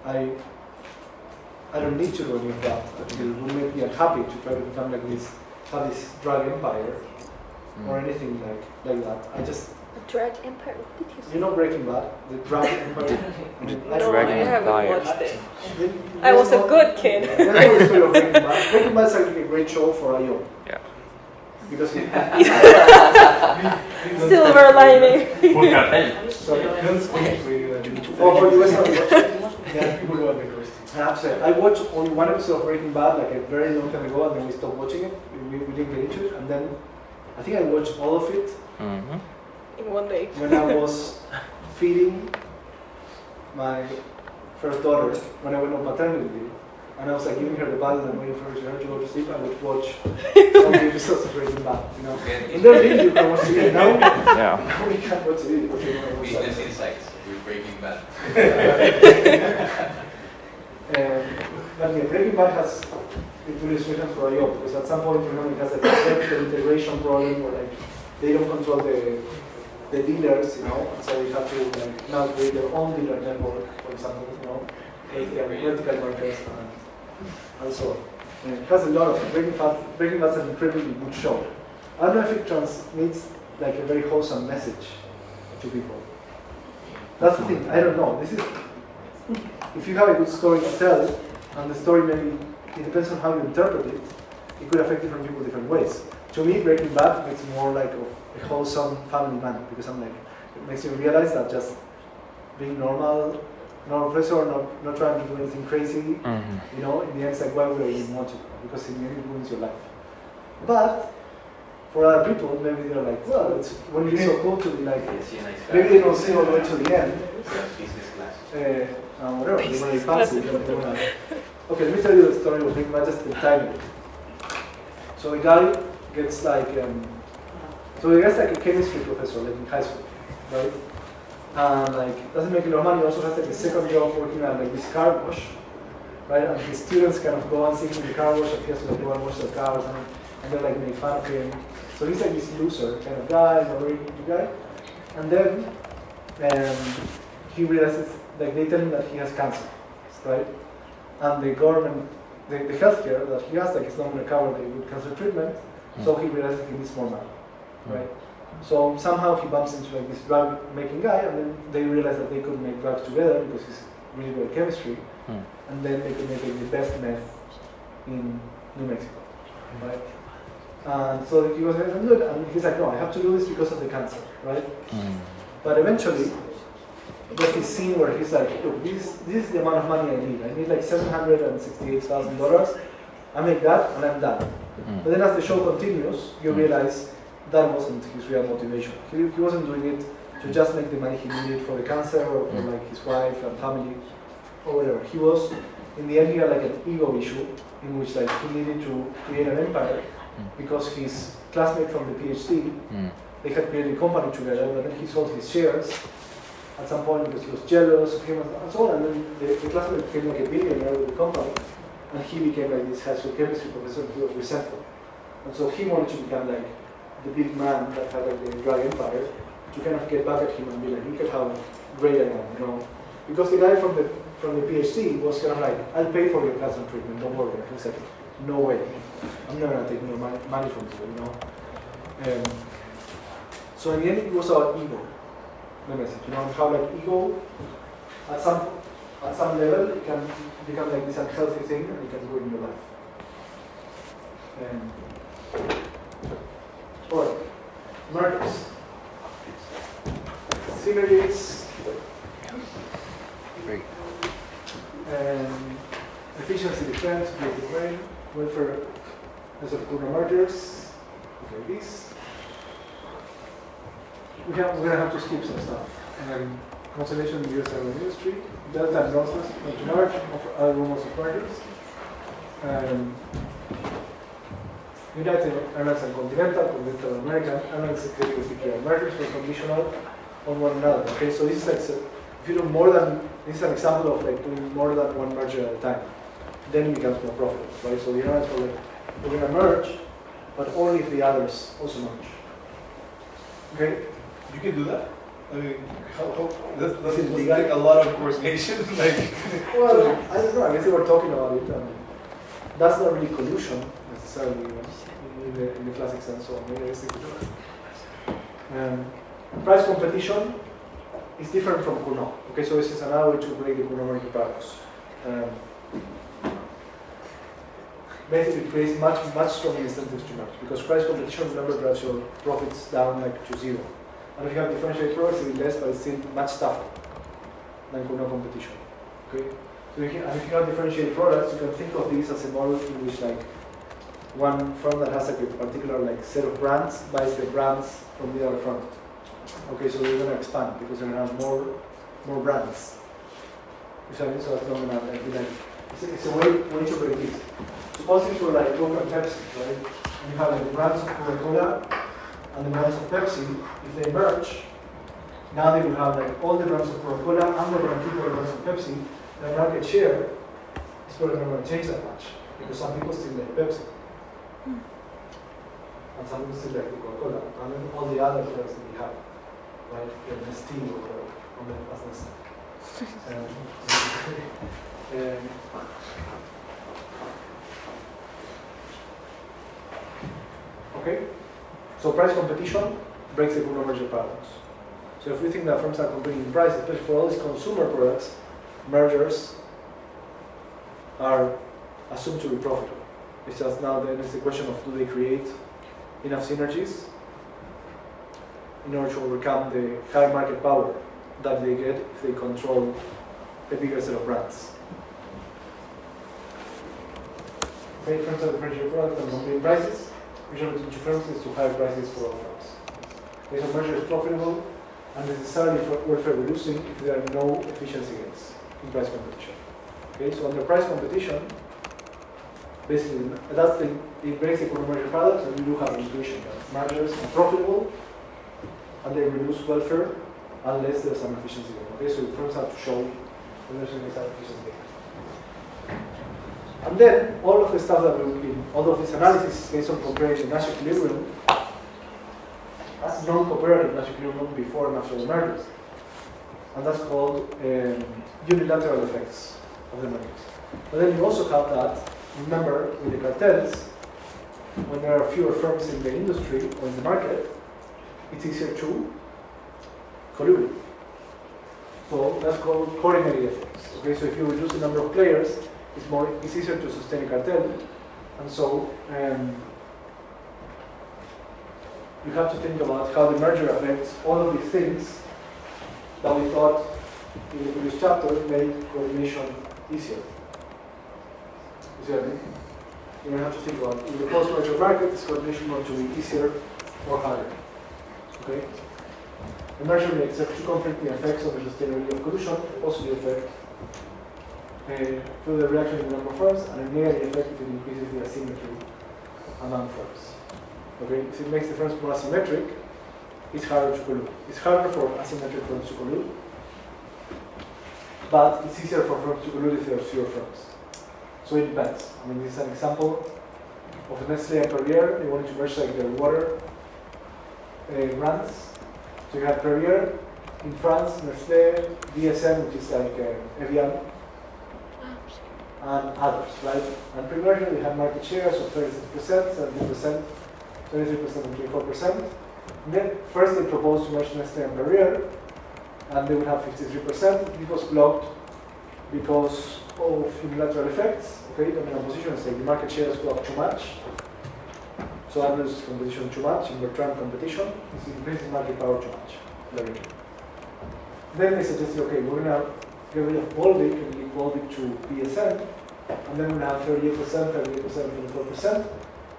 Speaker 1: I don't need to do any of that. It will make me unhappy to try to become like this, have this drug empire or anything like that. I just...
Speaker 4: A drug empire? What did you say?
Speaker 1: You know Breaking Bad? The drug empire?
Speaker 4: No, I haven't watched it.
Speaker 1: There's
Speaker 4: I was a
Speaker 1: no-
Speaker 4: good kid.
Speaker 1: There's no story of Breaking Bad. Breaking Bad is actually a great show for Ayo.
Speaker 6: Yeah.
Speaker 1: Because it...
Speaker 4: Silver lining.
Speaker 3: Full cartel.
Speaker 1: Sorry. Oh, you guys haven't watched it? Yeah, people who are the worst. I have to say, I watched only one episode of Breaking Bad like a very long time ago, and then we stopped watching it. We didn't get into it, and then I think I watched all of it
Speaker 4: In one day.
Speaker 1: when I was feeding my first daughter when I went on paternity leave. And I was like giving her the bottle and waiting for her to go to sleep. I would watch all the episodes of Breaking Bad, In the day you can watch it. Now we can't watch it.
Speaker 2: Business Insights with Breaking Bad.
Speaker 1: But yeah, Breaking Bad has good illustrations for IO because at some point, it has like a vertical integration problem where like they don't control the dealers, and so they have to like now create their own dealer network, for example, like vertical markets and so on. And it has a lot of Breaking Bad is an incredibly good show. I don't know if it transmits like a very wholesome message to people. That's the thing. I don't know. This is if you have a good story to tell, and the story maybe it depends on how you interpret it. It could affect different people different ways. To me, Breaking Bad makes more like a wholesome family man because I'm like it makes you realize that just being normal, professor, not trying to do anything crazy. In the end, it's like why would I even want to? Because in the end, it ruins your life. But for other people, maybe they're like, well, it's when you're so cool to be like, maybe they don't see all the way to the end.
Speaker 2: Business class.
Speaker 1: Whatever, they want to be fancy. Okay, let me tell you the story of Breaking Bad, just the timing. So the guy gets like, a chemistry professor, like in high school, right? And like doesn't make a lot of money. He also has like a second job working at like this car wash, right? And his students kind of go and see him in the car wash, and he has to like go and wash their cars, and they're like make fun of him. So he's like this loser kind of guy, a very good guy. And then he realizes, like they tell him that he has cancer, right? And the government, the healthcare that he has, like it's not going to cover the good cancer treatment. So he realizes he needs more money, right? So somehow he bumps into like this drug making guy, and then they realize that they could make drugs together because he's really good at chemistry, and then they could make like, the best meth in New Mexico, right? And so he goes ahead and do it, and he's like, no, I have to do this because of the cancer, right? But eventually, there's this scene where he's like, look, this is the amount of money I need. I need like $768,000. I make that, and I'm done. But then as the show continues, you realize that wasn't his real motivation. He wasn't doing it to just make the money he needed for the cancer or for like his wife and family or whatever. He was, in the end, he had like an ego issue in which like he needed to create an empire because his classmate from the PhD, they had created a company together, but then he sold his shares at some point because he was jealous of him and so on. And then the classmate became like a billionaire with the company, and he became like this high school chemistry professor, and he was resentful. And so he wanted to become like the big man that had like the drug empire to kind of get back at him and be like, look at how great I am, you know. Because the guy from the PhD was kind of like, I'll pay for your cancer treatment, don't worry. He said, no way, I'm never gonna take your money from you, you know. So in the end, it was our ego, the message, you know, how like ego at some level it can become like this unhealthy thing and it can ruin your life. Alright, mergers. Synergies.
Speaker 6: Great.
Speaker 1: Efficiency, defense, creative brain, welfare, as of Kuna mergers. Okay, this. We're going to have to skip some stuff. Consolidation in US airline industry, Delta and Northwest not to merge, other rumors of mergers. United Airlines and Continental American Airlines executive declare mergers were conditional on one another. Okay, so this is like, if you do more than, this is an example of like doing more than one merger at a time. Then it becomes more profitable, right? So the airlines were like, we're going to merge, but only if the others also merge. Okay?
Speaker 5: You can do that? I mean, how doesn't take a lot of coordination? Like,
Speaker 1: well, I don't know. I guess they were talking about it. That's not really collusion necessarily, you know, in the classic sense. So maybe I guess they could do it. Price competition is different from Cournot. Okay, so this is another way to break the Cournot paradox. Basically, it creates much stronger incentives to merge because price competition, remember, drives your profits down like to zero. And if you have differentiated products, it will be less, but it's still much tougher than Cournot competition. Okay? So if you have differentiated products, you can think of these as a model in which like one firm that has like a particular like set of brands buys the brands from the other firm. Okay, so they're going to expand because they're going to have more brands. You see what I mean? So that's not going to like, be like it's a way to break this. Suppose if you're like Coke and Pepsi, right? And you have like the brands of Coca-Cola and the brands of Pepsi. If they merge, now they will have like all the brands of Coca-Cola and the brands of Pepsi. The market share is probably not going to change that much because some people still like Pepsi. And some people still like the Coca-Cola. And then all the other products that we have, right? The Nestea or whatever, on the business. Okay? So price competition breaks the Cournot merger paradox. So if we think that firms are competing in price, especially for all these consumer products, mergers are assumed to be profitable. It's just now then it's the question of do they create enough synergies in order to overcome the high market power that they get if they control a bigger set of brands. Say firms are differentiated products and competing prices, which are to firms is to higher prices for all firms. Okay, so merger is profitable and necessarily for welfare reducing if there are no efficiency gains in price competition. Okay, so under price competition, basically that's it breaks the Cournot merger paradox, and we do have intuition that mergers are profitable and they reduce welfare unless there's some efficiency gain. Okay, so firms have to show that there's some efficiency gain. And then all of the stuff that all of this analysis is based on comparing the Nash equilibrium, non-cooperative Nash equilibrium before and after the merger. And that's called unilateral effects of the mergers. But then you also have that, remember, with the cartels, when there are fewer firms in the industry or in the market, it's easier to collude. So that's called coordinated effects. Okay, so if you reduce the number of players, it's easier to sustain a cartel, and so you have to think about how the merger affects all of these things that we thought in the previous chapter made coordination easier. You see what I mean? you're going to have to think about in the post-merger market, is coordination going to be easier or harder? Okay? The merger may exert two conflicting effects on the sustainability of collusion, a positive effect through the reduction in the number of firms, and a negative effect if it increases the asymmetry among firms. Okay? If it makes the firms more asymmetric, it's harder to collude. It's harder for asymmetric firms to collude, but it's easier for firms to collude if there are fewer firms. So it depends. I mean, this is an example of Nestle and Perrier. They wanted to merge like their water brands. So you have Perrier in France, Nestle, DSM, which is like Evian, and others, right? And pre-merger they have market shares of 36%, 17%, 23%, and 24%. And then first they proposed to merge Nestle and Perrier, and they would have 53%. It was blocked because of unilateral effects. Okay, dominant position is like the market shares go up too much. So that loses competition too much in return competition. This increases market power too much. Then they suggested, okay, we're gonna get rid of Volvic and give Volvic to BSN, and then we're gonna have 38%, 24%.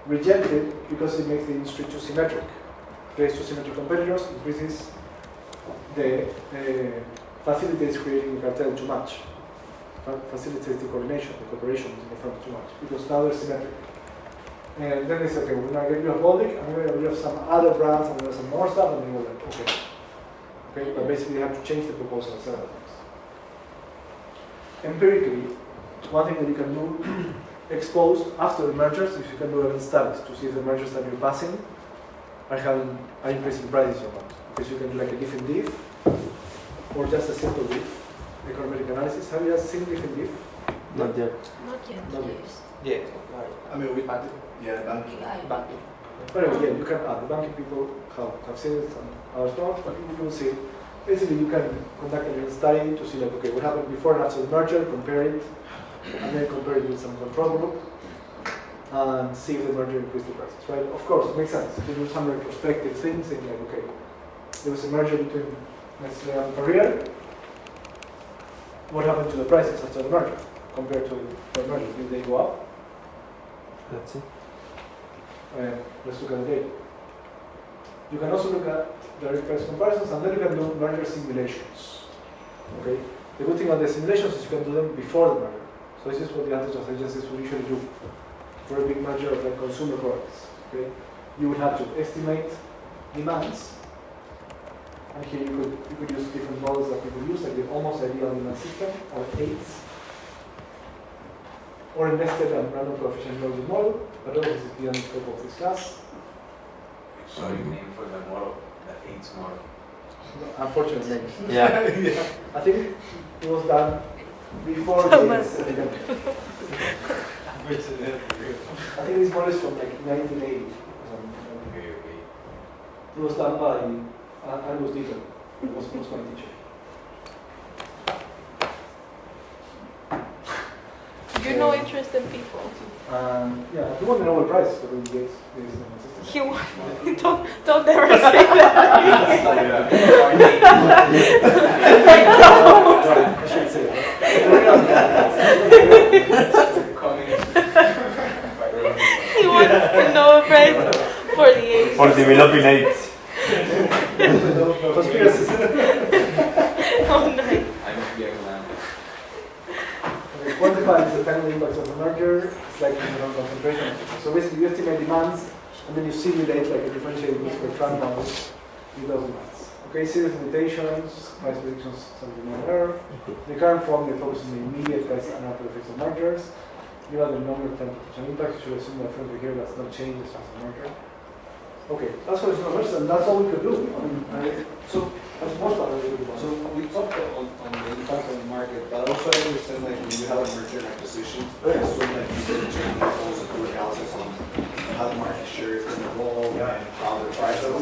Speaker 1: Rejected because it makes the industry too symmetric. Creates too symmetric competitors, increases the facilitates creating the cartel too much. Facilitates the coordination, the cooperation in the firms too much, because now they're symmetric. And then they said, okay, we're going to get rid of Volvic, and we're going to get rid of some other brands, and there's some more stuff, and they were like, okay. Okay, but basically you have to change the proposal several times. Empirically, one thing that you can do exposed after the mergers is you can do event studies to see if the mergers that you're passing are increasing prices or not. Because you can do like a diff and diff, or just a simple diff. Econometric analysis. Have you guys seen diff and diff?
Speaker 3: Not yet.
Speaker 4: Not yet.
Speaker 1: Not yet.
Speaker 7: Yeah.
Speaker 5: I mean, we banking.
Speaker 1: Banking. But anyway, yeah, you can the banking people have seen it and others not, but you will see. Basically, you can conduct a study to see like, okay, what happened before and after the merger, compare it, and then compare it with some control group, and see if the merger increased the prices, right? Of course, it makes sense. To do some retrospective things, saying like, okay, there was a merger between Nestle and Perrier. What happened to the prices after the merger compared to the merger? Did they go up?
Speaker 3: That's it.
Speaker 1: Let's look at the data. You can also look at direct price comparisons, and then you can do merger simulations. Okay. The good thing about the simulations is you can do them before the merger. So this is what the antitrust agencies would usually do for a big merger of like consumer products. Okay. You would have to estimate demands. And here you could use different models that people use, like the almost ideal demand system, or AIDS, or a nested and random coefficient loading model, but all this is beyond the scope of this class.
Speaker 2: Sorry, name for the model, the AIDS model.
Speaker 1: Unfortunately.
Speaker 3: Yeah.
Speaker 1: Yeah. I think it was done before the AIDS epidemic. I think this model is from like 1980.
Speaker 2: Okay.
Speaker 1: It was done by Angus Deaton. It was my teacher.
Speaker 4: You're no interested people.
Speaker 1: Yeah, he won the Nobel Prize for the Gates system.
Speaker 4: He won. Don't ever say that.
Speaker 1: I should say that.
Speaker 4: He won the Nobel Prize for the AIDS.
Speaker 3: For developing AIDS.
Speaker 1: Conspiracy.
Speaker 4: Oh, nice.
Speaker 2: I must be a gland.
Speaker 1: Quantify the technical impacts of the merger, it's like the concentration. So basically you estimate demands and then you simulate like a differentiated risk per trend model with those demands. Okay, series limitations, price predictions, some demand error. The current form they focus on the immediate price and after effects of mergers. You have the longer term potential impacts, you should assume that from here does not change as a merger. Okay, that's what it's mergers, and that's all we could do. So that's most of it.
Speaker 5: So we talked on the impact on the market, but also I understand like when you have a merger and acquisition, I assume like you did also do analysis on how the market share is going to evolve and how the price of